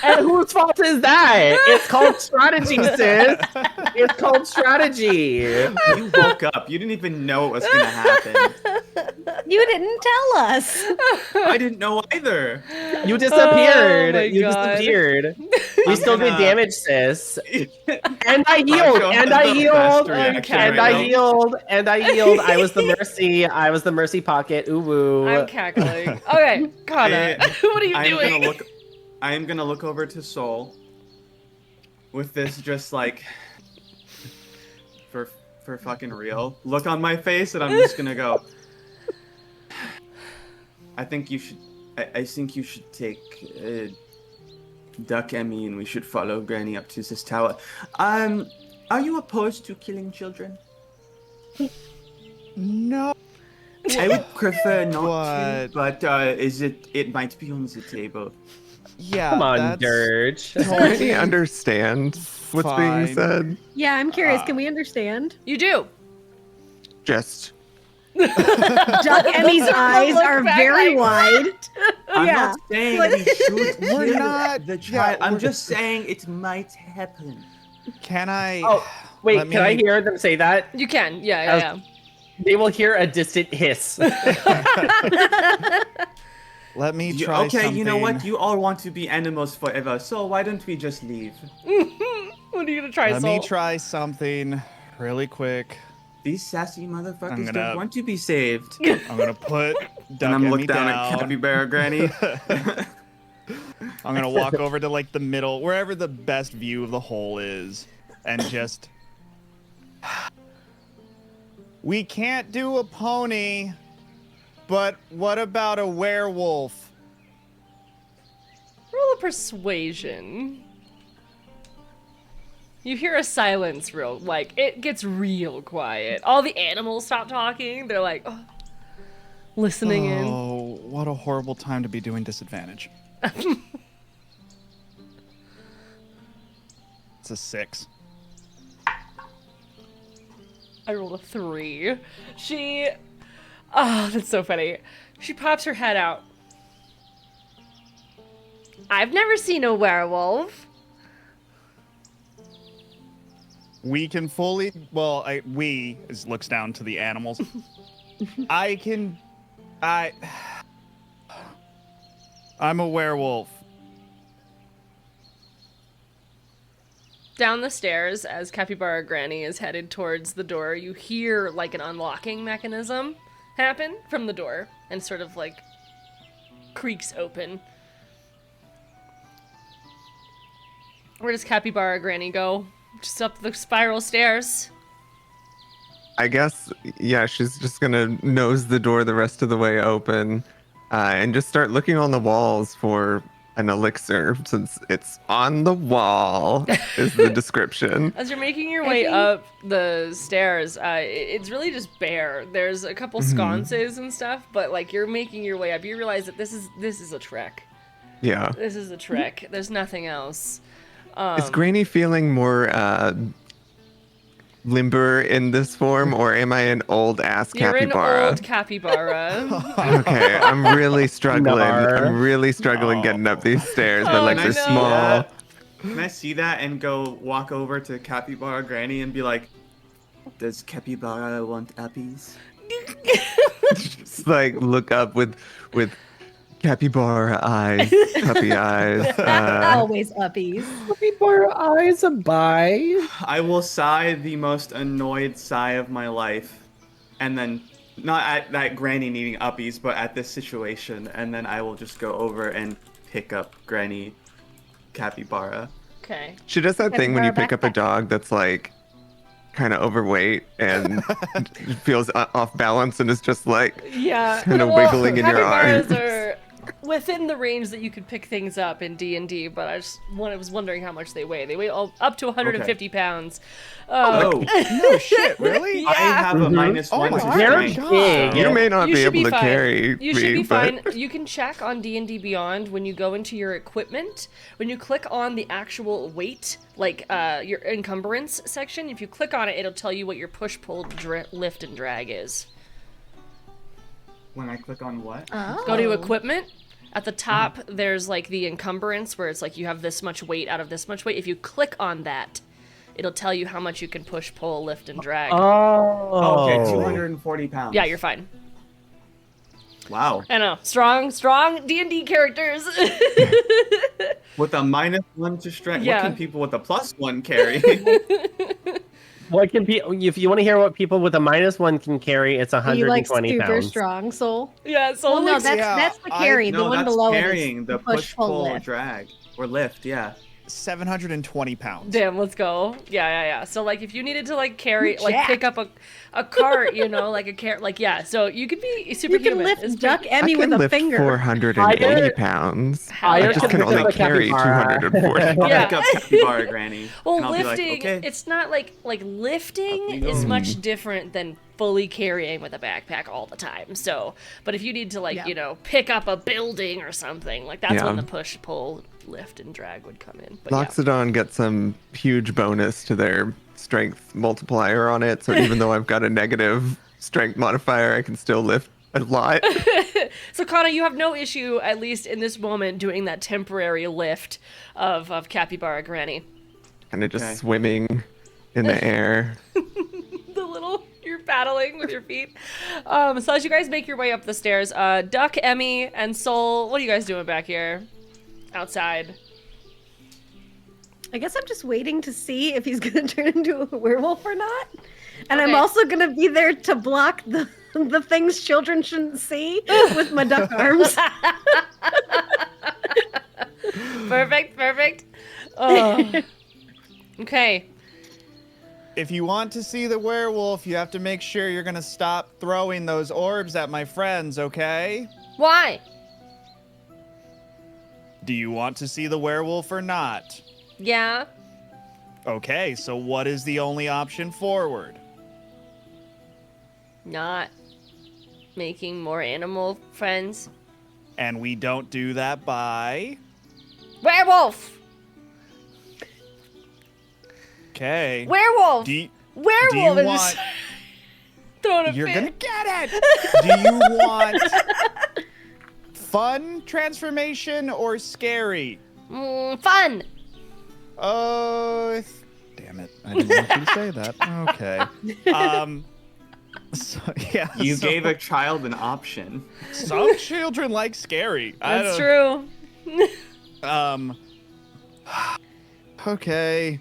And whose fault is that? It's called strategy, sis. It's called strategy. You woke up. You didn't even know it was gonna happen. You didn't tell us. I didn't know either. You disappeared. Oh my You God. disappeared. We still did gonna- damage, sis. And I healed. Macho And has I the healed. best reaction And right I now. healed. And I healed. I was the mercy. I was the mercy pocket. Ooh woo. I'm cackling. Okay, Kanna, what are you doing? I am gonna look over to Sol with this just like for fucking real look on my face, and I'm just gonna go. I think you should. I think you should take Duck Emmy, and we should follow Granny up to this tower. Are you opposed to killing children? No. I would prefer not to, What? but it might be on the table. Yeah. Come on, that's Dirge. Totally understand what's being Fine. said. Yeah, I'm curious. Can we understand? You do. Just Duck Emmy's eyes Look are back very like, wide. I'm Yeah. not saying we should We're kill not- the yeah, child. I'm we're- just saying it might happen. Can I? Oh, wait. Let Can I me- hear them say that? You can. Yeah. They will hear a distant hiss. Let me try Okay, something. you know what? You all want to be animals forever, so why don't we just leave? What are you gonna try, Let Sol? me try something really quick. These sassy motherfuckers I'm gonna- don't want to be saved. I'm gonna put Duck And I'm Emmy looking down down. at Capybara Granny. I'm gonna walk over to like the middle, wherever the best view of the hole is, and just. We can't do a pony, but what about a werewolf? Roll a persuasion. You hear a silence like, it gets real quiet. All the animals stop talking. They're like, oh, listening in. Oh, what a horrible time to be doing disadvantage. It's a 6. I rolled a 3. Oh, that's so funny. She pops her head out. I've never seen a werewolf. We can fully, well, looks down to the animals. I'm a werewolf. Down the stairs, as Capybara Granny is headed towards the door, you hear like an unlocking mechanism happen from the door and sort of like creaks open. Where does Capybara Granny go? Just up the spiral stairs. I guess, yeah, she's just gonna nose the door the rest of the way open and just start looking on the walls for an elixir, since it's on the wall, is the description. As you're making your way up the stairs, it's really just bare. There's a couple sconces and stuff, but like you're making your way up, you realize that this is a trek. Yeah. This is a trek. There's nothing else. Is Granny feeling more limber in this form, or am I an old ass capybara? You're an old capybara. Okay, I'm really struggling. Nar. I'm really struggling getting up these stairs. My legs are small. Can I see that and go walk over to Capybara Granny and be like, does Capybara want uppies? Just like look up with capybara eyes, puppy eyes. Always uppies. Capybara eyes a bye. I will sigh the most annoyed sigh of my life, and then not at that Granny needing uppies, but at this situation, and then I will just go over and pick up Granny Capybara. Okay. She does that thing when you pick up a Backpack. dog that's like kind of overweight and feels off balance and is just like Yeah. kind of wiggling in your arms. Capybaras are within the range that you could pick things up in D&D, but I was wondering how much they weigh. They weigh up to 150 pounds. Oh, No shit, really? I have a minus Oh one my to God. They're strength. big. You may not You be should able to fine. carry You should me, be but fine. You can check on D&D Beyond when you go into your equipment. When you click on the actual weight, like your encumbrance section, if you click on it, it'll tell you what your push, pull, lift, and drag is. When I click on what? Oh. Go to equipment. At the top, there's like the encumbrance where it's like you have this much weight out of this much weight. If you click on that, it'll tell you how much you can push, pull, lift, and drag. Oh, okay, 240 pounds. Yeah, you're fine. Wow. I know. Strong D&D characters. With a minus one to strength, Yeah. what can people with a plus one carry? What can be? If you want to hear what people with a -1 can carry, it's Are you like 120 super pounds. strong, Soul? Yeah, so Well, no, like, that's the carry. The no, one that's below carrying it is the push, pull, lift. drag, or lift, yeah. 720 pounds. damn, let's go. Yeah. So like if you needed to like carry, You're like pick jacked. up a cart, you know, like a cart, like yeah. So you could be You superhuman. can lift It's Duck pretty- I Emmy can with a lift finger. 480 Higher- pounds. Higher I just can can only lift a carry capybara. 240. I'll Yeah. pick up Capybara Granny. Well, and I'll lifting, be like, okay. it's not like lifting Up you is go. much different than fully carrying with a backpack all the time. So, but if you need to like, Yeah. you know, pick up a building or something, like that's Yeah. when the push, pull, lift, and drag would come in. But yeah. Loxodon gets some huge bonus to their strength multiplier on it, so even though I've got a negative strength modifier, I can still lift a lot. So Kanna, you have no issue, at least in this moment, doing that temporary lift of Capybara Granny. Kind of just Okay. swimming in the air. You're battling with your feet. So as you guys make your way up the stairs, Duck, Emmy, and Sol, what are you guys doing back here? Outside. I guess I'm just waiting to see if he's gonna turn into a werewolf or not. And I'm Okay. also gonna be there to block the things children shouldn't see with my duck arms. Perfect. Oh. Okay. If you want to see the werewolf, you have to make sure you're gonna stop throwing those orbs at my friends, okay? Why? Do you want to see the werewolf or not? Yeah. Okay, so what is the only option forward? Not making more animal friends. And we don't do that by... Werewolf! Okay. Werewolf! Do you Werewolf! want... Throwing a You're fit. gonna get it! Do you want fun transformation or scary? Fun! Damn it. I didn't want you to say that. Okay. So, yeah. You gave a child an option. Some children like scary. That's true. Okay.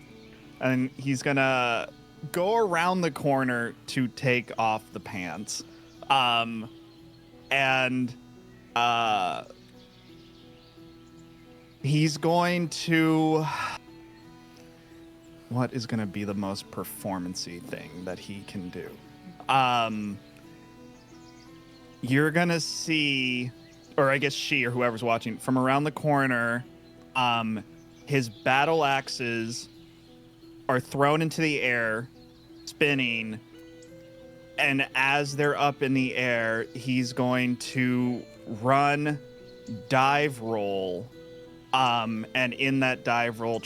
And he's gonna go around the corner to take off the pants. He's going to... What is going to be the most performance-y thing that he can do? You're going to see, or I guess she or whoever's watching, from around the corner, his battle axes are thrown into the air, spinning, and as they're up in the air, he's going to run, dive roll, and in that dive roll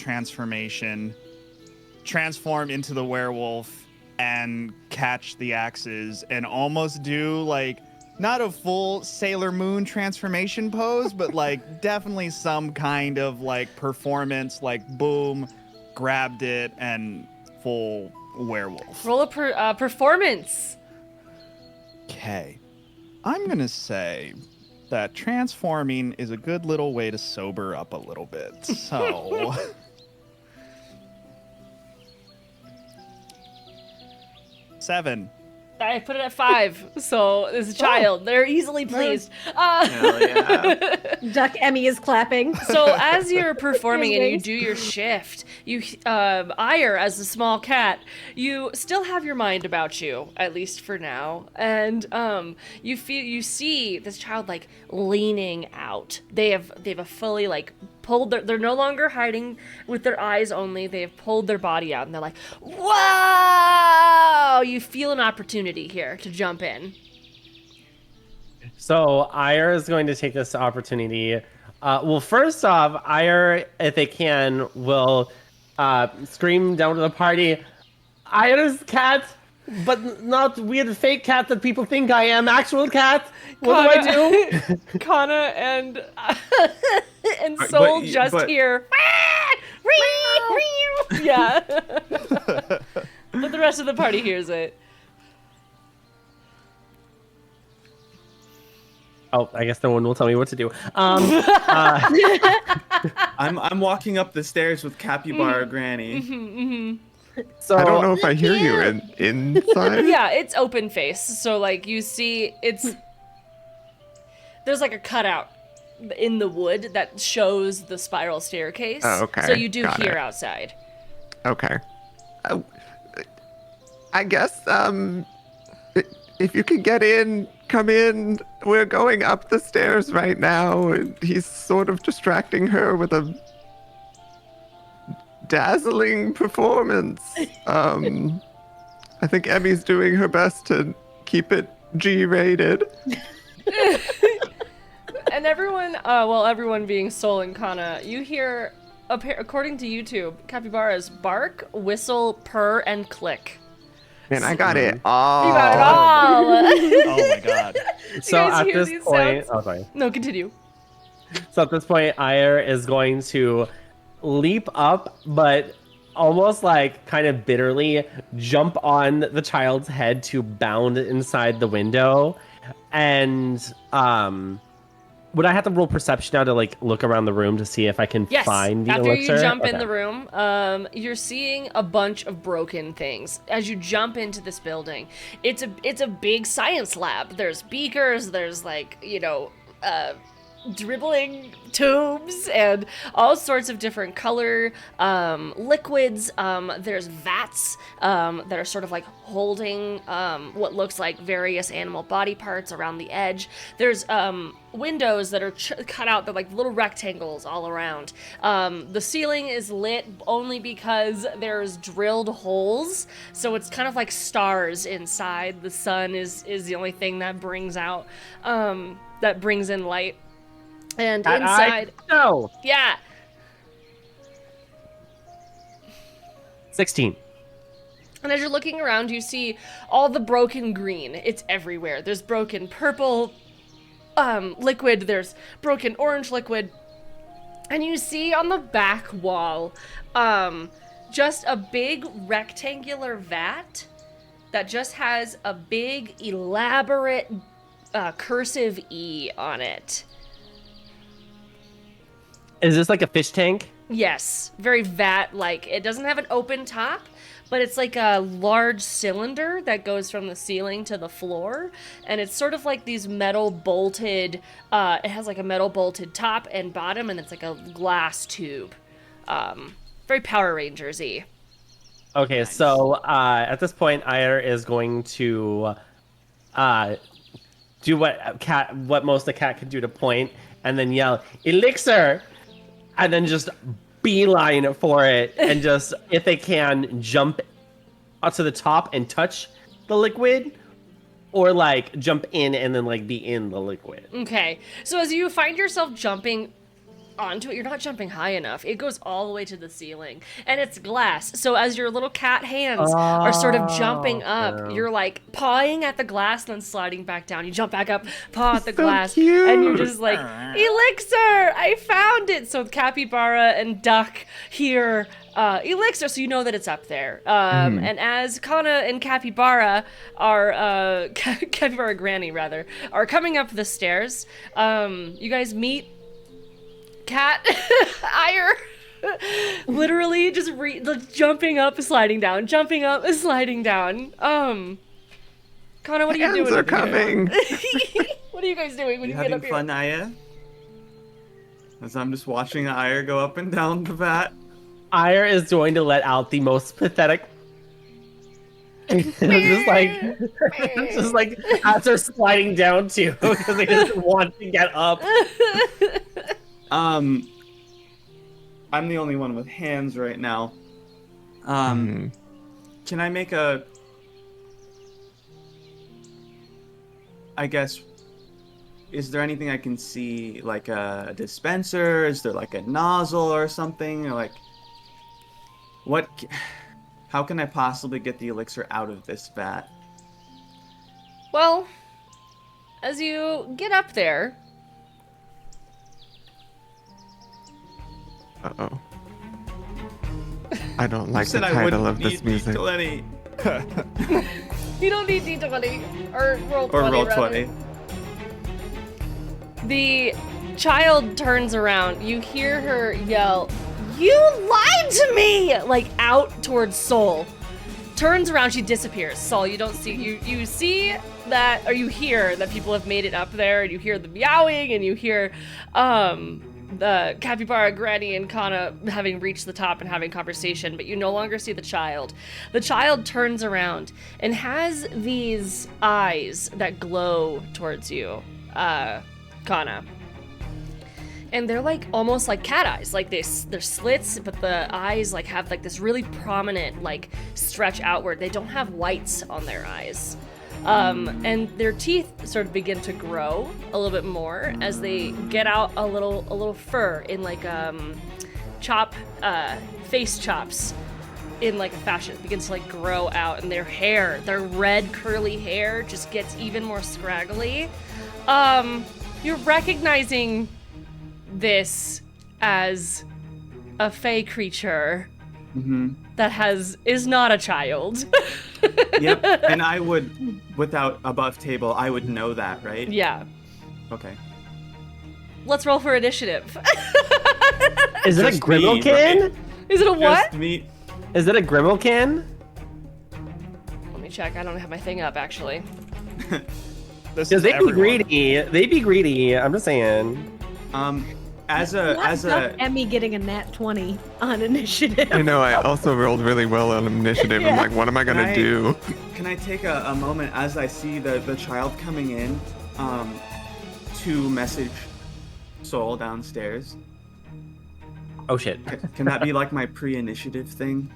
transform into the werewolf and catch the axes and almost do like not a full Sailor Moon transformation pose, but like definitely some kind of like performance, like boom, grabbed it and full werewolf. Roll a performance. Okay. I'm going to say that transforming is a good little way to sober up a little bit. So... Seven. I put it at 5, so there's a child. They're easily pleased. Hell yeah. Duck Emmy is clapping. So as you're performing and you Wings. do your shift, you Oighear, as a small cat, you still have your mind about you, at least for now, and you see this child like leaning out. They have a fully like pulled they're no longer hiding with their eyes only. They have pulled their body out and they're like, wow! You feel an opportunity here to jump in. So Oighear is going to take this opportunity. Well, first off, Oighear, if they can, will scream down to the party, Oighear's cat, but not weird fake cat that people think I am. Actual cat. What do I do? Kanna and Sol hear. Yeah. But the rest of the party hears it. Oh, I guess no one will tell me what to do. I'm walking up the stairs with Capybara Granny. So I don't know if I hear you inside. Yeah, it's open face. So like you see there's like a cutout in the wood that shows the spiral staircase. Oh, okay. So you do Got hear it. outside. Okay. I guess, if you can get in, come in. We're going up the stairs right now. And he's sort of distracting her with a dazzling performance. I think Emmy's doing her best to keep it G-rated. And everyone being Sol and Kanna, you hear, according to YouTube, capybaras bark, whistle, purr, and click. And I got it all. You got it all. Oh my god. So guys at hear this these point, sounds? oh sorry. No, continue. So at this point, Oighear is going to leap up, but almost like kind of bitterly jump on the child's head to bound inside the window. And would I have to roll perception now to like look around the room to see if I can Yes. find the After elixir? you jump in Okay. the room, you're seeing a bunch of broken things as you jump into this building. It's a big science lab. There's beakers. There's like dribbling tubes and all sorts of different color liquids. There's vats that are sort of like holding what looks like various animal body parts around the edge. There's windows that are cut out. They're like little rectangles all around. The ceiling is lit only because there's drilled holes, so it's kind of like stars inside. The sun is the only thing that brings out that brings in light. And inside, no. Yeah. 16. And as you're looking around, you see all the broken green. It's everywhere. There's broken purple liquid. There's broken orange liquid. And you see on the back wall just a big rectangular vat that just has a big elaborate cursive E on it. Is this like a fish tank? Yes, very vat-like. It doesn't have an open top, but it's like a large cylinder that goes from the ceiling to the floor, and it's sort of like these metal bolted, it has like a metal bolted top and bottom, and it's like a glass tube. Very Power Rangers-y. Okay, nice. So at this point, Oighear is going to do what most a cat can do to point, and then yell, "Elixir!" And then just beeline for it, and just, if they can, jump up to the top and touch the liquid, or like jump in and then like be in the liquid. Okay, so as you find yourself jumping onto it, you're not jumping high enough. It goes all the way to the ceiling, and it's glass. So as your little cat hands are sort of jumping up, you're like pawing at the glass, then sliding back down. You jump back up, paw at the glass, cute. And you're just like, "Elixir! I found it!" So Capybara and Duck hear Elixir, so you know that it's up there. And as Kanna and Capybara are, Capybara Granny rather, are coming up the stairs, you guys meet Cat Oighear, literally just jumping up, sliding down, jumping up, sliding down. Kanna, what are you doing? Hands are coming. What are you guys doing when you get having up here? fun, Oighear? As I'm just watching Oighear go up and down the vat. Oighear is going to let out the most pathetic. just like as they're sliding down too, because they just want to get up. I'm the only one with hands right now. Can I make I guess, is there anything I can see, like a dispenser? Is there like a nozzle or something? Or like, how can I possibly get the elixir out of this vat? Well, as you get up there, Uh-oh. I don't like the title of this music. D20. you don't need D20 or roll 20. Or roll rather. 20. The child turns around. You hear her yell, "You lied to me!" Like out towards Sol. Turns around, she disappears. Sol, you don't see, you see that, or you hear that people have made it up there, and you hear the meowing, and you hear the Capybara, Granny, and Kanna having reached the top and having conversation, but you no longer see the child. The child turns around and has these eyes that glow towards you, Kanna. And they're like almost like cat eyes, like they're slits, but the eyes like have like this really prominent like stretch outward. They don't have whites on their eyes. And their teeth sort of begin to grow a little bit more as they get out a little fur in like face chops in like a fashion. It begins to like grow out, and their hair, their red curly hair just gets even more scraggly. You're recognizing this as a fey creature that is not a child. Yep, and I would, without above table, I would know that, right? Yeah. Okay. Let's roll for initiative. Is it a Grimalkin? Right? Is it a what? Just me. Is it a Grimalkin? Let me check. I don't have my thing up, actually. This Because is they be everyone. greedy. They be greedy. I'm just saying. As Not a Emmy getting a nat 20 on initiative. I know, I also rolled really well on initiative. I'm like, what am I Can gonna I- do? Can I take a moment as I see the child coming in, to message Sol downstairs? Oh shit. Can that be like my pre-initiative thing?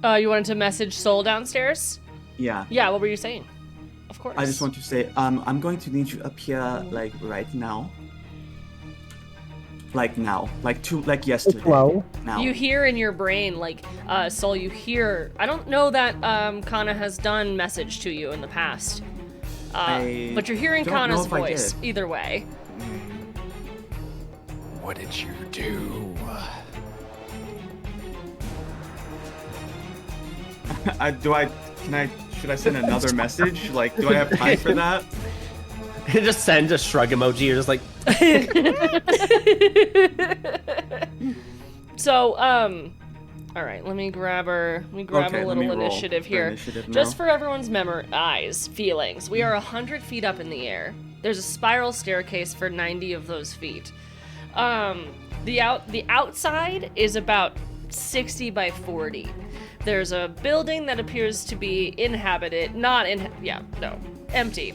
You wanted to message Sol downstairs? Yeah. Yeah, what were you saying? Of course. I just want to say, I'm going to need you up here, like, right now. Like now. Like yesterday. Hello? Now. You hear in your brain, like, Sol, you hear... I don't know that Kanna has done message to you in the past. But you're hearing don't know Kanna's if I voice, did. either way. What did you do? Should I send another message? Like, do I have time for that? Just send a shrug emoji. You're just like, So, all right, let me grab Okay, a let little me roll initiative the here. initiative now. Just for everyone's feelings. We are 100 feet up in the air. There's a spiral staircase for 90 of those feet. The outside is about 60 by 40. There's a building that appears to be inhabited, empty.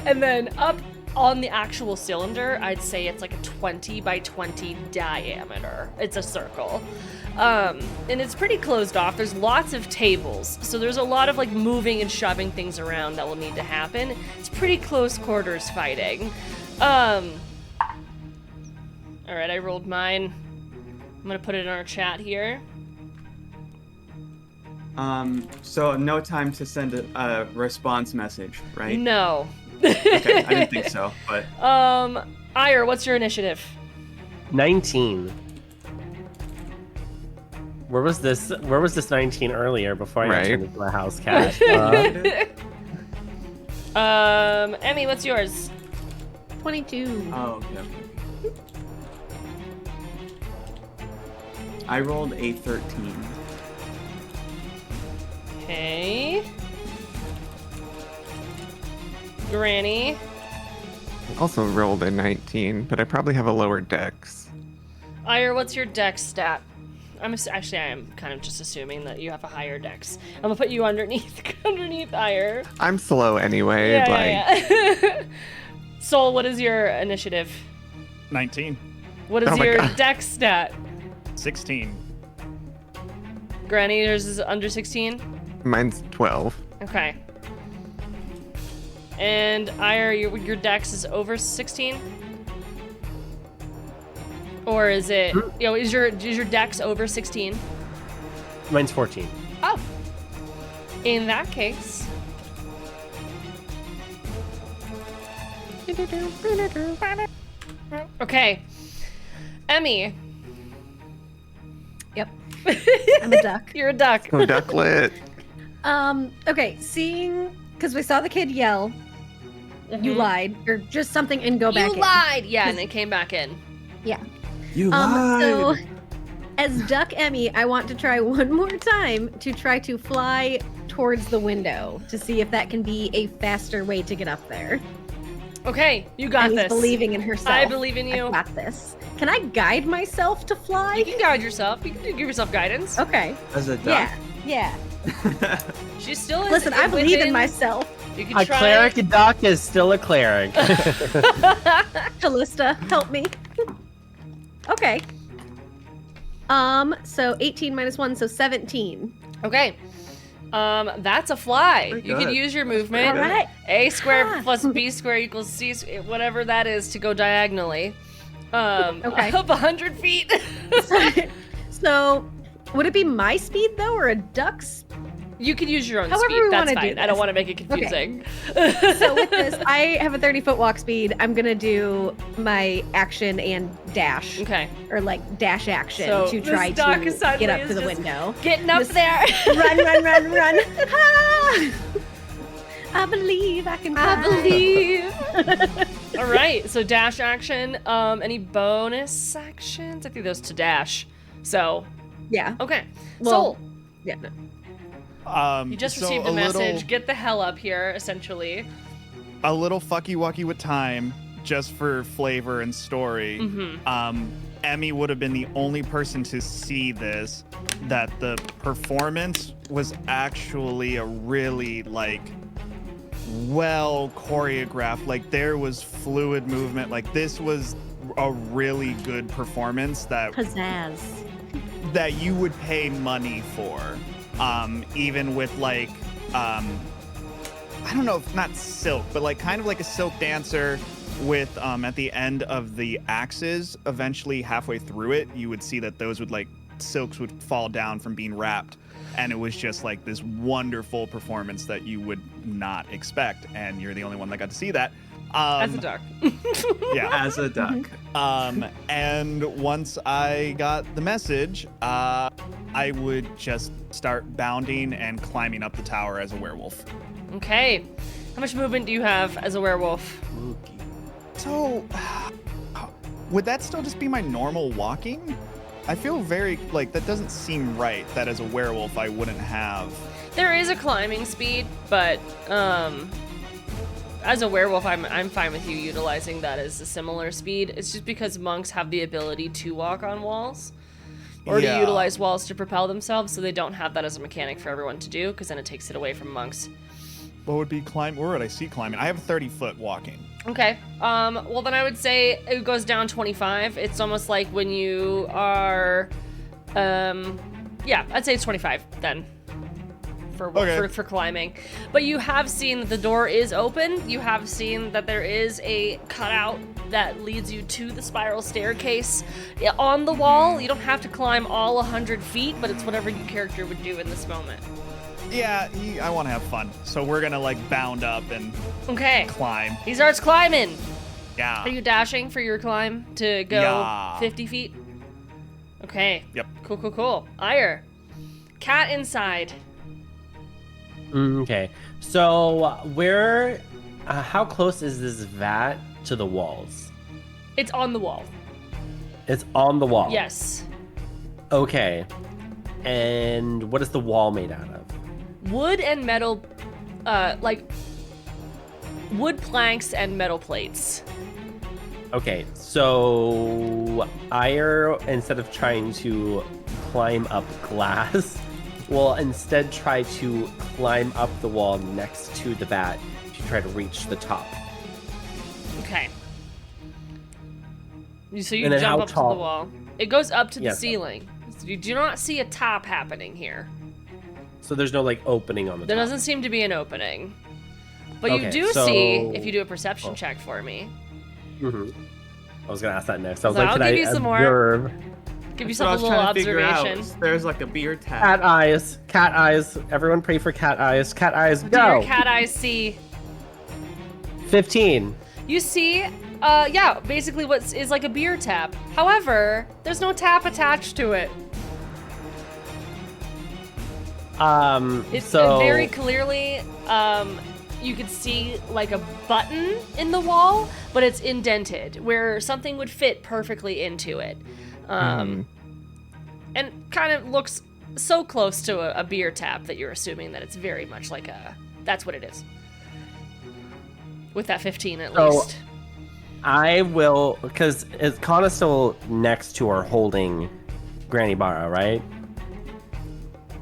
And then up on the actual cylinder, I'd say it's like a 20 by 20 diameter. It's a circle. And it's pretty closed off. There's lots of tables. So there's a lot of like moving and shoving things around that will need to happen. It's pretty close quarters fighting. All right, I rolled mine. I'm gonna put it in our chat here. So no time to send a response message, right? No. Okay, I didn't think so, but Ire, what's your initiative? 19. Where was this 19 earlier before I Right. turned into a house cat? Emmy, what's yours? 22. oh, okay. I rolled a 13. Okay. Granny. Also rolled a 19, but I probably have a lower dex. Ire, what's your dex stat? I am kind of just assuming that you have a higher dex. I'm gonna put you underneath Ire. I'm slow anyway. Yeah. Sol, what is your initiative? 19. What is Oh my your God. dex stat? 16. Granny, yours is under 16? Mine's 12. Okay. And Ire, your dex is over 16? Or is it, is your dex over 16? Mine's 14. Oh. In that case. Okay. Emmy. Yep. I'm a duck. You're a duck. So ducklet. Okay, because we saw the kid yell, you lied, or just something, and go back You in. lied! Yeah, and it came back in. Yeah. You lied! So, as Duck Emmy, I want to try one more time to try to fly towards the window to see if that can be a faster way to get up there. Okay, you got Emmy's this. believing in herself. I believe in you. I got this. Can I guide myself to fly? You can guide yourself. You can give yourself guidance. Okay. As a duck. Yeah. She still is. Listen, I believe in within- myself. You can A try. cleric duck is still a cleric. Callista, help me. Okay. So 18 minus 1, so 17. Okay. That's a fly. Pretty You could good. use your movement. All right. A squared Ah. plus B squared equals C, whatever that is, to go diagonally. Okay. Up 100 feet. So, would it be my speed though, or a duck's? You could use your own However speed. we That's wanna fine. do I don't this. want to make it confusing. So with this, I have a 30-foot walk speed. I'm gonna do my action and dash, Okay. or like dash action So to this try duck to suddenly get up is to the just window. Getting up Just there. Run! Ah! I believe I can fly. I believe. All right. So dash action. Any bonus actions? I think those to dash. So Yeah. okay. Well, Sol, Yeah. No. you just so received a message. Little, Get the hell up here, essentially. a little fucky wucky with time, just for flavor and story, Emmy would have been the only person to see this, that the performance was actually a really, like, well choreographed. Like, there was fluid movement. Like, this was a really good performance that you would pay money for. Even with, like, I don't know if not silk, but like kind of like a silk dancer with at the end of the axes, eventually halfway through it, you would see that those would, like, silks would fall down from being wrapped, and it was just like this wonderful performance that you would not expect, and you're the only one that got to see that. As a duck. Yeah. As a duck. And once I got the message, I would just start bounding and climbing up the tower as a werewolf. Okay. How much movement do you have as a werewolf? So, would that still just be my normal walking? I feel very, like, that doesn't seem right that as a werewolf I wouldn't have. There is a climbing speed, but as a werewolf, I'm fine with you utilizing that as a similar speed. It's just because monks have the ability to walk on walls, or to utilize walls to propel themselves, so they don't have that as a mechanic for everyone to do, because then it takes it away from monks. What would be climb? Where would I see climbing? I have 30-foot walking. Okay. Well, then I would say it goes down 25. It's almost like when you are, yeah, I'd say it's 25 then. For climbing. But you have seen that the door is open. You have seen that there is a cutout that leads you to the spiral staircase on the wall. You don't have to climb all 100 feet, but it's whatever your character would do in this moment. Yeah, I want to have fun. So we're going to, like, bound up and climb. He starts climbing. Yeah. Are you dashing for your climb to go 50 feet? Okay. Yep. Cool. Oighear. Cat inside. Okay. So where, how close is this vat to the walls? It's on the wall. It's on the wall? Yes. Okay. And what is the wall made out of? Wood and metal, like wood planks and metal plates. Okay, so Oighear, instead of trying to climb up glass, will instead try to climb up the wall next to the vat to try to reach the top. Okay. So you jump up to the wall. It goes up to the ceiling. So you do not see a top happening here. So there's no, like, opening on the top? There doesn't seem to be an opening. But you do see, if you do a perception check for me. Mm-hmm. I was going to ask that next. I was like, like, I'll can give I you some observe? more. Give yourself a little observation. There's like a beer tap. Cat eyes. Cat eyes. Everyone pray for cat eyes. Cat eyes, go! What do your cat eyes see? 15. You see, basically what is like a beer tap. However, there's no tap attached to it. It's very clearly, you could see like a button in the wall, but it's indented where something would fit perfectly into it. And kind of looks so close to a beer tap that you're assuming that it's very much like that's what it is. With that 15 at least. I will, because is Kanna still next to or holding Granny Barra, right?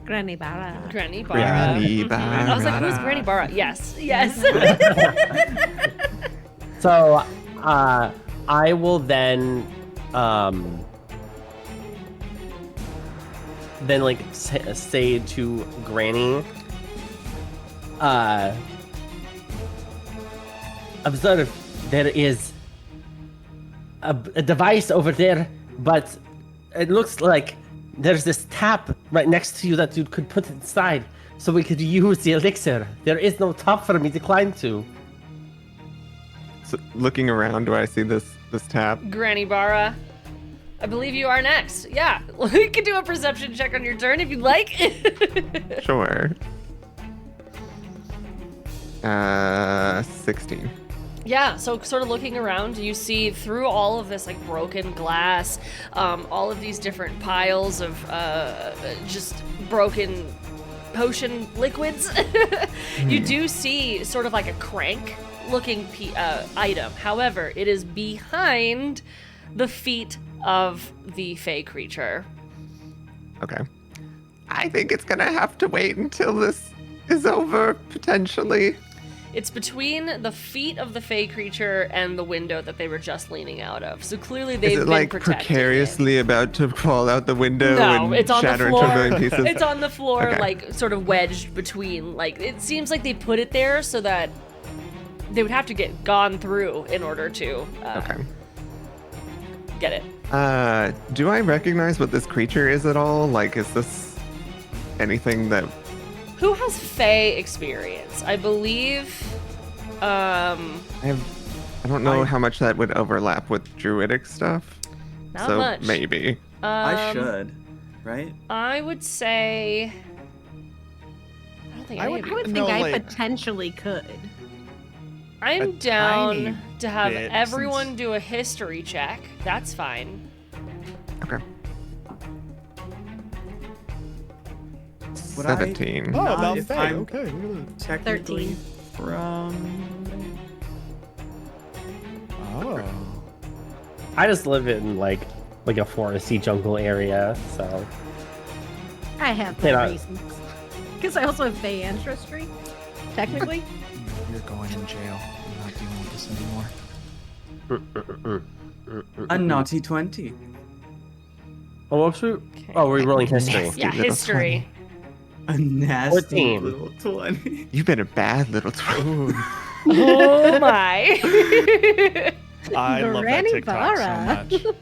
Granny Barra. Granny Barra. Granny Barra. I was like, who's Granny Barra? Yes. So, I will then like say to Granny, observe, there is a device over there, but it looks like there's this tap right next to you that you could put inside, so we could use the elixir. There is no top for me to climb to. So, looking around, do I see this tap? Granny Barra, I believe you are next. Yeah, you can do a perception check on your turn if you'd like. Sure. 16. Yeah, so sort of looking around, you see through all of this like broken glass, all of these different piles of just broken potion liquids. You do see sort of like a crank looking item. However, it is behind the feet of the fey creature. Okay. I think it's gonna have to wait until this is over, potentially. It's between the feet of the fey creature and the window that they were just leaning out of. So clearly they've Is it been like protecting precariously about to fall out the window No, and it's on the shatter into a floor. million pieces? It's on the floor, Okay. like sort of wedged between. Like it seems like they put it there so that they would have to get gone through in order to Okay. get it. Do I recognize what this creature is at all? Like, is this anything that... Who has fey experience? I believe. I don't know how much that would overlap with druidic stuff. Not so much. maybe. I should, right? I would say. I don't think I any would- of I you. would No, think I like- potentially could. I'm a down tiny to have bit, everyone since- do a history check. That's fine. Okay. Would I- 17. Oh, Not about if Faye. I'm- Okay, look at Technically 13. from... that. Oh. I just live in like a foresty jungle area, so I have Yeah. my reasons. Because I also have Fey ancestry, technically. You're going in jail. I'm not dealing with this anymore. A naughty 20. Oh, what's we? Oh, we're rolling history. Nasty Yeah, little history. A nasty 14. little 20. You've been a bad little twin. Oh my. I love that Granny TikTok Bara. so much.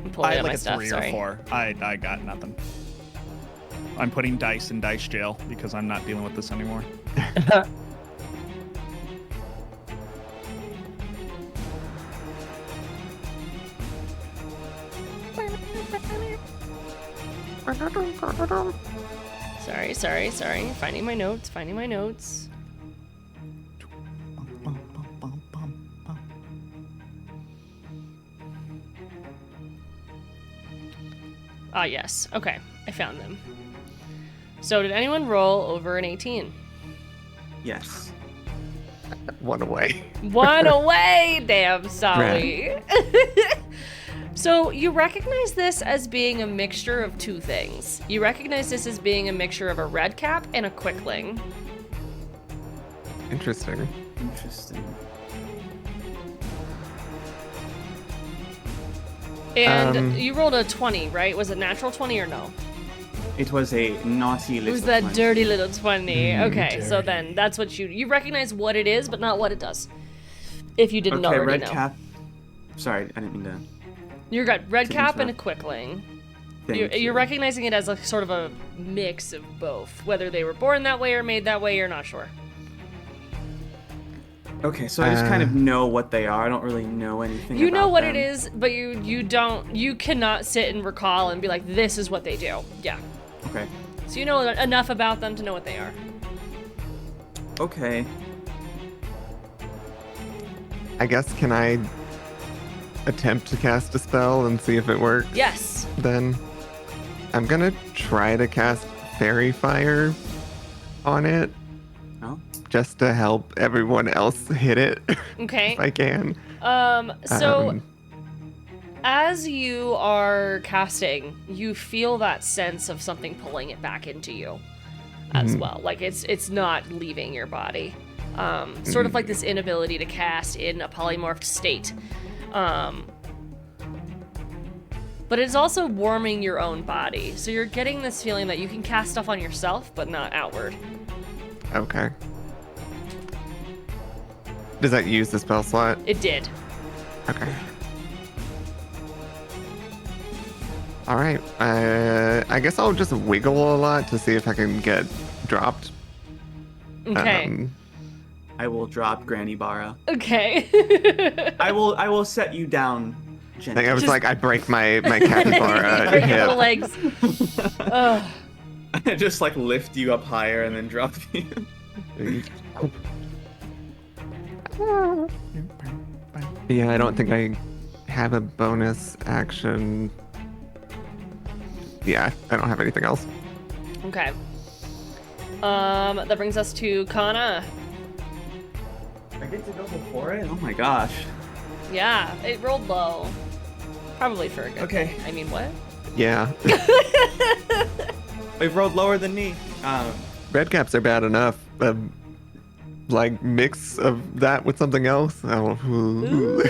I'm pulling I had out my like a stuff, 3 sorry. or 4. I got nothing. I'm putting dice in dice jail because I'm not dealing with this anymore. Sorry. Finding my notes. Ah, yes. Okay, I found them. So, did anyone roll over an 18? Yes. One away. One away, damn Sally. So, you recognize this as being a mixture of two things. You recognize this as being a mixture of a red cap and a quickling. Interesting. Interesting. And you rolled a 20, right? Was it natural 20 or no? It was a naughty little It was that 20. dirty little 20. Okay, so then that's what you recognize what it is, but not what it does. If you didn't Okay, already red know. cap. Sorry, I didn't mean to. You got red to cap and a interrupt. quickling. Thank You're recognizing it as a sort of a mix of both. Whether they were born that way or made that way, you're not sure. Okay, so I just kind of know what they are. I don't really know anything You know about what them. it is, but you cannot sit and recall and be like, this is what they do. Yeah. Okay. So you know enough about them to know what they are. Okay. I guess, can I attempt to cast a spell and see if it works? Yes. Then I'm gonna try to cast Fairy Fire on it, Oh. just to help everyone else hit it Okay. if I can. So as you are casting, you feel that sense of something pulling it back into you as well. Like it's not leaving your body. Sort of like this inability to cast in a polymorphed state. But it's also warming your own body. So you're getting this feeling that you can cast stuff on yourself, but not outward. Okay. Does that use the spell slot? It did. Okay. All right. I guess I'll just wiggle a lot to see if I can get dropped. Okay. I will drop Granny Bara. Okay. I will set you down I gently. think I was Just- like, I break my capybara Break your little hip. legs. Ugh. I just like lift you up higher and then drop you. Yeah, I don't think I have a bonus action. Yeah, I don't have anything else. Okay. That brings us to Kanna. I get to go before it? Oh my gosh. Yeah, it rolled low. Probably for a good Okay. thing. I mean, what? Yeah. We've rolled lower than me. Red caps are bad enough. Like mix of that with something else. Oh. Ooh,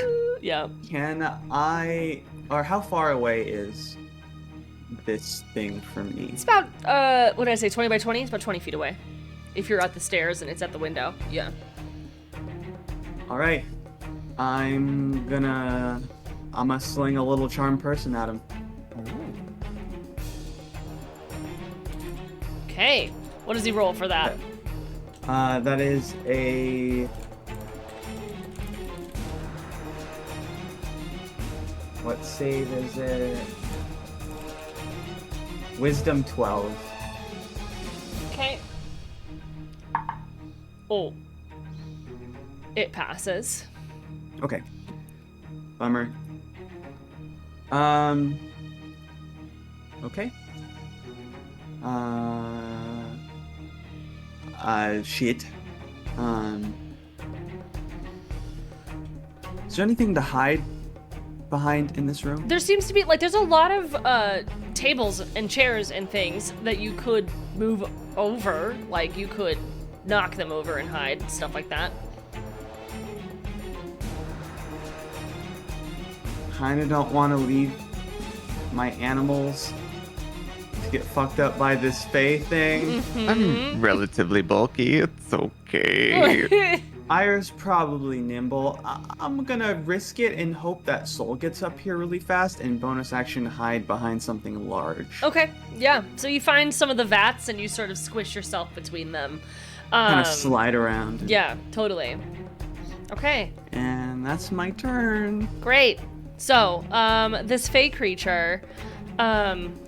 yeah. Can I, or how far away is this thing from me? It's about, what did I say, 20 by 20? It's about 20 feet away. If you're at the stairs and it's at the window. Yeah. All right. I'm gonna sling a little charm person at him. Okay. What does he roll for that? That is a... What save is it? Wisdom 12. Okay. Oh. It passes. Okay. Bummer. Okay. Shit. Is there anything to hide behind in this room? There seems to be, like, there's a lot of tables and chairs and things that you could move over. Like, you could knock them over and hide, stuff like that. Kinda don't want to leave my animals to get fucked up by this Fae thing. I'm relatively bulky. It's okay. Ira's probably nimble. I'm gonna risk it and hope that Sol gets up here really fast and bonus action hide behind something large. Okay, yeah. So you find some of the vats and you sort of squish yourself between them. Kind of slide around. Yeah, totally. Okay, And that's my turn. great. So, this Fae creature,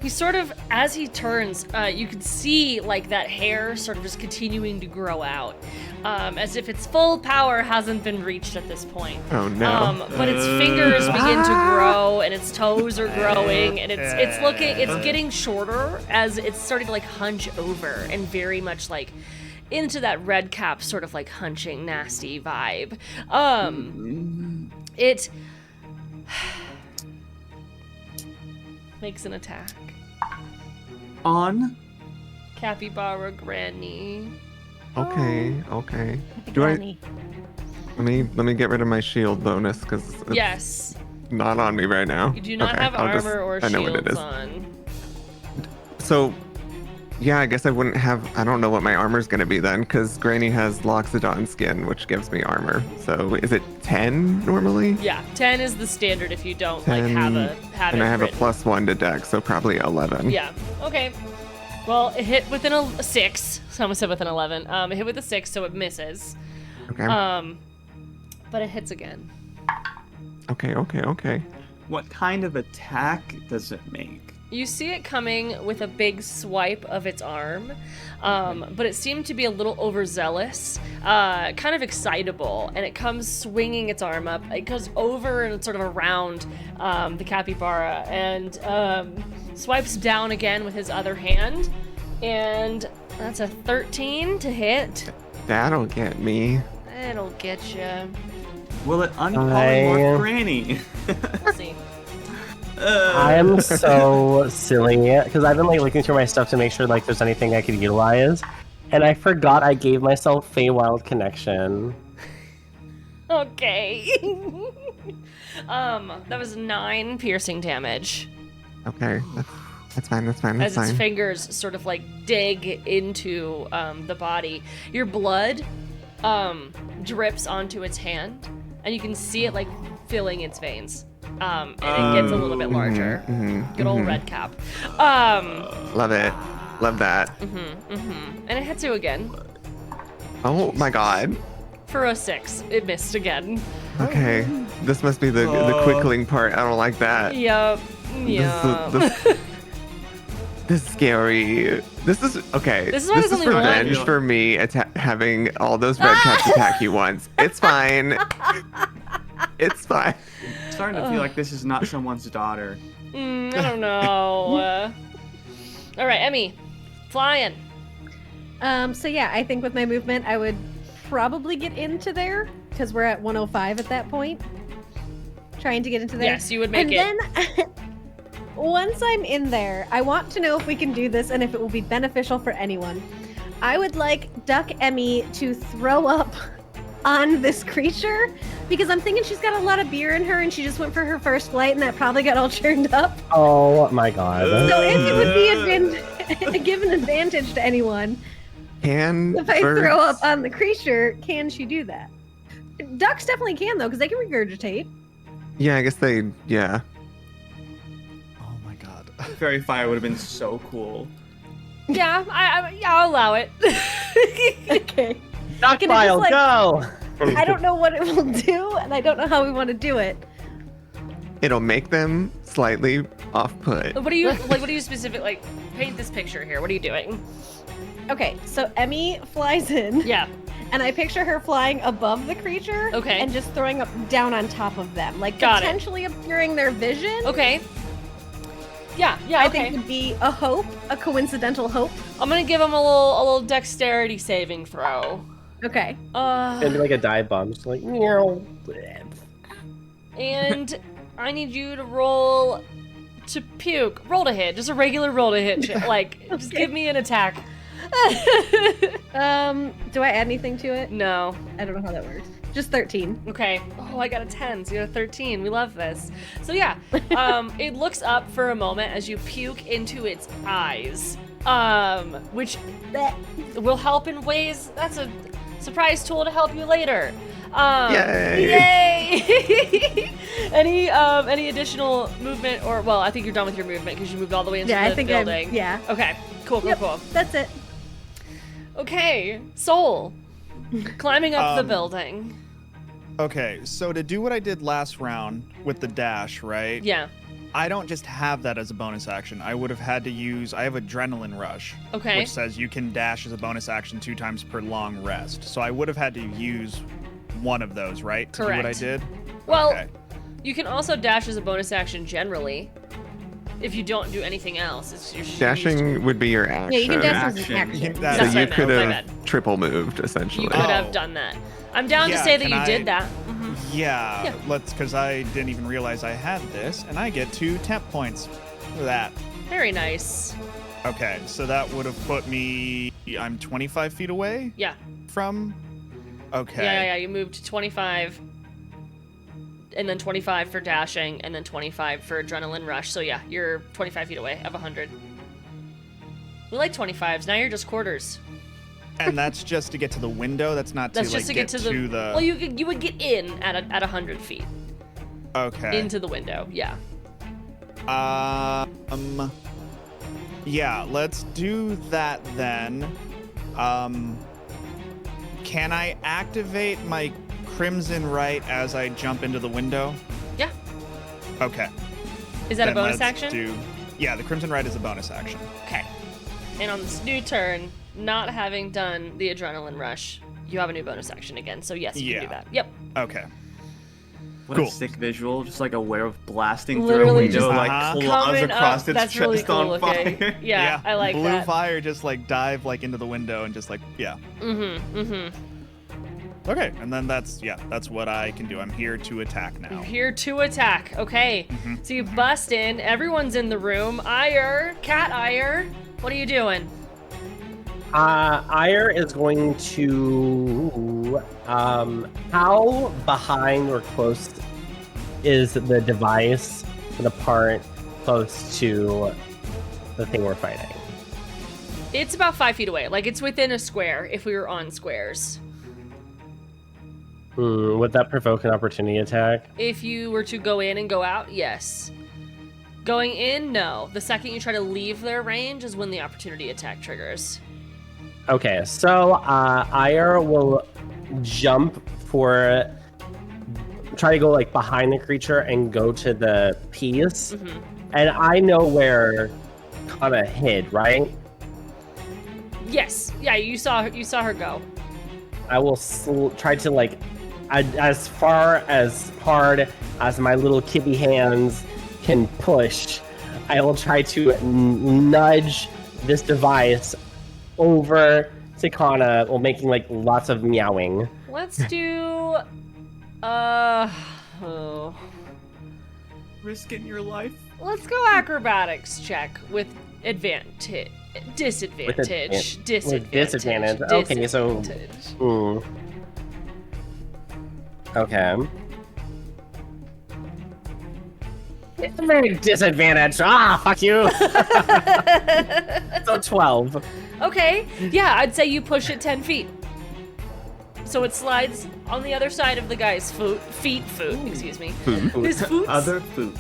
he sort of, as he turns, you can see, like, that hair sort of just continuing to grow out. As if its full power hasn't been reached at this point. Oh no. But its fingers begin to grow, and its toes are growing, and it's getting shorter as it's starting to, like, hunch over, and very much, like, into that red cap sort of, like, hunching, nasty vibe. It makes an attack. On. Capybara Granny. Okay. Do I? Let me get rid of my shield bonus because it's Yes. not on me right now. You do not Okay, have I'll just- armor or I know what it shields is. on. So, yeah, I guess I wouldn't have. I don't know what my armor's gonna be then, because Granny has Loxodon skin, which gives me armor. So, is it 10 normally? Yeah, 10 is the standard if you don't 10, like have and it I have written. a +1 to dex, so probably 11. Yeah. Okay. Well, it hit within a 6. So I almost said within 11. It hit with a 6, so it misses. Okay. But it hits again. Okay. What kind of attack does it make? You see it coming with a big swipe of its arm, but it seemed to be a little overzealous, kind of excitable, and it comes swinging its arm up. It goes over and sort of around the capybara and swipes down again with his other hand, and that's a 13 to hit. That'll get me. It'll get you. Will it unpolymorph I- Granny? We'll see. I am so silly because I've been like looking through my stuff to make sure like there's anything I could utilize, and I forgot I gave myself Feywild connection. Okay. That was 9 piercing damage. Okay. That's fine. As its fingers sort of like dig into the body. Your blood drips onto its hand, and you can see it like filling its veins. And it gets a little bit larger. Good old red cap. Love it. Love that. And it hits you again. Oh my god. For a 6. It missed again. Okay. This must be the quickling part. I don't like that. Yup. This is scary. This is okay. This is why there's only one. revenge for me having all those red caps attack you once. It's fine. It's fine. I'm starting to feel like this is not someone's daughter. I don't know. All right, Emmy, flying. So yeah, I think with my movement, I would probably get into there because we're at 105 at that point. Trying to get into there. Yes, you would make it. And then once I'm in there, I want to know if we can do this and if it will be beneficial for anyone. I would like Duck Emmy to throw up on this creature because I'm thinking she's got a lot of beer in her and she just went for her first flight and that probably got all churned up. Oh my god. So if it would be give an advantage to anyone, if I throw up on the creature, can she do that? Ducks definitely can though because they can regurgitate. Yeah, I guess yeah. Oh my god. Fairy fire would have been so cool. Yeah, I'll allow it. Okay. Duck Can it just, file, like- go! I don't know what it will do, and I don't know how we want to do it. It'll make them slightly off-put. What do you specific like? Paint this picture here. What are you doing? Okay, so Emmy flies in, Yeah. and I picture her flying above the creature, Okay. and just throwing up down on top of them, like Got it. potentially obscuring their vision. Okay. Yeah. I Okay. think would be a hope, a coincidental hope. I'm gonna give him a little dexterity saving throw. Okay. It'd be like a dive bomb, just like meow. And I need you to roll to puke. Roll to hit. Just a regular roll to hit. Just give me an attack. Do I add anything to it? No. I don't know how that works. Just 13. Okay. Oh, I got a 10, so you got a 13. We love this. So yeah, it looks up for a moment as you puke into its eyes, which will help in ways. That's a surprise tool to help you later. Yay! Any additional movement, or well, I think you're done with your movement because you moved all the way into the building. Yeah. Okay. Cool. Cool. That's it. Okay. Sol, climbing up the building. Okay, so to do what I did last round with the dash, right? Yeah. I don't just have that as a bonus action. I would have had to use, I have Adrenaline Rush. Okay. Which says you can dash as a bonus action 2 times per long rest. So I would have had to use one of those, right? To do what I Correct. did? Well, Okay. you can also dash as a bonus action generally. If you don't do anything else, it's your Dashing would be your action. Yeah, you can dash as an Action. action. That- So That's you what I could meant, my have triple moved, essentially. You could have Oh. done that. I'm down to Yeah, say that can you I- did that. Yeah, Yeah. because I didn't even realize I had this, and I get 2 temp points for that. Very nice. Okay, so that would have put me, I'm 25 feet away Yeah. from, okay. Yeah. You moved to 25, and then 25 for dashing, and then 25 for adrenaline rush. So yeah, you're 25 feet away of 100. We like 25s. Now you're just quarters. And that's just to get to the window. That's not That's to just like to get to the. Well, you would get in at 100 feet Okay. into the window. Yeah. Yeah, let's do that then. Can I activate my Crimson Right as I jump into the window? Yeah. Okay. Is that a Then bonus let's action? Yeah, the Crimson Right is a bonus action. Okay. And on this new turn, not having done the adrenaline rush, you have a new bonus action again. So yes, you can do Yeah. that. Yep. Okay. What Cool. a sick visual. Just like a werewolf blasting Literally through a window, just like Uh-huh. claws Coming across up, its that's chest really cool on looking. fire. Yeah, I like Blue that. fire just like dive like into the window and just like, yeah. Okay, and then that's what I can do. I'm here to attack now. Here to attack. Okay. So you bust in. Everyone's in the room. Cat Ire, what are you doing? Ire is going to how behind or close is the device for the part close to the thing we're fighting? It's about 5 feet away. Like it's within a square if we were on squares. Would that provoke an opportunity attack? If you were to go in and go out, yes. Going in, no. The second you try to leave their range is when the opportunity attack triggers. Okay, so Ire will jump try to go like behind the creature and go to the piece. And I know where Kanna hid, right? Yes. Yeah, you saw her go. I will try to like as far as hard as my little kitty hands can push. I will try to nudge this device over to Kanna while making like lots of meowing. Let's do. Oh. Risking your life. Let's go acrobatics check with advantage. Disadvantage. With Disadvantage. Okay, so. Okay. It's a very disadvantage. Ah, fuck you. So 12. Okay, yeah, I'd say you push it 10 feet. So it slides on the other side of the guy's feet, excuse me. His foot. Other foot.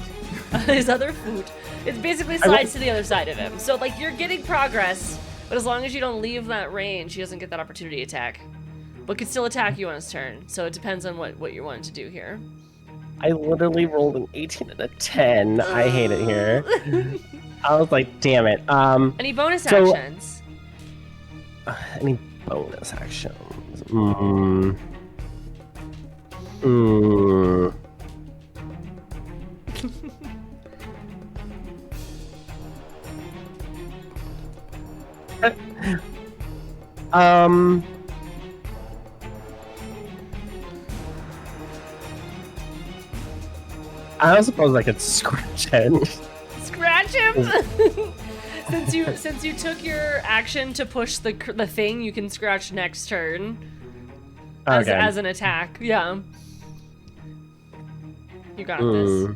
His other foot. It basically slides to the other side of him. So, like, you're getting progress, but as long as you don't leave that range, he doesn't get that opportunity attack. But can still attack you on his turn, so it depends on what you're wanting to do here. I literally rolled an 18 and a 10. I hate it here. I was like, damn it. Any bonus actions? Any bonus actions? I don't suppose I could scratch him. Scratch him? Since you took your action to push the thing, you can scratch next turn as an attack. Yeah. You got this.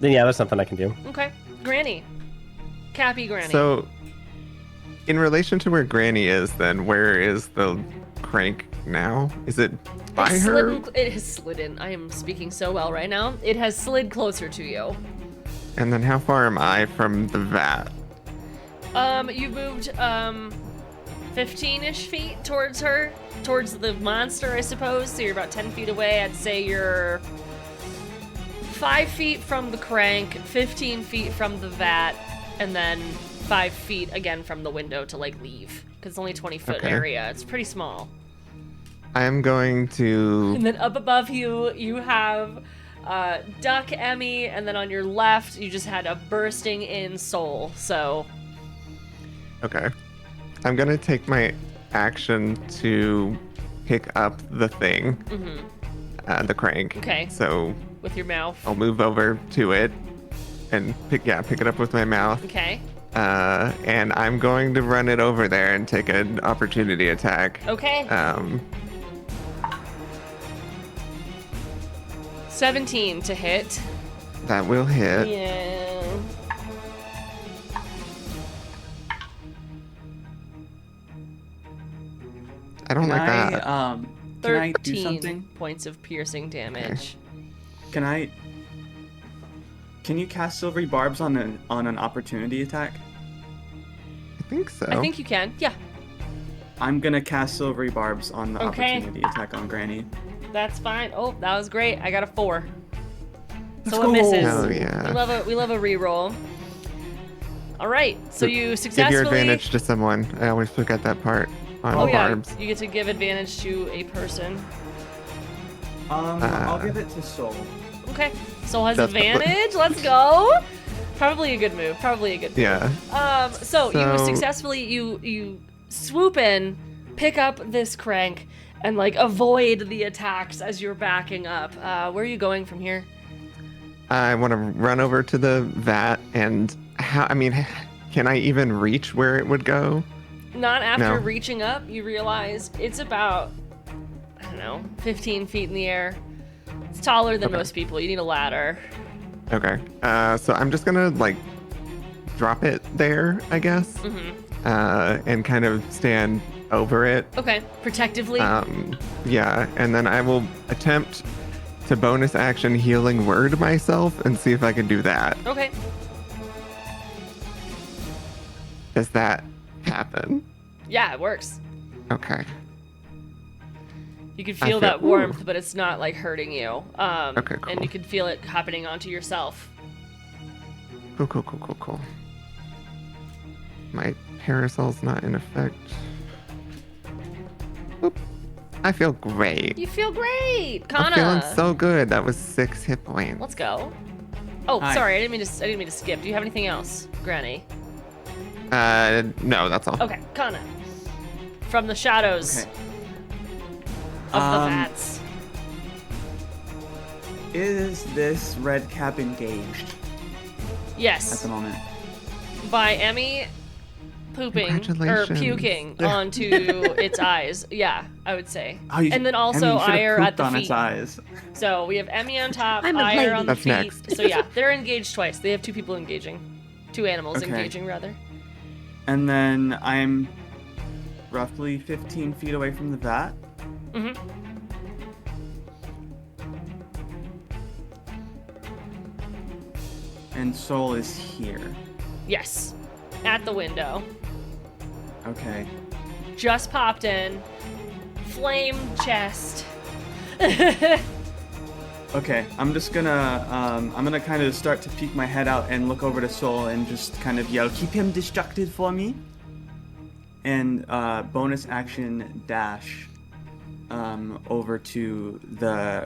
Then yeah, there's something I can do. Okay. Granny. Cappy Granny. So, in relation to where Granny is, then where is the crank now? Is it by her? It has slid in. I am speaking so well right now. It has slid closer to you. And then how far am I from the vat? You moved 15-ish feet towards her, towards the monster, I suppose. So you're about 10 feet away. I'd say you're 5 feet from the crank, 15 feet from the vat, and then 5 feet again from the window to like leave. Because it's only 20-foot area. It's pretty small. I'm going to... And then up above you, you have Duck Emmy, and then on your left, you just had a bursting in Sol. So... Okay. I'm going to take my action to pick up the thing. The crank. Okay. So... With your mouth. I'll move over to it and pick it up with my mouth. Okay. And I'm going to run it over there and take an opportunity attack. Okay. 17 to hit. That will hit. Yeah. I don't like that. Can I do 13 something? points of piercing damage. Can you cast silvery barbs on an opportunity attack? I think so. I think you can. Yeah. I'm gonna cast silvery barbs on the opportunity attack on Granny. That's fine. Oh, that was great. I got a 4. Let's So go. it misses. Hell yeah. We love a reroll. All right. So you successfully Give your advantage to someone. I always forget that part on Oh yeah, barbs. you get to give advantage to a person. I'll give it to Sol. Okay. Sol has That's advantage. Let's go. Probably a good move. Yeah. So you successfully you swoop in, pick up this crank, and like avoid the attacks as you're backing up. Where are you going from here? I want to run over to the vat and can I even reach where it would go? Not after No. reaching up, you realize it's about, I don't know, 15 feet in the air. It's taller than most people. You need a ladder. Okay. So I'm just gonna like drop it there, I guess. And kind of stand over it. Okay, protectively. Yeah, and then I will attempt to bonus action healing word myself and see if I can do that. Okay. Does that happen? Yeah, it works. Okay. You can feel that warmth, but it's not like hurting you. Okay, cool. And you can feel it happening onto yourself. Cool. My parasol's not in effect. Boop. I feel great. You feel great, I'm Kanna. feeling so good. That was 6 hit points. Let's go. Oh, Hi. sorry, I didn't mean to skip. Do you have anything else, Granny? No, that's all. Okay, Kanna. from the shadows Okay. of the vats. Is this red cap engaged at Yes, the moment? by Emmy pooping or Congratulations. puking onto its eyes. Yeah, I would say. Oh, you, And then Emmy, also you should've Oighear at pooped the on feet. its eyes. So we have Emmy on top, I'm a Oighear lady. on the That's feet. next. So yeah, they're engaged twice. They have two people engaging. Two animals Okay. engaging, rather. And then I'm roughly 15 feet away from the vat. Mm-hmm. And Sol is here. Yes. At the window. Okay. Just popped in. Flame chest. Okay, I'm just gonna, I'm gonna kind of start to peek my head out and look over to Sol and just kind of yell, keep him distracted for me. And, bonus action dash, over to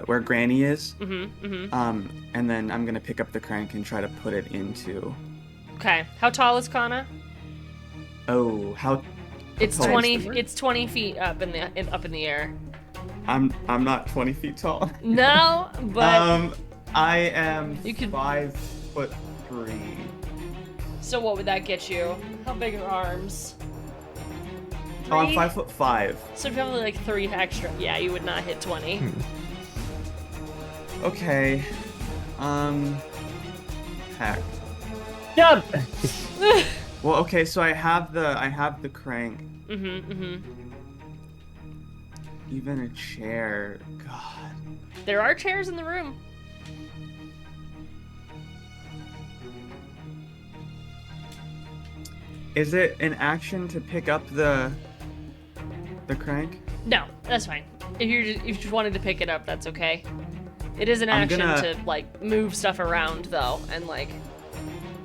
where Granny is. Mm-hmm, mm-hmm. And then I'm gonna pick up the crank and try to put it into, Okay. How tall is Kanna? oh, how, It's tall is 20. the- It's 20 feet up in the air. I'm not 20 feet tall. No, but I am You could- 5'3". so what would that get you? How big are arms? Oh, I'm Three? 5'5". So probably like 3 extra. Yeah, you would not hit 20. Okay. Heck. Jump! Well, okay, so I have the crank. Mm-hmm, mm-hmm. Even a chair. God. There are chairs in the room. Is it an action to pick up the crank? No, that's fine. If you just wanted to pick it up, that's okay. It is an I'm action gonna- to like move stuff around though, and like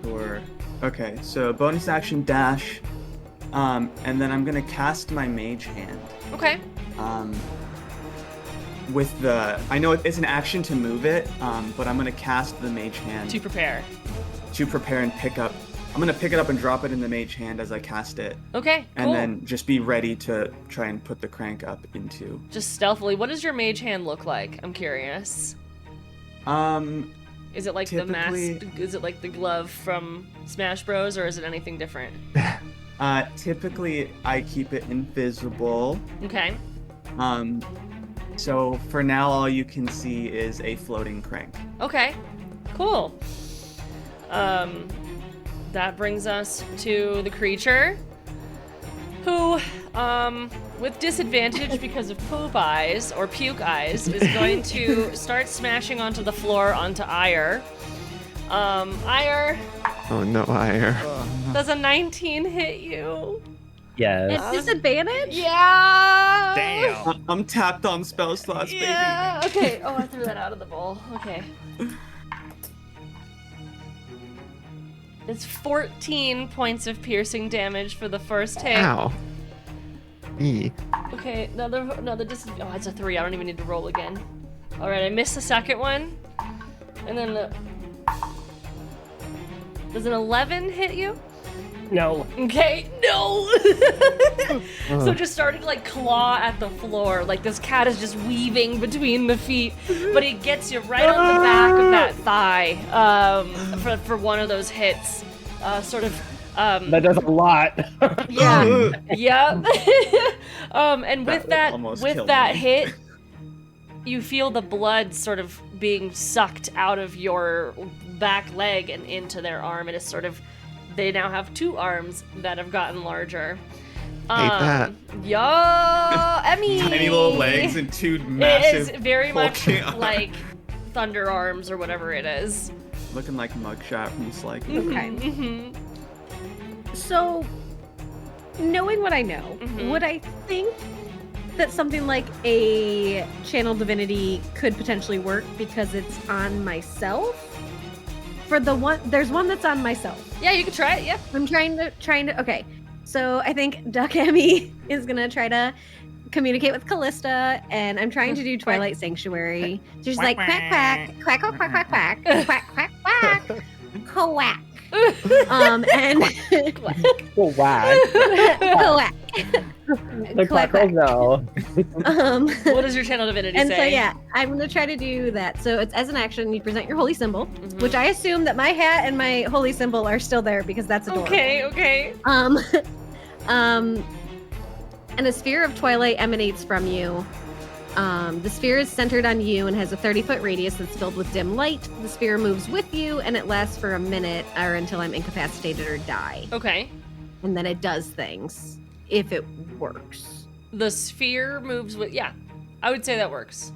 Or okay, so bonus action dash. And then I'm gonna cast my mage hand. okay. With the I know it's an action to move it, but I'm gonna cast the mage hand To prepare. to prepare and pick up. I'm gonna pick it up and drop it in the mage hand as I cast it, Okay, and cool. then just be ready to try and put the crank up into. Just stealthily. What does your mage hand look like? I'm curious. Is it like the Typically- mask? Is it like the glove from Smash Bros, or is it anything different? Typically I keep it invisible. Okay. So for now, all you can see is a floating crank. Okay. Cool. That brings us to the creature, who, with disadvantage because of poop eyes or puke eyes, is going to start smashing onto the floor onto Oighear. Oighear, Oh no, Oighear. does a 19 hit you? Yes. At disadvantage? Yeah. Damn. I'm tapped on spell slots, baby. Yeah. Okay. Oh, I threw that out of the bowl. Okay. It's 14 points of piercing damage for the first hit. Ow. E. Okay, another disadvantage. Oh, it's a 3. I don't even need to roll again. All right, I missed the second one, and then does an 11 hit you? No. Okay, no. So just started to like claw at the floor, like this cat is just weaving between the feet, but it gets you right on the back of that thigh for one of those hits. That does a lot. Yeah. Yep. And with That almost killed that me. hit, you feel the blood sort of being sucked out of your back leg and into their arm. It is sort of, they now have 2 arms that have gotten larger. that. Yo, Emmy. Tiny little legs and 2 It massive. is very much hulking arms. like thunder arms or whatever it is. Looking like mugshot from Sly. Okay. Mhm. So, knowing what I know, Mhm. would I think that something like a channel divinity could potentially work because it's on myself? For the one, there's one that's on myself. Yeah, you could try it. Yeah. I'm trying to. Okay, so I think Duck Emmy is gonna try to communicate with Callista, and I'm trying to do Twilight Sanctuary. She's like quack quack quack quack quack quack quack quack quack quack quack. And Oh, wow. quack. The Quack, crackle, quack. no. What does your channel divinity And say? so yeah, I'm gonna try to do that. So it's as an action, you present your holy symbol, which I assume that my hat and my holy symbol are still there because that's adorable. Okay. And a sphere of twilight emanates from you. The sphere is centered on you and has a 30-foot radius that's filled with dim light. The sphere moves with you and it lasts for a minute or until I'm incapacitated or die. Okay. And then it does things if it works. The sphere moves with. Yeah, I would say that works.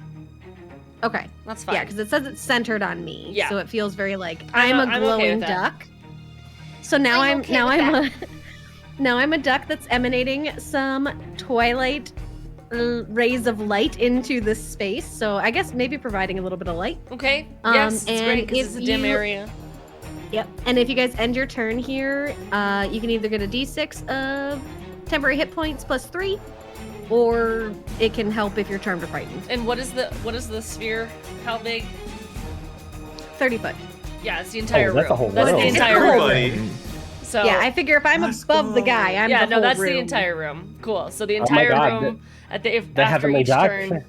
Okay. That's fine. Yeah, because it says it's centered on me. Yeah. So it feels very like I'm I'm a okay glowing with that. duck. So now I'm okay with I'm a duck that's emanating some twilight rays of light into this space. So I guess maybe providing a little bit of light. Okay. Yes, it's and great because it's if a dim you- area. Yep. And if you guys end your turn here, you can either get a d6 of temporary hit points plus 3, or it can help if you're charmed or frightened. And what is the sphere? How big? 30 foot. Yeah, it's the entire that's a room. whole That's the room. entire Everybody. room. So Yeah, I figure if I'm Let's above the go. guy, I'm yeah, the no, whole that's room. the entire room. Cool. So the Oh my entire God, room the after heavenly each duck. turn,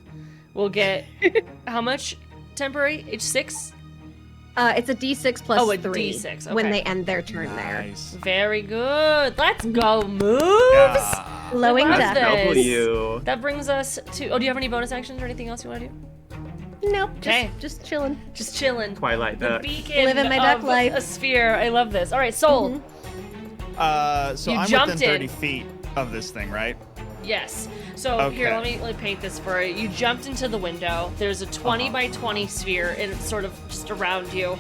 we'll get how much temporary? Each 6? It's a d6 plus Oh, a 3 D6, when okay. they end their turn there. Nice. Very good. Let's go moves. Yeah. Glowing love duck. that. W. That brings us to. Oh, do you have any bonus actions or anything else you want to do? Nope. Okay. Just chilling. Just chilling. Twilight The duck. beacon Living my duck of life. a sphere. I love this. All right, Soul. So You I'm jumped within 30 in. feet of this thing, right? Yes. So here, Okay. let me paint this for you. You jumped into the window. There's a 20 by 20 sphere, and it's sort of just around you.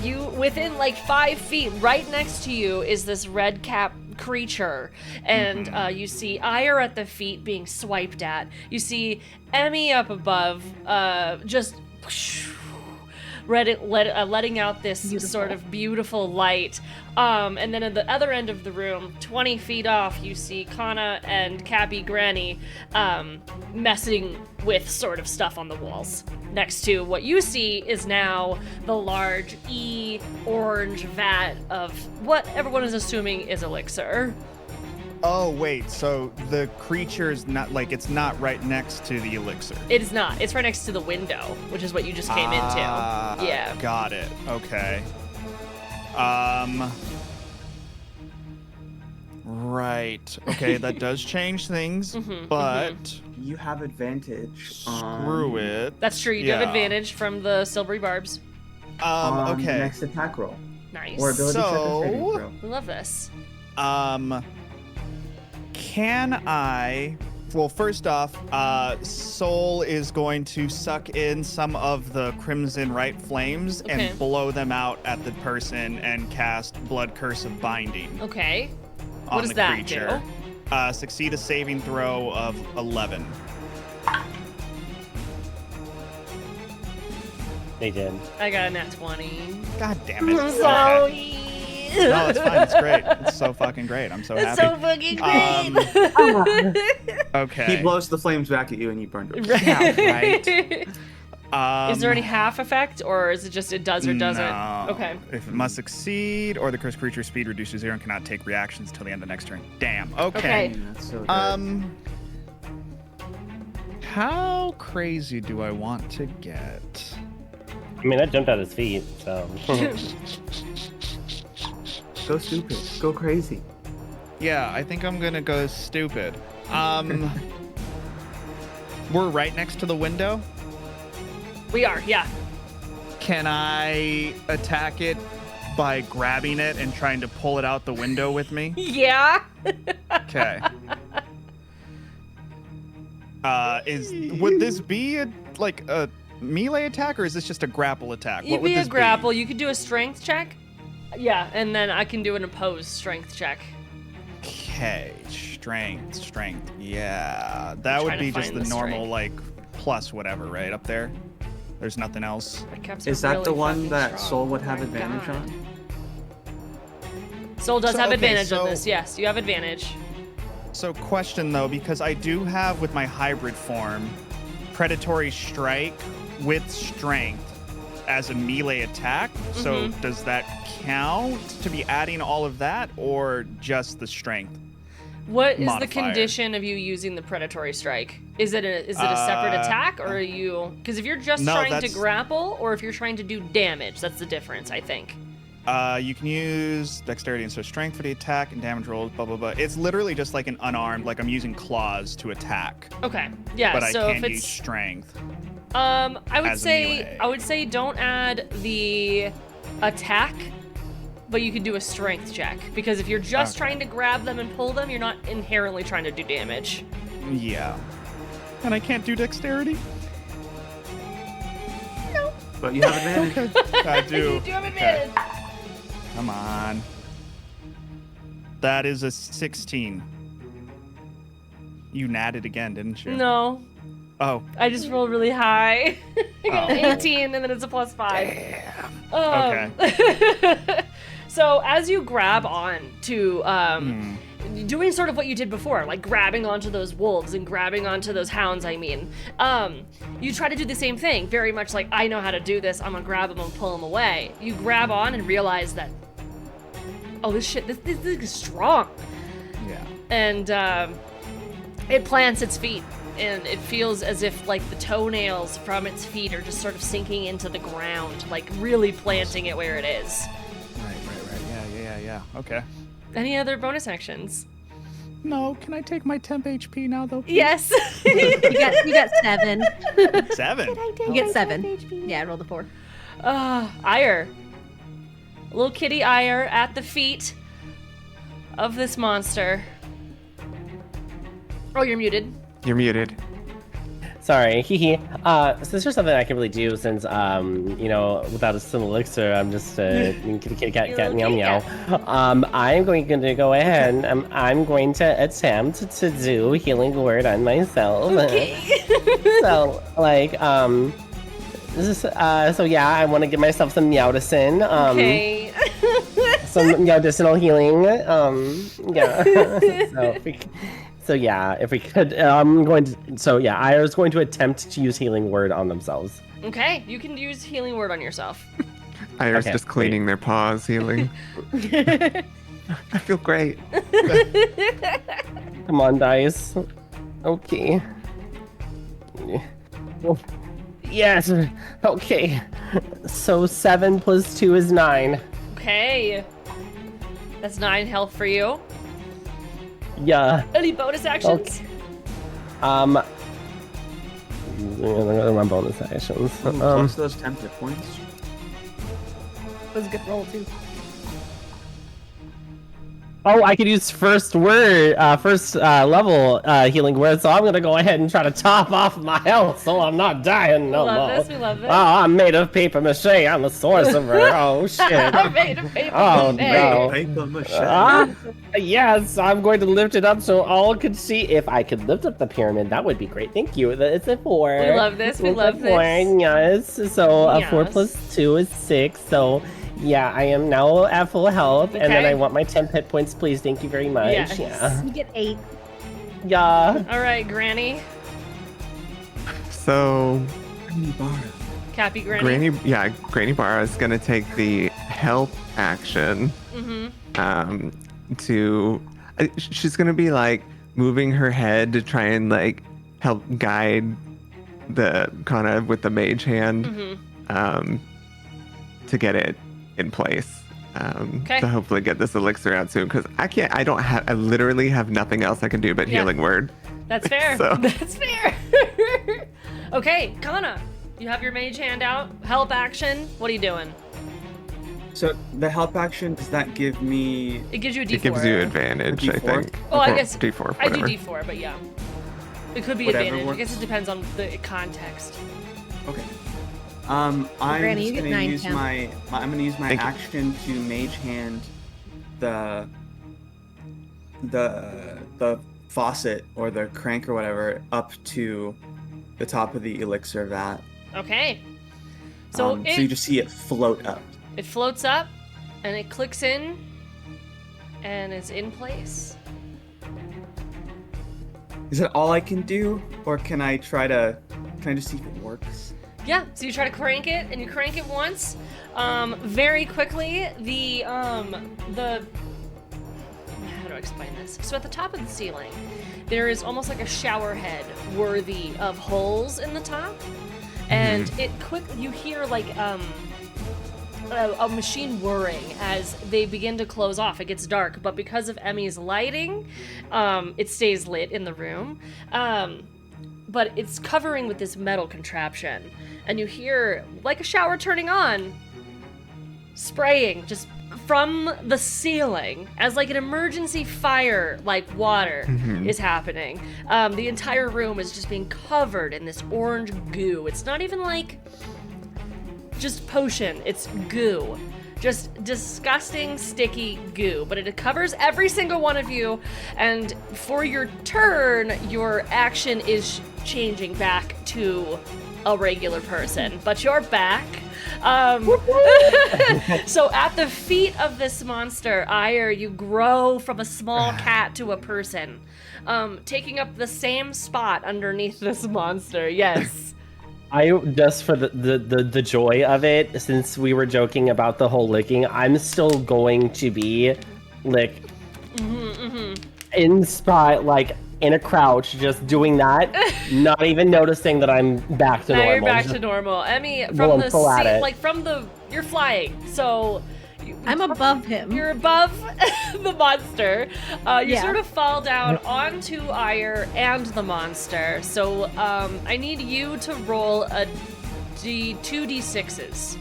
You within like 5 feet, right next to you, is this red cap creature, and you see Ire at the feet being swiped at. You see Emmy up above, just. Letting out this Beautiful. sort of beautiful light. And then at the other end of the room, 20 feet off, you see Kanna and Cappy Granny messing with sort of stuff on the walls. Next to what you see is now the large orange vat of what everyone is assuming is elixir. Oh, wait. So the creature's not like it's not right next to the elixir. It is not. It's right next to the window, which is what you just came into. Yeah. Got it. Okay. Right. Okay, that does change things, but You have advantage on. screw it. That's true. You do have Yeah. advantage from the silvery barbs. On Okay. Next attack roll. Nice. Or ability check or So- saving throw. We love this. Can I? Well, first off, Soul is going to suck in some of the Crimson Right flames Okay. and blow them out at the person and cast Blood Curse of Binding Okay. on What does the that creature. Succeed a saving throw of 11. They did. I got a nat 20. God damn it. Sorry. Okay. No, it's fine. It's great. It's so fucking great. I'm so That's happy. so fucking great. Okay. He blows the flames back at you and you burn it. Yeah, right. Is there any half effect, or is it just it does or doesn't? No. Okay. If it must succeed, or the cursed creature's speed reduces to 0 and cannot take reactions until the end of the next turn. Damn. Okay. Okay. That's so good. How crazy do I want to get? I mean, that jumped out his feet, so. Go stupid. Go crazy. Yeah, I think I'm gonna go stupid. We're right next to the window. We are, yeah. Can I attack it by grabbing it and trying to pull it out the window with me? Yeah. Okay. Would this be a melee attack, or is this just a grapple attack? You'd What would be a this grapple. You could do a strength check. Yeah, and then I can do an opposed strength check. Okay, strength. Yeah, that I'm would trying to be just find the the normal strength. plus whatever, right up there. There's nothing else. My caps are Is that the really one fucking that strong. Soul would Oh have my advantage God. on? Soul does So, have okay, advantage on so- this. Yes, you have advantage. So, question though, because I do have with my hybrid form, predatory strike with strength. as a melee attack. So does that count to be adding all of that, or just the strength? What is the modifier? condition of you using the predatory strike? Is it a separate attack, or are you? Because if you're just trying to that's- grapple, or if you're trying to do damage, that's the difference, I think. You can use dexterity and so strength for the attack and damage rolls, blah, blah, blah. It's literally just like an unarmed, like I'm using claws to attack. Okay, yeah. But I so can if use it's, strength. I would as a say, melee. don't add the attack, but you could do a strength check, because if you're just trying to grab them and pull them, you're not inherently trying to do damage. Yeah. And I can't do dexterity? But you have advantage. I do. You do have advantage. Come on. That is a 16. You natted again, didn't you? No, Oh. I just rolled really high. I got an Oh. 18, and then it's a +5. Okay. So as you grab on to Hmm. doing sort of what you did before, like grabbing onto those wolves and grabbing onto those hounds, you try to do the same thing, very much like, I know how to do this, I'm gonna grab them and pull them away. You grab on and realize that, oh, this is strong. Yeah. And it plants its feet, and it feels as if like the toenails from its feet are just sort of sinking into the ground, like really planting it where it is. Right. Yeah. Okay. Any other bonus actions? No, can I take my temp HP now, though? Yes. You got 7. 7. You get 7. Yeah, I rolled a 4. Ire. Little kitty Ire at the feet of this monster. Oh, you're muted. You're muted. Sorry, hee. So there's just something I can really do since, without a sim elixir, I'm just kitty cat meow meow. I'm going to go ahead and I'm going to attempt to do healing word on myself. Okay. So, I want to give myself some meowdicin. Okay. Some meowdicinal healing. If we could, I was going to attempt to use healing word on themselves. Okay, you can use healing word on yourself. Iris Okay, just cleaning their paws, healing. I feel great. Come on, dice. Okay. Yes. Okay. So 7 + 2 is 9. Okay. That's 9 health for you. Yeah. Any bonus actions? My bonus actions. Close to those tempted points. That was a good roll, too. Oh, I could use first level healing word, so I'm gonna go ahead and try to top off my health so I'm not dying no more. We love this. Oh, I'm made of paper mache. I'm a sorcerer. Oh shit. I'm made of paper Oh mache. no. Paper mache. Yes, I'm going to lift it up so all could see. If I could lift up the pyramid, that would be great. Thank you. It's a 4. We love this. We It's a love 4, this. yes. So a 4 Yes. + 2 is 6. So yeah, I am now at full health, and then Okay. I want my 10 hit points, please. Thank you very much. Yes. Yeah. You get 8. Yeah. All right, Granny. So, Cappy Granny. Granny Barra is gonna take the help action. She's gonna be like moving her head to try and like help guide the Kanna with the mage hand, to get it in place. Okay. To hopefully get this elixir out soon, because I literally have nothing else I can do but Yeah. healing word. That's fair. So- That's fair. Okay, Kanna, you have your mage hand out. Help action. What are you doing? So the help action, does that give me? It gives you a D4. It gives you advantage, A I D4? think. Oh, I Or guess D4, I do whatever. D4, but yeah. It could be Whatever advantage. I works. guess it depends on the context. Okay. I'm Granny, you just get gonna 9 use temp. I'm gonna use my Thank you. action to mage hand the faucet or the crank or whatever up to the top of the elixir vat. Okay. So So you just see it float up. it floats up, and it clicks in, and it's in place. Is that all I can do, or can I just see if it works? Yeah, so you try to crank it, and you crank it once. Very quickly, the how do I explain this? So at the top of the ceiling, there is almost like a shower head worthy of holes in the top, and you hear like a machine whirring as they begin to close off. It gets dark, but because of Emmy's lighting, it stays lit in the room. But it's covering with this metal contraption, and you hear like a shower turning on, spraying just from the ceiling as like an emergency fire, like water is happening. The entire room is just being covered in this orange goo. It's not even like just potion, it's goo. Just disgusting, sticky goo. But it covers every single one of you, and for your turn, your action is changing back to a regular person. But you're back. So at the feet of this monster, Oighear, you grow from a small cat to a person, taking up the same spot underneath this monster. Yes. I just for the joy of it, since we were joking about the whole licking, I'm still going to be in spot, like in a crouch, just doing that, not even noticing that I'm back to normal. Now you're back to normal. Emmy, from the seat, like you're flying, so I'm above him. You're above the monster. You sort of fall down onto Oighear and the monster. So I need you to roll a 2d6s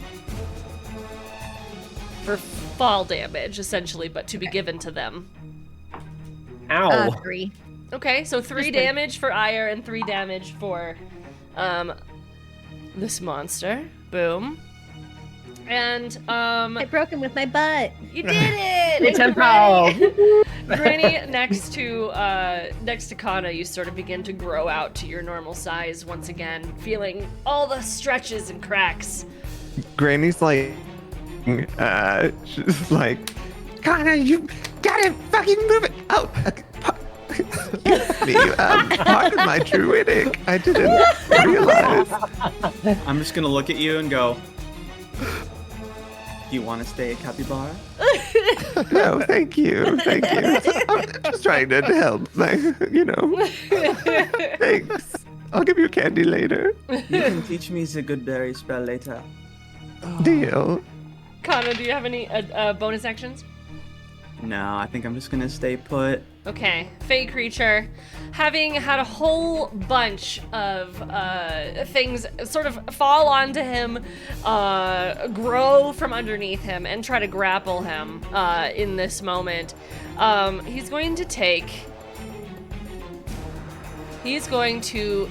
for fall damage, essentially, but to be given to them. Ow. 3. Okay, so 3 damage for Oighear and 3 damage for this monster. Boom. And I broke him with my butt. you did it! It's And tempo. Granny, next to Kanna, you sort of begin to grow out to your normal size once again, feeling all the stretches and cracks. Granny's like, she's like, Kanna, you gotta fucking move it. Oh, excuse me, part of my druidic. I didn't realize. I'm just gonna look at you and go, do you want to stay a capybara? No, thank you. Thank you. I'm just trying to help, like, Thanks. I'll give you candy later. You can teach me the good berry spell later. Deal. Kanna, do you have any bonus actions? No, I think I'm just gonna stay put. Okay, Fey creature, having had a whole bunch of things sort of fall onto him, grow from underneath him, and try to grapple him in this moment, he's going to,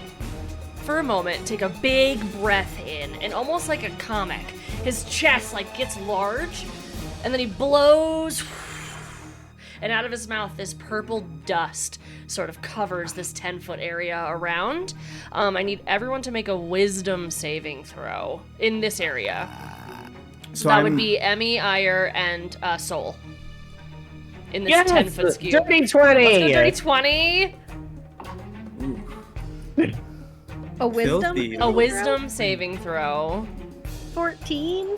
for a moment, take a big breath in, and almost like a comic, his chest gets large, and then he blows. And out of his mouth, this purple dust sort of covers this 10-foot area around. I need everyone to make a wisdom saving throw in this area. So that would be Emmy, Oighear, and Sol. In this 10-foot skew. Dirty 20! Let's go dirty 20. A wisdom? Filthy. A wisdom saving throw. 14.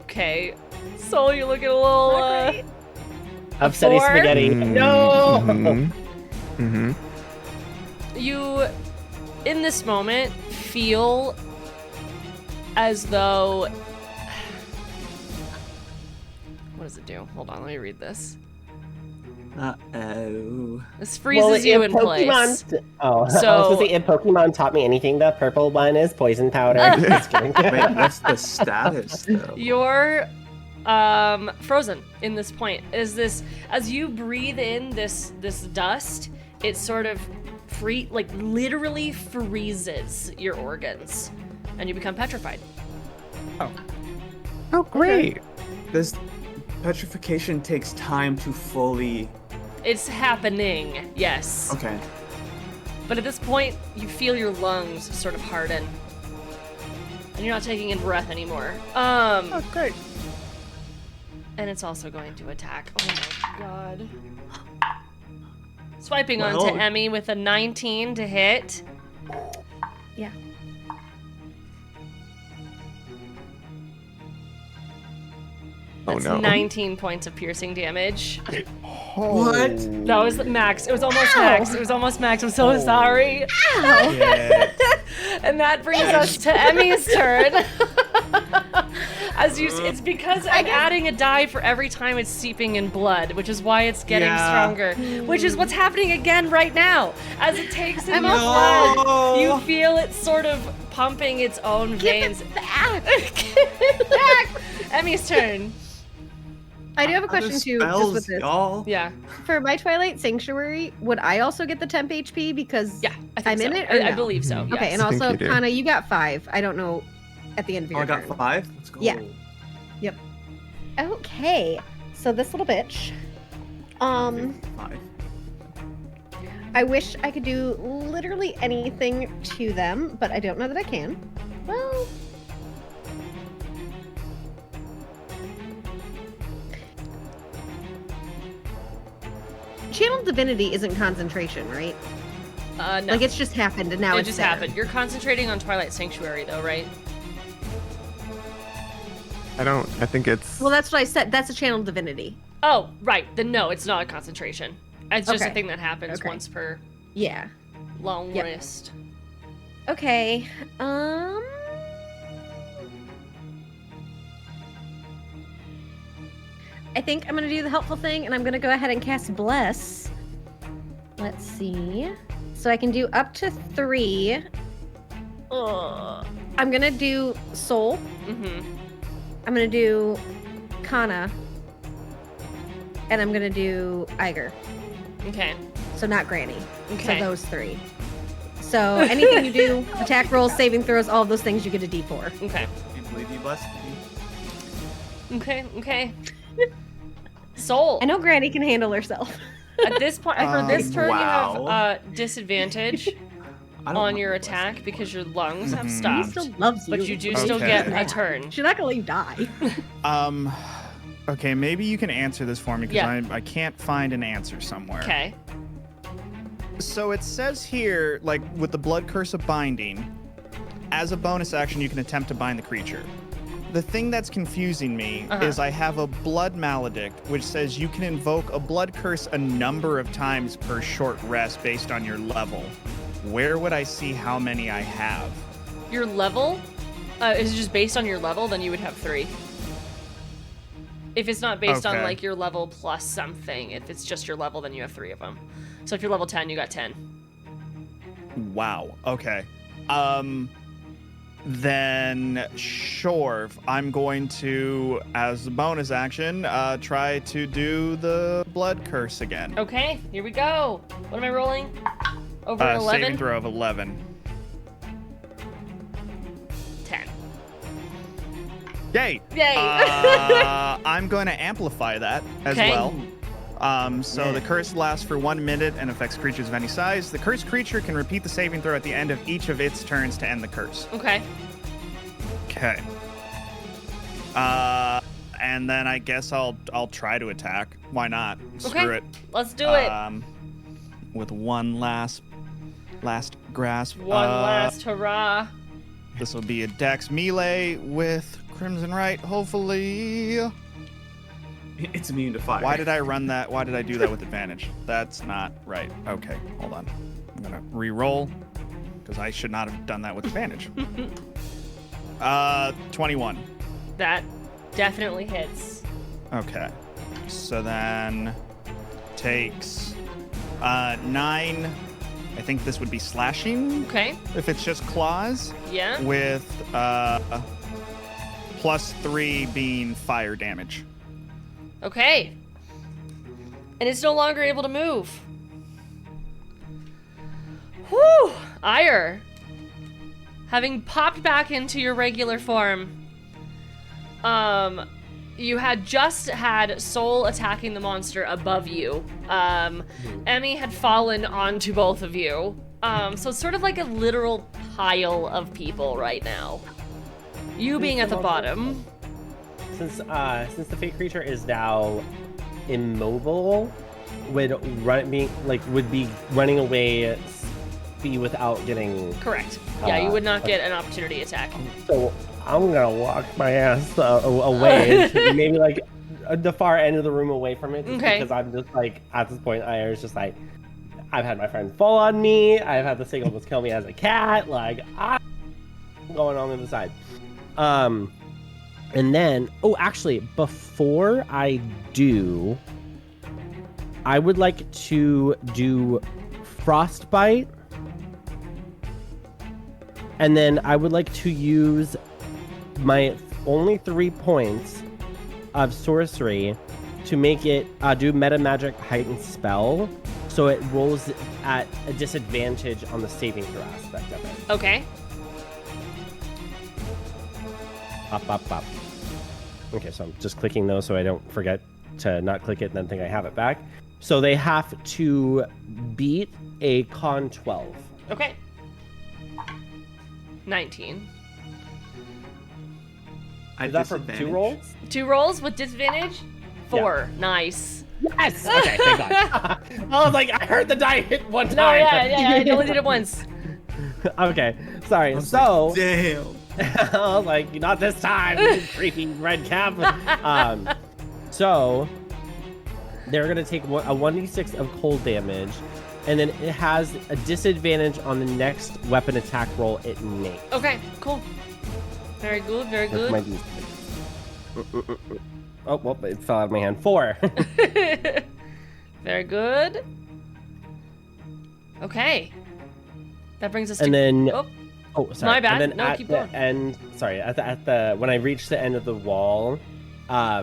Okay. Sol, you're looking a little... Upsetty 4? spaghetti. No! You, in this moment, feel as though... What does it do? Hold on, let me read this. Uh-oh. This freezes you in place. So, I was So- gonna say, if Pokemon taught me anything, the purple one is poison powder. Just kidding. Wait, what's the status, though? You're frozen in this point. Is this, as you breathe in this dust, it sort of literally freezes your organs, and you become petrified. Oh, great. This petrification takes time to fully... It's happening, yes. Okay. But at this point, you feel your lungs sort of harden, and you're not taking in breath anymore. Oh, great. And it's also going to attack. Oh my god. Swiping Well- onto Emmy with a 19 to hit. Yeah. That's no. 19 points of piercing damage. What? That was max. It was almost max. It was almost max. I'm so sorry. Yeah. And that brings us to Emmy's turn. It's because I'm adding a die for every time it's seeping in blood, which is why it's getting stronger. Which is what's happening again right now. As it takes in the blood, you feel it sort of pumping its own veins. Give it back! Emmy's turn. I do have a question too, just with this. Y'all. Yeah. For my Twilight Sanctuary, would I also get the temp HP because Yeah, I think I'm so. in it? Or I no? believe so. Okay, yes. and I think also, you do. Kanna, you got 5. I don't know at the end of your I got turn. 5? Let's go. Yeah. Okay, so this little bitch. Okay, 5. I wish I could do literally anything to them, but I don't know that I can. Well, Channel Divinity isn't concentration, right? No. Like it's just happened and now it it's just there. happened. You're concentrating on Twilight Sanctuary, though, right? I think it's. Well, that's what I said. That's a Channel Divinity. Oh, right. Then no, it's not a concentration. It's just a Okay. thing that happens Okay. once per Yeah. long Yep. rest. Okay. I think I'm gonna do the helpful thing, and I'm gonna go ahead and cast Bless. Let's see. So I can do up to 3. I'm gonna do Sol. Mm-hmm. I'm gonna do Kanna. And I'm gonna do Oighear. Okay. So not Granny. Okay. So those 3. So anything you do, attack rolls, saving throws, all of those things, you get a D4. Okay. I can't believe you blessed me. Okay. Soul. I know Granny can handle herself. At this point, for this turn, wow. you have disadvantage I don't on want your to bless attack you. because your lungs have He stopped. still loves you. But you do still Okay. get a turn. She's not gonna let you die. Okay, maybe you can answer this for me because Yeah. I can't find an answer somewhere. Okay. So it says here, like with the blood curse of binding, as a bonus action, you can attempt to bind the creature. The thing that's confusing me is I have a blood maledict, which says you can invoke a blood curse a number of times per short rest based on your level. Where would I see how many I have? Your level is just based on your level, then you would have 3. If it's not based on Okay. like your level plus something, if it's just your level, then you have 3 of them. So if you're level 10, you got 10. Wow. Okay. Then sure, I'm going to, as a bonus action, try to do the blood curse again. Okay, here we go. What am I rolling? Over an 11? Saving throw of 11. 10. Yay! Yay! I'm going to amplify that as Okay. well. So the curse lasts for 1 minute and affects creatures of any size. The cursed creature can repeat the saving throw at the end of each of its turns to end the curse. Okay. Okay. And then I guess I'll try to attack. Why not? Screw it. Let's do it. With one last grasp. One last hurrah. This will be a dex melee with Crimson Right, hopefully. It's immune to fire. Why did I run that? Why did I do that with advantage? That's not right. Okay, hold on. I'm gonna re-roll because I should not have done that with advantage. 21. That definitely hits. Okay. So then takes 9. I think this would be slashing Okay. if it's just claws, Yeah. with +3 being fire damage. Okay. And it's no longer able to move. Whew! Oighear. Having popped back into your regular form, you had just had Sol attacking the monster above you. Emmy had fallen onto both of you. So it's sort of like a literal pile of people right now. You being at the bottom. Since the fake creature is now immobile, would be running away be without getting. Correct. Yeah, you would not get an opportunity attack. So I'm gonna walk my ass away, maybe like the far end of the room away from it. Just Okay. Because I'm just like, at this point, I was just like, I've had my friend fall on me. I've had this thing almost kill me as a cat. Like, I'm going on the side. And then, actually, before I do, I would like to do frostbite. And then I would like to use my only 3 points of sorcery to make it do meta magic heightened spell, so it rolls at a disadvantage on the saving throw aspect of it. Okay. Up. Okay, so I'm just clicking those so I don't forget to not click it and then think I have it back. So they have to beat a con 12. Okay. 19. Is that for 2 rolls? 2 rolls with disadvantage? 4. Yeah. Nice. Yes! Okay, thank God. I was like, I heard the die hit one time. No, yeah, I only did it once. Okay, sorry. So, Damn. I was like, not this time, you creepy red cap. So, they're gonna take a 1d6 of cold damage, and then it has a disadvantage on the next weapon attack roll it makes. Okay, cool. Very good, very That's good. my d6. Oh, well, it fell out of my hand. 4. Very good. Okay. That brings us to... And then... sorry. My bad. And then No, at keep the going. end... Sorry, at the when I reach the end of the wall, I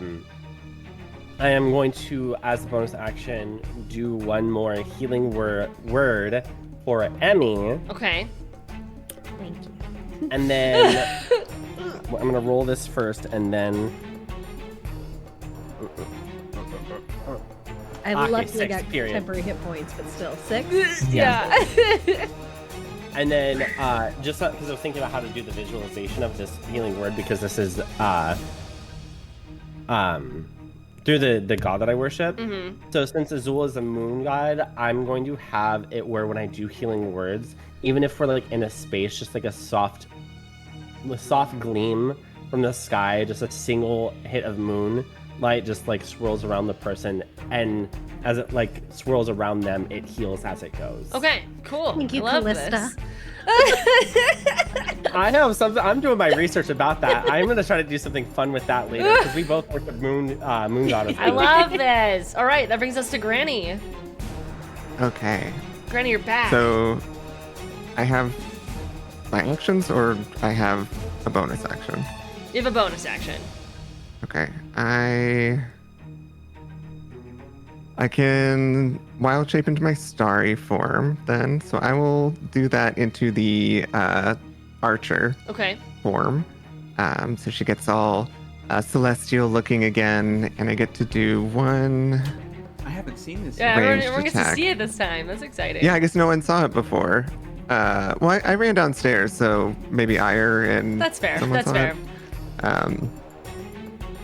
am going to, as a bonus action, do one more healing word for Emmy. Okay. Thank you. And then... I'm going to roll this first, and then... I Okay, luckily 6, got period. temporary hit points, but still 6. Yeah. And then, just because I was thinking about how to do the visualization of this healing word, because this is through the god that I worship. Mm-hmm. So since Azul is a moon god, I'm going to have it where when I do healing words, even if we're like in a space, just like a soft gleam from the sky, just a single hit of moon light just like swirls around the person, and as it like swirls around them, it heals as it goes. Okay, cool. Thank you, I love Callista. this. I have something. I'm doing my research about that. I'm gonna try to do something fun with that later because we both worship moon goddess. I love this. All right, that brings us to Granny. Okay. Granny, you're back. So I have my actions, or I have a bonus action? You have a bonus action. Okay. I can wild shape into my starry form then, so I will do that into the archer Okay. form. So she gets all celestial looking again, and I get to do one. I haven't seen this Yeah, yet. Ranged everyone gets to attack. see it this time. That's exciting. Yeah, I guess no one saw it before. Well, I ran downstairs, so maybe Ire and That's fair. someone That's saw fair.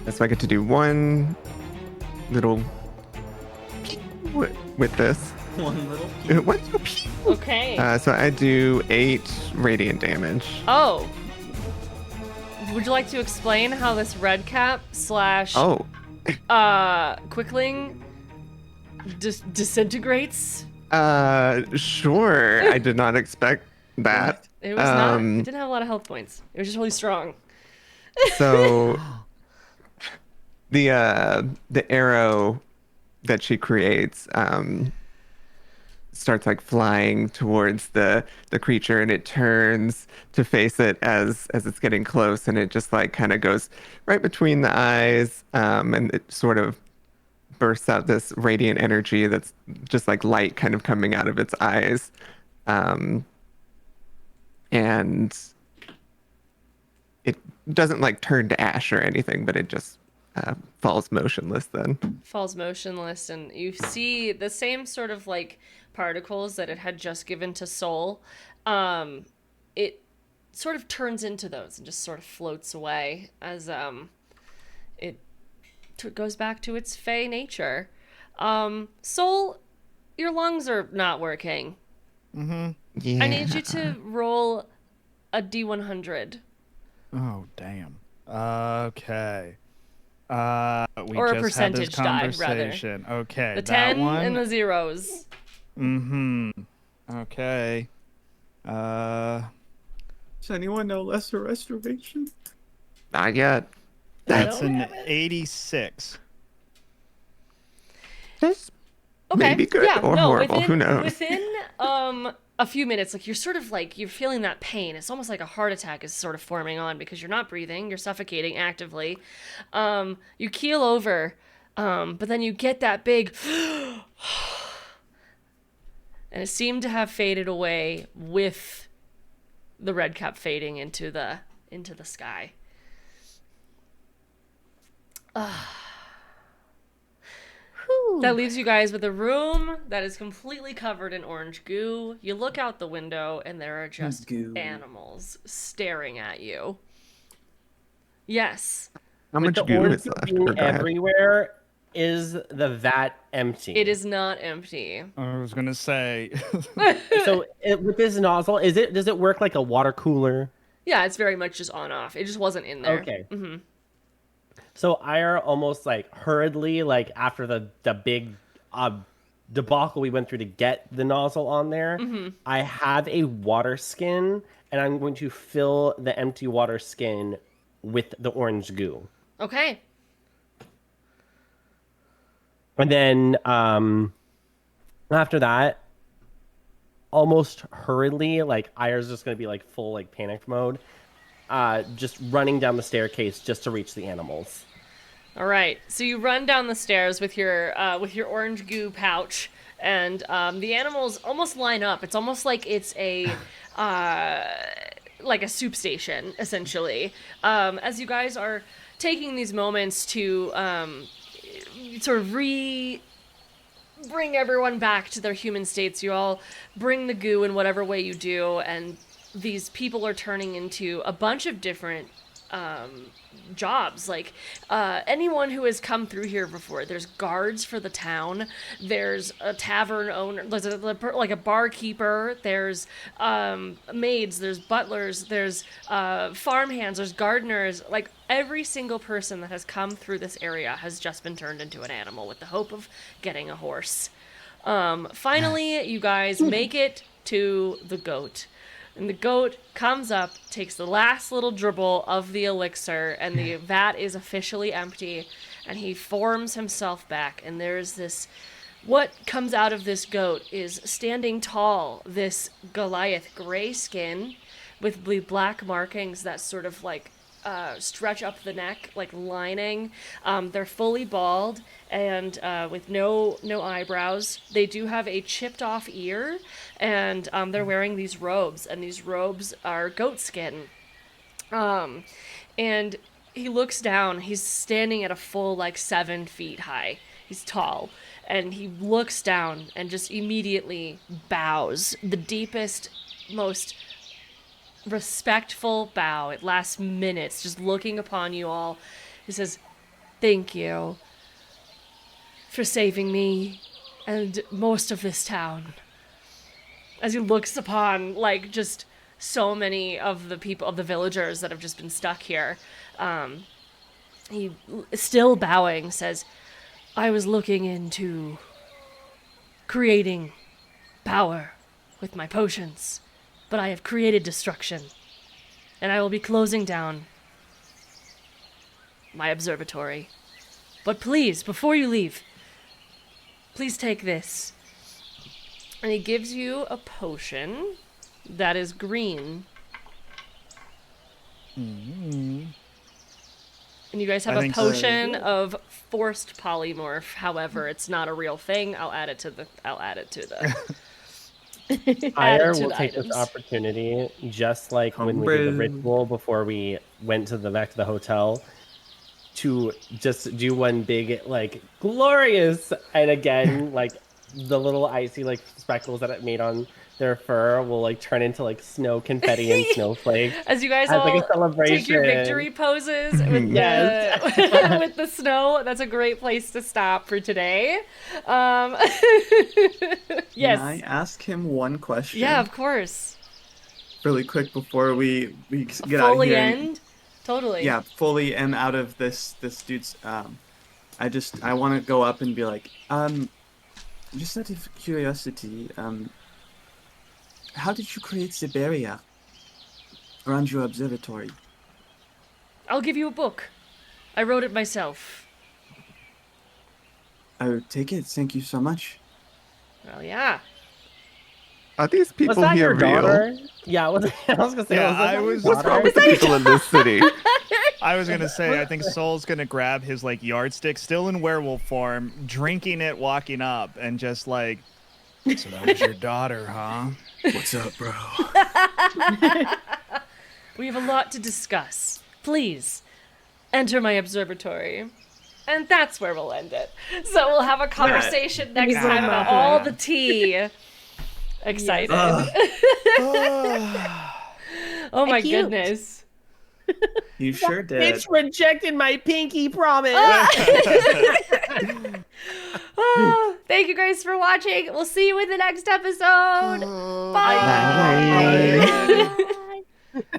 it. So I get to do one little with this. One little peek. One little pew. Okay. So I do 8 radiant damage. Oh. Would you like to explain how this red cap slash Oh, quickling disintegrates? Sure. I did not expect that. It was not. It didn't have a lot of health points. It was just really strong. So the arrow that she creates starts like flying towards the creature, and it turns to face it as it's getting close, and it just like kind of goes right between the eyes, and it sort of bursts out this radiant energy that's just like light kind of coming out of its eyes, and it doesn't like turn to ash or anything, but it just falls motionless then. Falls motionless, and you see the same sort of like particles that it had just given to Sol. It sort of turns into those and just sort of floats away as it goes back to its fey nature. Sol, your lungs are not working. Mm-hmm. Yeah. I need you to roll a D100. Oh, damn. Okay. We Or a just had this percentage die, rather. conversation. Okay, The that 10 one. and the zeros. Mm-hmm. Okay. Does anyone know lesser restoration? Not yet. That's an 86. This Okay. may be good yeah, or no, horrible. Who knows? Within a few minutes, like you're sort of like you're feeling that pain. It's almost like a heart attack is sort of forming on because you're not breathing, you're suffocating actively. You keel over, but then you get that big and it seemed to have faded away with the red cap fading into the sky. That leaves you guys with a room that is completely covered in orange goo. You look out the window and there are just Goo. animals staring at you. Yes, How With much the goo orange is left? being Or go ahead. everywhere, is the vat empty? it is not empty. I was gonna say. So with this nozzle, does it work like a water cooler? Yeah, it's very much just on off. It just wasn't in there. Okay. So Ire almost like hurriedly, like after the big debacle we went through to get the nozzle on there, I have a water skin, and I'm going to fill the empty water skin with the orange goo. Okay. And then after that, almost hurriedly, like Ire's just gonna be like full like panic mode, just running down the staircase just to reach the animals. All right. So you run down the stairs with your orange goo pouch, and the animals almost line up. It's almost like it's a soup station, essentially. As you guys are taking these moments to sort of bring everyone back to their human states, you all bring the goo in whatever way you do, and these people are turning into a bunch of different jobs. Like anyone who has come through here before, there's guards for the town, there's a tavern owner, there's like a barkeeper, there's maids, there's butlers, there's farmhands, there's gardeners. Like every single person that has come through this area has just been turned into an animal with the hope of getting a horse. Finally, you guys make it to the goat. And the goat comes up, takes the last little dribble of the elixir, and the vat is officially empty, and he forms himself back. And there's this, what comes out of this goat is standing tall, this Goliath gray skin with black markings that sort of like stretch up the neck like lining. They're fully bald and with no eyebrows. They do have a chipped off ear, and they're wearing these robes, and these robes are goat skin. And he looks down. He's standing at a full like 7 feet high. He's tall, and he looks down and just immediately bows the deepest, most respectful bow. It lasts minutes, just looking upon you all. He says, "Thank you for saving me and most of this town." As he looks upon like just so many of the people, of the villagers that have just been stuck here, he, still bowing, says, "I was looking into creating power with my potions, but I have created destruction, and I will be closing down my observatory. But please, before you leave, please take this." And he gives you a potion that is green. And you guys have I a think so. potion of forced polymorph. However, it's not a real thing. I'll add it to the Ire to will the take this items. opportunity, just like when we did the ritual before we went to back to the hotel, to just do one big like glorious, and again like the little icy like speckles that it made on their fur will like turn into like snow confetti and snowflakes. As you guys As, like, a all take your celebration. victory poses with Yes. the with the snow, that's a great place to stop for today. Yes. Can I ask him one question? Yeah, of course. Really quick before we get out of Fully here. end. Totally. yeah, fully am out of this dude's. I want to go up and be like, just out of curiosity, how did you create the barrier around your observatory? I'll give you a book. I wrote it myself. I will take it. Thank you so much. Well, yeah. Are these Was people that here your daughter? real? Yeah, I was gonna say. Yeah, was that I your was- What's daughter? wrong with the people in this city? I was gonna say, I think Soul's gonna grab his like yardstick, still in werewolf form, drinking it, walking up, and just like, so that was your daughter, huh? What's up, bro? We have a lot to discuss. Please, enter my observatory. And that's where we'll end it. So we'll have a conversation next He's time like, about all the tea. Excited. Oh my Cute. goodness. You sure did. Bitch rejected my pinky promise. Oh, thank you guys for watching. We'll see you in the next episode. Bye. Bye.